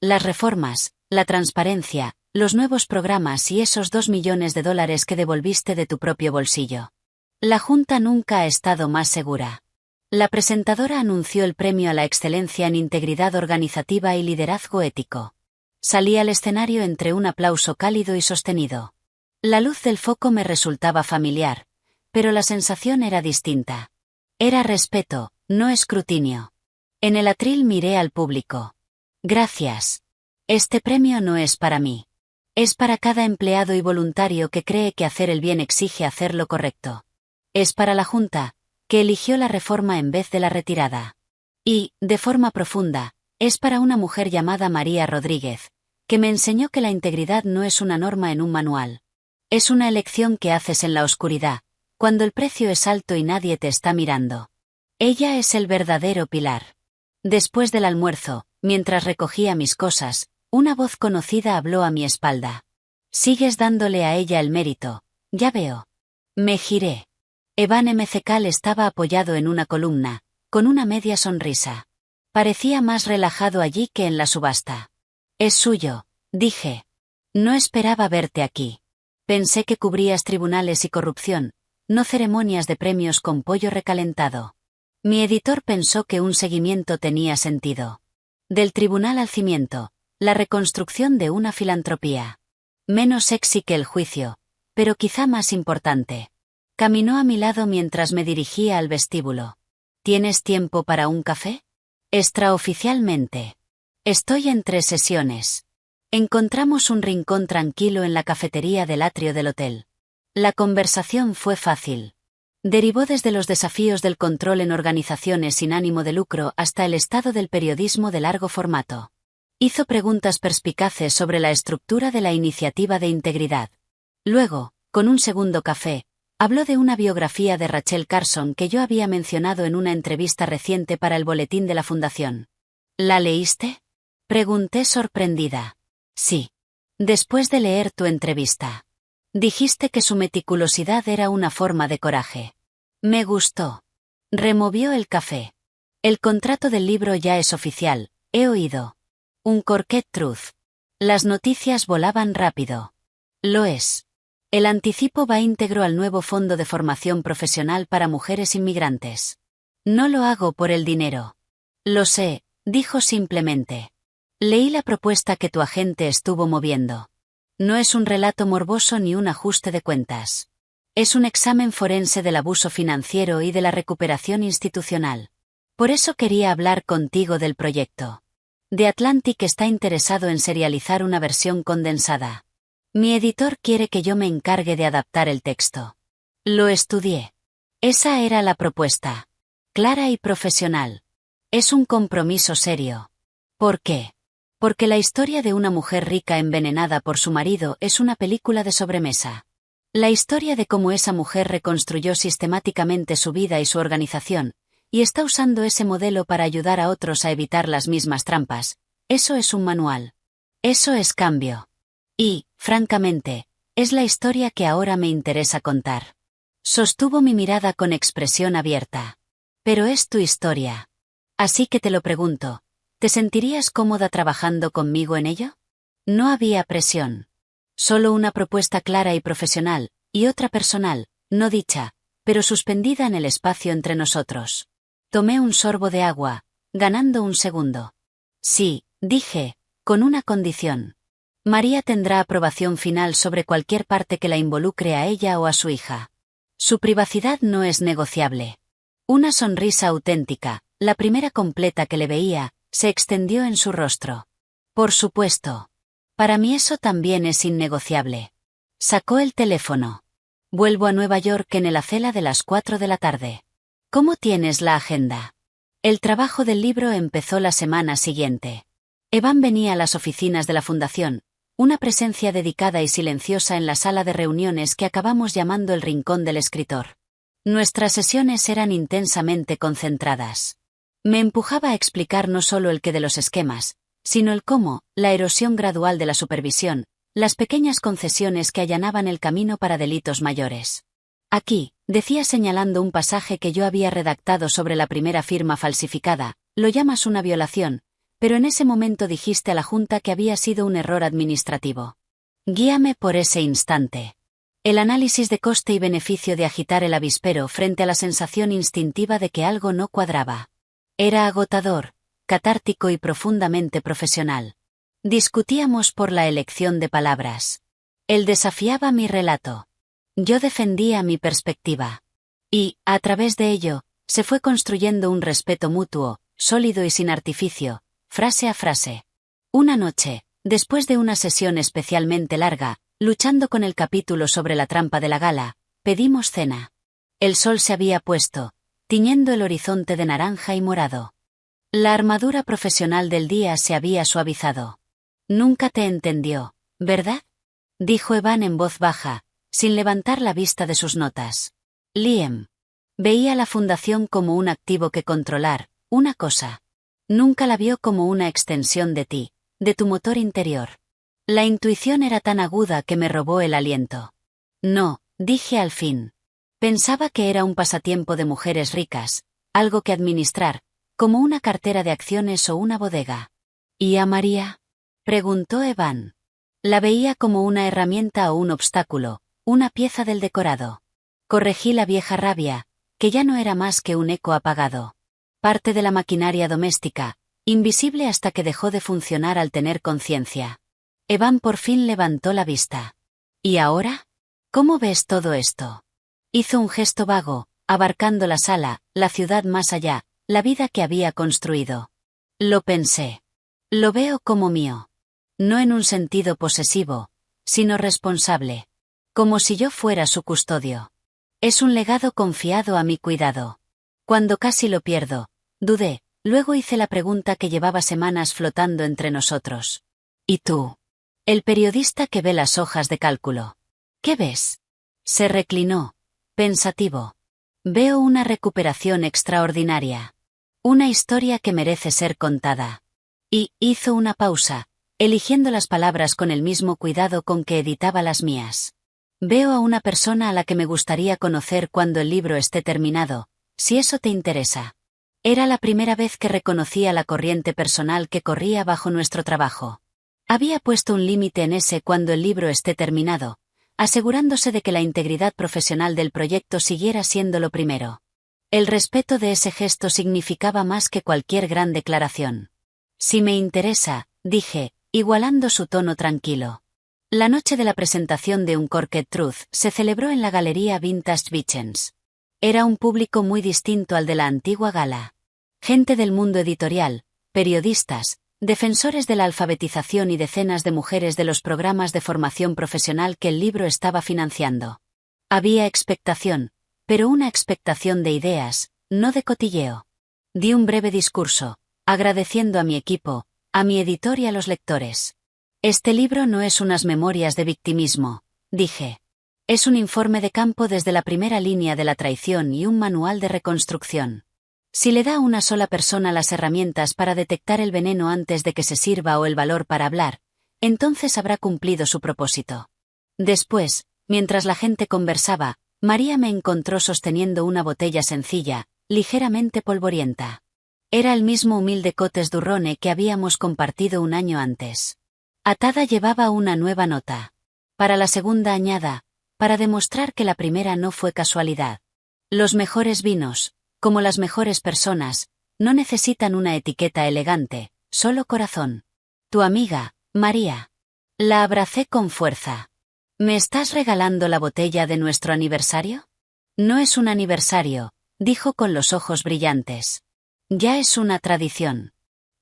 Las reformas, la transparencia, los nuevos programas y esos $2 millones que devolviste de tu propio bolsillo. La Junta nunca ha estado más segura. La presentadora anunció el premio a la excelencia en integridad organizativa y liderazgo ético. Salí al escenario entre un aplauso cálido y sostenido. La luz del foco me resultaba familiar, pero la sensación era distinta. Era respeto, no escrutinio. En el atril miré al público. Gracias. Este premio no es para mí. Es para cada empleado y voluntario que cree que hacer el bien exige hacer lo correcto. Es para la Junta, que eligió la reforma en vez de la retirada. Y, de forma profunda, es para una mujer llamada María Rodríguez, que me enseñó que la integridad no es una norma en un manual. Es una elección que haces en la oscuridad, cuando el precio es alto y nadie te está mirando. Ella es el verdadero pilar. Después del almuerzo, mientras recogía mis cosas, una voz conocida habló a mi espalda. Sigues dándole a ella el mérito, ya veo. Me giré. Evan Mckal estaba apoyado en una columna, con una media sonrisa. Parecía más relajado allí que en la subasta. Es suyo, dije. No esperaba verte aquí. Pensé que cubrías tribunales y corrupción, no ceremonias de premios con pollo recalentado. Mi editor pensó que un seguimiento tenía sentido. Del tribunal al cimiento, la reconstrucción de una filantropía. Menos sexy que el juicio, pero quizá más importante. Caminó a mi lado mientras me dirigía al vestíbulo. ¿Tienes tiempo para un café? Extraoficialmente. Estoy en 3 sesiones. Encontramos un rincón tranquilo en la cafetería del atrio del hotel. La conversación fue fácil. Derivó desde los desafíos del control en organizaciones sin ánimo de lucro hasta el estado del periodismo de largo formato. Hizo preguntas perspicaces sobre la estructura de la iniciativa de integridad. Luego, con un segundo café, habló de una biografía de Rachel Carson que yo había mencionado en una entrevista reciente para el boletín de la Fundación. ¿La leíste?, pregunté sorprendida. Sí. Después de leer tu entrevista. Dijiste que su meticulosidad era una forma de coraje. Me gustó. Removió el café. El contrato del libro ya es oficial, he oído. Un Corquet Truth. Las noticias volaban rápido. Lo es. El anticipo va íntegro al nuevo fondo de formación profesional para mujeres inmigrantes. No lo hago por el dinero. Lo sé, dijo simplemente. Leí la propuesta que tu agente estuvo moviendo. No es un relato morboso ni un ajuste de cuentas. Es un examen forense del abuso financiero y de la recuperación institucional. Por eso quería hablar contigo del proyecto. The Atlantic está interesado en serializar una versión condensada. Mi editor quiere que yo me encargue de adaptar el texto. Lo estudié. Esa era la propuesta. Clara y profesional. Es un compromiso serio. ¿Por qué? Porque la historia de una mujer rica envenenada por su marido es una película de sobremesa. La historia de cómo esa mujer reconstruyó sistemáticamente su vida y su organización, y está usando ese modelo para ayudar a otros a evitar las mismas trampas. Eso es un manual. Eso es cambio. Y, francamente, es la historia que ahora me interesa contar. Sostuvo mi mirada con expresión abierta. Pero es tu historia. Así que te lo pregunto, ¿te sentirías cómoda trabajando conmigo en ello? No había presión. Solo una propuesta clara y profesional, y otra personal, no dicha, pero suspendida en el espacio entre nosotros. Tomé un sorbo de agua, ganando un segundo. Sí, dije, con una condición. María tendrá aprobación final sobre cualquier parte que la involucre a ella o a su hija. Su privacidad no es negociable. Una sonrisa auténtica, la primera completa que le veía, se extendió en su rostro. Por supuesto. Para mí eso también es innegociable. Sacó el teléfono. Vuelvo a Nueva York en el acela de las 4 de la tarde. ¿Cómo tienes la agenda? El trabajo del libro empezó la semana siguiente. Evan venía a las oficinas de la fundación, una presencia dedicada y silenciosa en la sala de reuniones que acabamos llamando el rincón del escritor. Nuestras sesiones eran intensamente concentradas. Me empujaba a explicar no solo el qué de los esquemas, sino el cómo, la erosión gradual de la supervisión, las pequeñas concesiones que allanaban el camino para delitos mayores. Aquí, decía señalando un pasaje que yo había redactado sobre la primera firma falsificada, lo llamas una violación, pero en ese momento dijiste a la Junta que había sido un error administrativo. Guíame por ese instante. El análisis de coste y beneficio de agitar el avispero frente a la sensación instintiva de que algo no cuadraba. Era agotador, catártico y profundamente profesional. Discutíamos por la elección de palabras. Él desafiaba mi relato. Yo defendía mi perspectiva. Y, a través de ello, se fue construyendo un respeto mutuo, sólido y sin artificio, frase a frase. Una noche, después de una sesión especialmente larga, luchando con el capítulo sobre la trampa de la gala, pedimos cena. El sol se había puesto, tiñendo el horizonte de naranja y morado. La armadura profesional del día se había suavizado. Nunca te entendió, ¿verdad? Dijo Evan en voz baja, sin levantar la vista de sus notas. Liam. Veía la fundación como un activo que controlar, una cosa. Nunca la vio como una extensión de ti, de tu motor interior. La intuición era tan aguda que me robó el aliento. No, dije al fin. Pensaba que era un pasatiempo de mujeres ricas, algo que administrar, como una cartera de acciones o una bodega. ¿Y a María? Preguntó Evan. La veía como una herramienta o un obstáculo, una pieza del decorado. Corregí la vieja rabia, que ya no era más que un eco apagado. Parte de la maquinaria doméstica, invisible hasta que dejó de funcionar al tener conciencia. Evan por fin levantó la vista. ¿Y ahora? ¿Cómo ves todo esto? Hizo un gesto vago, abarcando la sala, la ciudad más allá, la vida que había construido. Lo pensé. Lo veo como mío. No en un sentido posesivo, sino responsable. Como si yo fuera su custodio. Es un legado confiado a mi cuidado. Cuando casi lo pierdo, dudé, luego hice la pregunta que llevaba semanas flotando entre nosotros. ¿Y tú? El periodista que ve las hojas de cálculo. ¿Qué ves? Se reclinó, pensativo. Veo una recuperación extraordinaria. Una historia que merece ser contada. Y hizo una pausa, eligiendo las palabras con el mismo cuidado con que editaba las mías. Veo a una persona a la que me gustaría conocer cuando el libro esté terminado, si eso te interesa. Era la primera vez que reconocía la corriente personal que corría bajo nuestro trabajo. Había puesto un límite en ese cuando el libro esté terminado, asegurándose de que la integridad profesional del proyecto siguiera siendo lo primero. El respeto de ese gesto significaba más que cualquier gran declaración. Si me interesa, dije, igualando su tono tranquilo. La noche de la presentación de Uncorked Truth se celebró en la Galería Vintage Vicens. Era un público muy distinto al de la antigua gala. Gente del mundo editorial, periodistas, defensores de la alfabetización y decenas de mujeres de los programas de formación profesional que el libro estaba financiando. Había expectación, pero una expectación de ideas, no de cotilleo. Di un breve discurso, agradeciendo a mi equipo, a mi editor y a los lectores. Este libro no es unas memorias de victimismo, dije. Es un informe de campo desde la primera línea de la traición y un manual de reconstrucción. Si le da a una sola persona las herramientas para detectar el veneno antes de que se sirva o el valor para hablar, entonces habrá cumplido su propósito. Después, mientras la gente conversaba, María me encontró sosteniendo una botella sencilla, ligeramente polvorienta. Era el mismo humilde Cotes Durrone que habíamos compartido un año antes. Atada llevaba una nueva nota. Para la segunda añada, para demostrar que la primera no fue casualidad. Los mejores vinos, como las mejores personas, no necesitan una etiqueta elegante, solo corazón. Tu amiga, María. La abracé con fuerza. ¿Me estás regalando la botella de nuestro aniversario? No es un aniversario, dijo con los ojos brillantes. Ya es una tradición.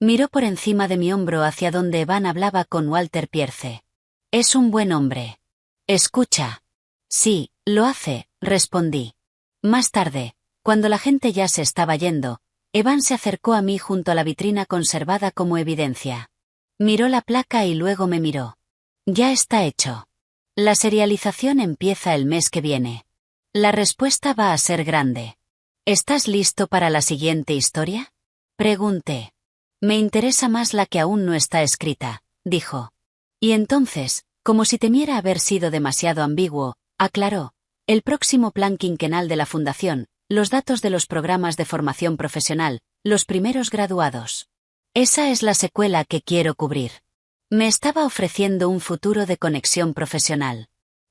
Miró por encima de mi hombro hacia donde Evan hablaba con Walter Pierce. Es un buen hombre. Escucha. Sí, lo hace, respondí. Más tarde, cuando la gente ya se estaba yendo, Evan se acercó a mí junto a la vitrina conservada como evidencia. Miró la placa y luego me miró. Ya está hecho. La serialización empieza el mes que viene. La respuesta va a ser grande. ¿Estás listo para la siguiente historia? Pregunté. Me interesa más la que aún no está escrita, dijo. Y entonces, como si temiera haber sido demasiado ambiguo, aclaró. El próximo plan quinquenal de la Fundación, los datos de los programas de formación profesional, los primeros graduados. Esa es la secuela que quiero cubrir. Me estaba ofreciendo un futuro de conexión profesional.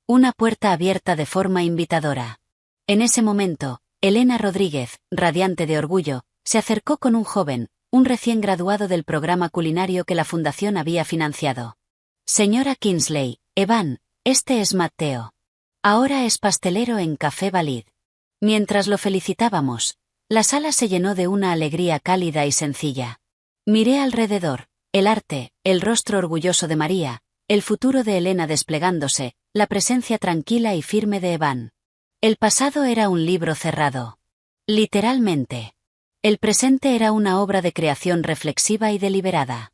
Una puerta abierta de forma invitadora. En ese momento, Elena Rodríguez, radiante de orgullo, se acercó con un joven, un recién graduado del programa culinario que la Fundación había financiado. Señora Kingsley, Evan, este es Matteo. Ahora es pastelero en Café Valid. Mientras lo felicitábamos, la sala se llenó de una alegría cálida y sencilla. Miré alrededor, el arte, el rostro orgulloso de María, el futuro de Elena desplegándose, la presencia tranquila y firme de Evan. El pasado era un libro cerrado. Literalmente. El presente era una obra de creación reflexiva y deliberada.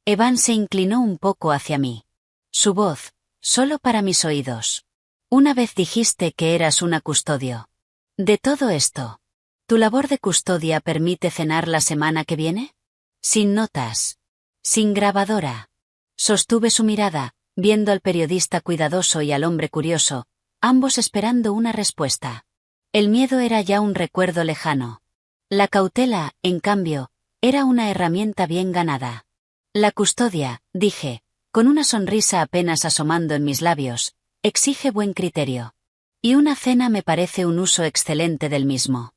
Evan se inclinó un poco hacia mí. Su voz, solo para mis oídos. Una vez dijiste que eras una custodio. De todo esto. ¿Tu labor de custodia permite cenar la semana que viene? Sin notas. Sin grabadora. Sostuve su mirada, viendo al periodista cuidadoso y al hombre curioso, ambos esperando una respuesta. El miedo era ya un recuerdo lejano. La cautela, en cambio, era una herramienta bien ganada. La custodia, dije, con una sonrisa apenas asomando en mis labios, exige buen criterio. Y una cena me parece un uso excelente del mismo.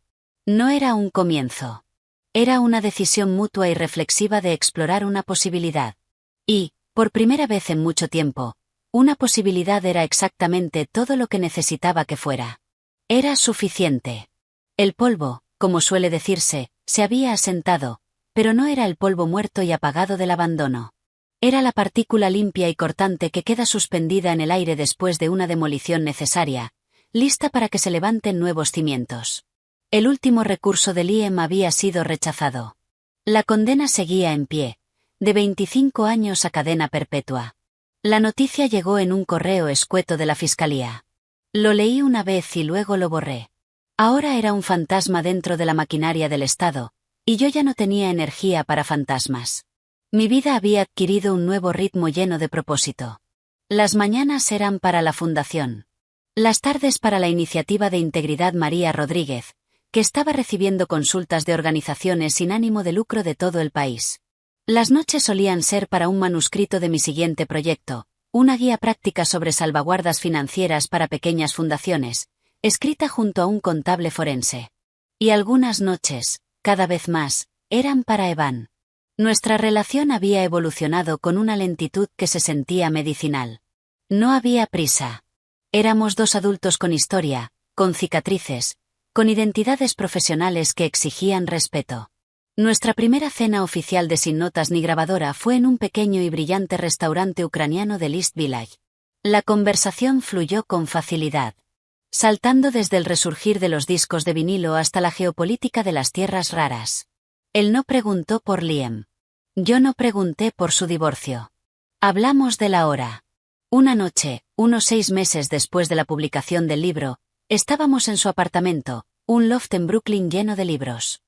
No era un comienzo. Era una decisión mutua y reflexiva de explorar una posibilidad. Y, por primera vez en mucho tiempo, una posibilidad era exactamente todo lo que necesitaba que fuera. Era suficiente. El polvo, como suele decirse, se había asentado, pero no era el polvo muerto y apagado del abandono. Era la partícula limpia y cortante que queda suspendida en el aire después de una demolición necesaria, lista para que se levanten nuevos cimientos. El último recurso de Liam había sido rechazado. La condena seguía en pie, de 25 años a cadena perpetua. La noticia llegó en un correo escueto de la fiscalía. Lo leí una vez y luego lo borré. Ahora era un fantasma dentro de la maquinaria del Estado, y yo ya no tenía energía para fantasmas. Mi vida había adquirido un nuevo ritmo lleno de propósito. Las mañanas eran para la fundación. Las tardes para la iniciativa de Integridad María Rodríguez, que estaba recibiendo consultas de organizaciones sin ánimo de lucro de todo el país. Las noches solían ser para un manuscrito de mi siguiente proyecto, una guía práctica sobre salvaguardas financieras para pequeñas fundaciones, escrita junto a un contable forense. Y algunas noches, cada vez más, eran para Evan. Nuestra relación había evolucionado con una lentitud que se sentía medicinal. No había prisa. Éramos dos adultos con historia, con cicatrices, con identidades profesionales que exigían respeto. Nuestra primera cena oficial de Sin Notas ni Grabadora fue en un pequeño y brillante restaurante ucraniano del East Village. La conversación fluyó con facilidad, saltando desde el resurgir de los discos de vinilo hasta la geopolítica de las tierras raras. Él no preguntó por Liam. Yo no pregunté por su divorcio. Hablamos de la hora. Una noche, unos 6 meses después de la publicación del libro, estábamos en su apartamento, un loft en Brooklyn lleno de libros.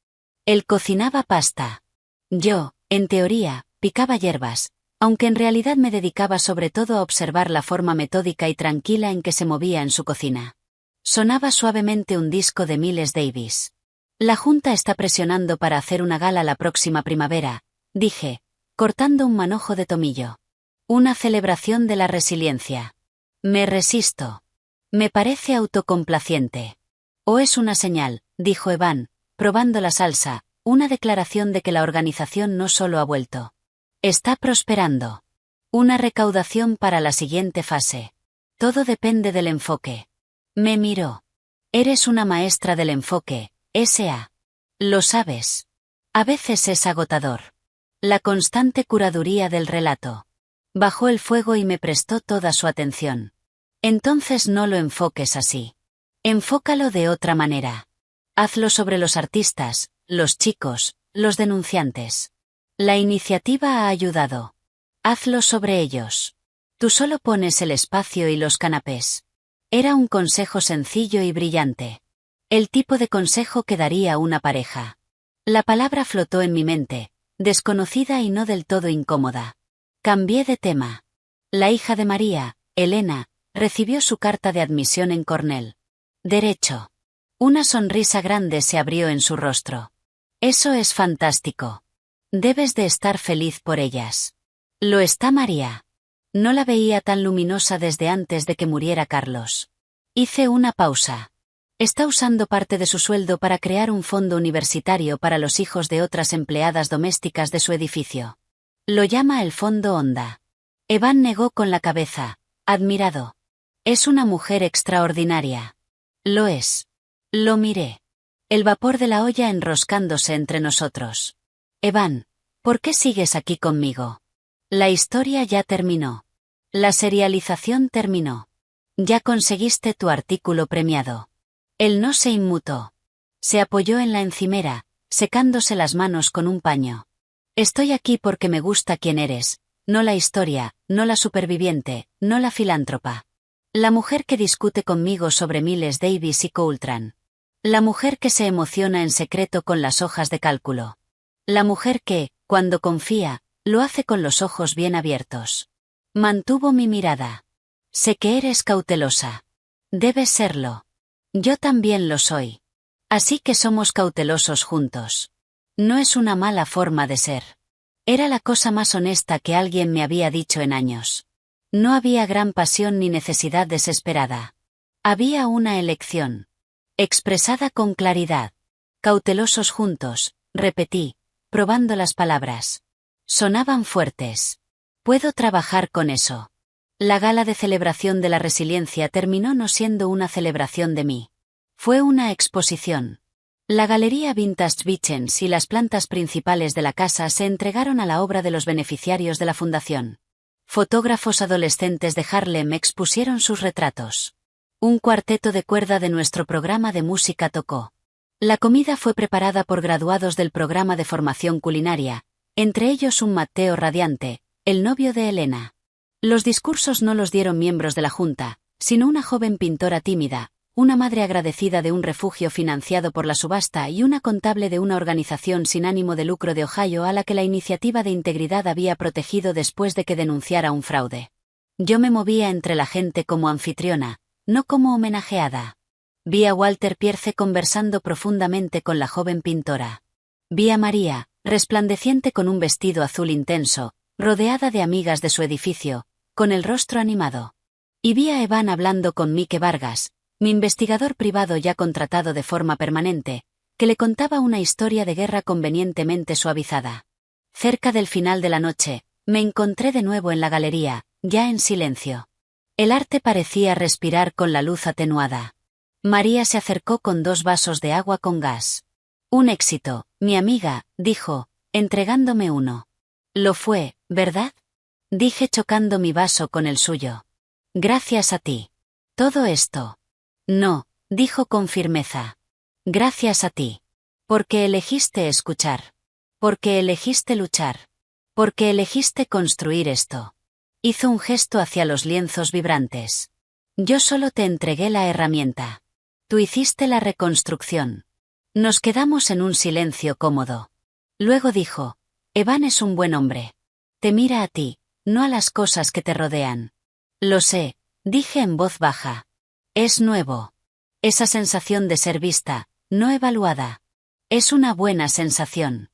Él cocinaba pasta. Yo, en teoría, picaba hierbas, aunque en realidad me dedicaba sobre todo a observar la forma metódica y tranquila en que se movía en su cocina. Sonaba suavemente un disco de Miles Davis. La Junta está presionando para hacer una gala la próxima primavera, dije, cortando un manojo de tomillo. Una celebración de la resiliencia. Me resisto. Me parece autocomplaciente. O es una señal, dijo Evan, probando la salsa, una declaración de que la organización no solo ha vuelto. Está prosperando. Una recaudación para la siguiente fase. Todo depende del enfoque. Me miró. Eres una maestra del enfoque, S.A. Lo sabes. A veces es agotador. La constante curaduría del relato. Bajó el fuego y me prestó toda su atención. Entonces no lo enfoques así. Enfócalo de otra manera. Hazlo sobre los artistas, los chicos, los denunciantes. La iniciativa ha ayudado. Hazlo sobre ellos. Tú solo pones el espacio y los canapés. Era un consejo sencillo y brillante. El tipo de consejo que daría una pareja. La palabra flotó en mi mente, desconocida y no del todo incómoda. Cambié de tema. La hija de María, Elena, recibió su carta de admisión en Cornell. Derecho. Una sonrisa grande se abrió en su rostro. Eso es fantástico. Debes de estar feliz por ellas. Lo está María. No la veía tan luminosa desde antes de que muriera Carlos. Hice una pausa. Está usando parte de su sueldo para crear un fondo universitario para los hijos de otras empleadas domésticas de su edificio. Lo llama el Fondo Onda. Evan negó con la cabeza, admirado. Es una mujer extraordinaria. Lo es. Lo miré. El vapor de la olla enroscándose entre nosotros. Evan, ¿por qué sigues aquí conmigo? La historia ya terminó. La serialización terminó. Ya conseguiste tu artículo premiado. Él no se inmutó. Se apoyó en la encimera, secándose las manos con un paño. Estoy aquí porque me gusta quién eres, no la historia, no la superviviente, no la filántropa. La mujer que discute conmigo sobre Miles Davis y Coultran. La mujer que se emociona en secreto con las hojas de cálculo. La mujer que, cuando confía, lo hace con los ojos bien abiertos. Mantuvo mi mirada. Sé que eres cautelosa. Debes serlo. Yo también lo soy. Así que somos cautelosos juntos. No es una mala forma de ser. Era la cosa más honesta que alguien me había dicho en años. No había gran pasión ni necesidad desesperada. Había una elección. Expresada con claridad. Cautelosos juntos, repetí, probando las palabras. Sonaban fuertes. Puedo trabajar con eso. La gala de celebración de la resiliencia terminó no siendo una celebración de mí. Fue una exposición. La Galería Vintage Vicens y las plantas principales de la casa se entregaron a la obra de los beneficiarios de la fundación. Fotógrafos adolescentes de Harlem expusieron sus retratos. Un cuarteto de cuerda de nuestro programa de música tocó. La comida fue preparada por graduados del programa de formación culinaria, entre ellos un Matteo radiante, el novio de Elena. Los discursos no los dieron miembros de la Junta, sino una joven pintora tímida, una madre agradecida de un refugio financiado por la subasta y una contable de una organización sin ánimo de lucro de Ohio a la que la iniciativa de integridad había protegido después de que denunciara un fraude. Yo me movía entre la gente como anfitriona, no como homenajeada. Vi a Walter Pierce conversando profundamente con la joven pintora. Vi a María, resplandeciente con un vestido azul intenso, rodeada de amigas de su edificio, con el rostro animado. Y vi a Evan hablando con Mike Vargas, mi investigador privado ya contratado de forma permanente, que le contaba una historia de guerra convenientemente suavizada. Cerca del final de la noche, me encontré de nuevo en la galería, ya en silencio. El arte parecía respirar con la luz atenuada. María se acercó con 2 vasos de agua con gas. Un éxito, mi amiga, dijo, entregándome uno. Lo fue, ¿verdad? Dije chocando mi vaso con el suyo. Gracias a ti. Todo esto. No, dijo con firmeza. Gracias a ti. Porque elegiste escuchar. Porque elegiste luchar. Porque elegiste construir esto. Hizo un gesto hacia los lienzos vibrantes. Yo solo te entregué la herramienta. Tú hiciste la reconstrucción. Nos quedamos en un silencio cómodo. Luego dijo, Evan es un buen hombre. Te mira a ti, no a las cosas que te rodean. Lo sé, dije en voz baja. Es nuevo. Esa sensación de ser vista, no evaluada. Es una buena sensación.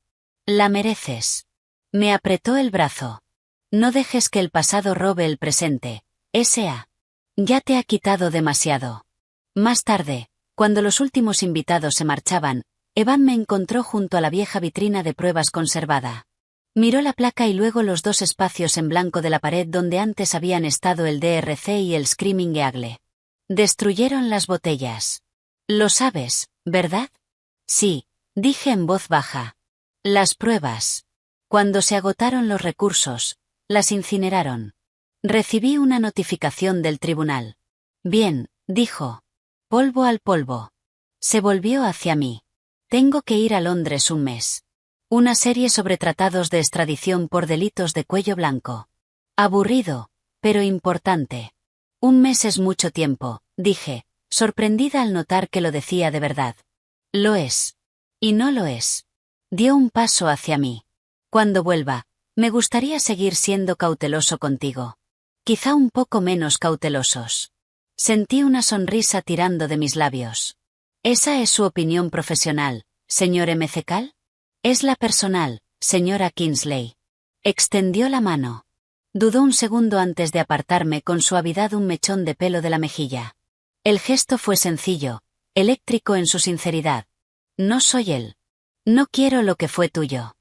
La mereces. Me apretó el brazo. No dejes que el pasado robe el presente, S.A. Ya te ha quitado demasiado. Más tarde, cuando los últimos invitados se marchaban, Evan me encontró junto a la vieja vitrina de pruebas conservada. Miró la placa y luego los 2 espacios en blanco de la pared donde antes habían estado el DRC y el Screaming Eagle. Destruyeron las botellas. Lo sabes, ¿verdad? Sí, dije en voz baja. Las pruebas. Cuando se agotaron los recursos, las incineraron. Recibí una notificación del tribunal. Bien, dijo. Polvo al polvo. Se volvió hacia mí. Tengo que ir a Londres un mes. Una serie sobre tratados de extradición por delitos de cuello blanco. Aburrido, pero importante. Un mes es mucho tiempo, dije, sorprendida al notar que lo decía de verdad. Lo es. Y no lo es. Dio un paso hacia mí. Cuando vuelva, me gustaría seguir siendo cauteloso contigo. Quizá un poco menos cautelosos. Sentí una sonrisa tirando de mis labios. ¿Esa es su opinión profesional, señor McCall? Es la personal, señora Kingsley. Extendió la mano. Dudó un segundo antes de apartarme con suavidad un mechón de pelo de la mejilla. El gesto fue sencillo, eléctrico en su sinceridad. No soy él. No quiero lo que fue tuyo.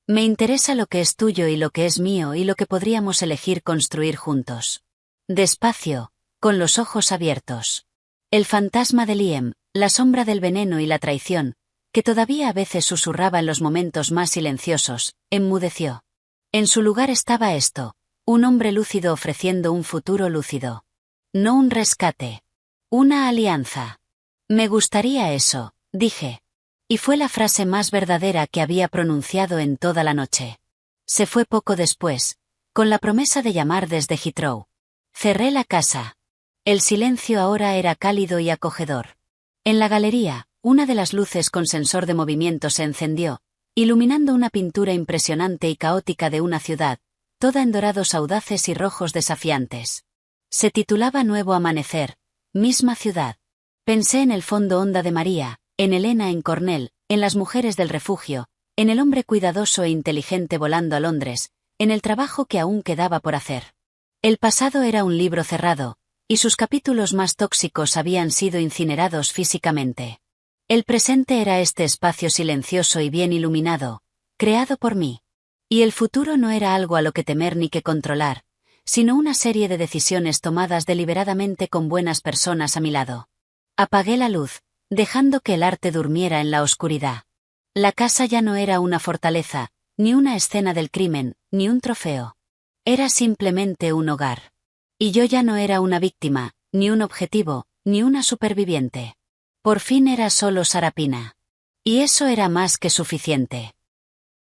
Me interesa lo que es tuyo y lo que es mío y lo que podríamos elegir construir juntos. Despacio, con los ojos abiertos. El fantasma de Liam, la sombra del veneno y la traición, que todavía a veces susurraba en los momentos más silenciosos, enmudeció. En su lugar estaba esto, un hombre lúcido ofreciendo un futuro lúcido. No un rescate. Una alianza. Me gustaría eso, dije. Y fue la frase más verdadera que había pronunciado en toda la noche. Se fue poco después, con la promesa de llamar desde Heathrow. Cerré la casa. El silencio ahora era cálido y acogedor. En la galería, una de las luces con sensor de movimiento se encendió, iluminando una pintura impresionante y caótica de una ciudad, toda en dorados audaces y rojos desafiantes. Se titulaba Nuevo Amanecer, misma ciudad. Pensé en el fondo honda de María, en Elena en Cornell, en las mujeres del refugio, en el hombre cuidadoso e inteligente volando a Londres, en el trabajo que aún quedaba por hacer. El pasado era un libro cerrado, y sus capítulos más tóxicos habían sido incinerados físicamente. El presente era este espacio silencioso y bien iluminado, creado por mí. Y el futuro no era algo a lo que temer ni que controlar, sino una serie de decisiones tomadas deliberadamente con buenas personas a mi lado. Apagué la luz, dejando que el arte durmiera en la oscuridad. La casa ya no era una fortaleza, ni una escena del crimen, ni un trofeo. Era simplemente un hogar. Y yo ya no era una víctima, ni un objetivo, ni una superviviente. Por fin era solo Sarapina. Y eso era más que suficiente.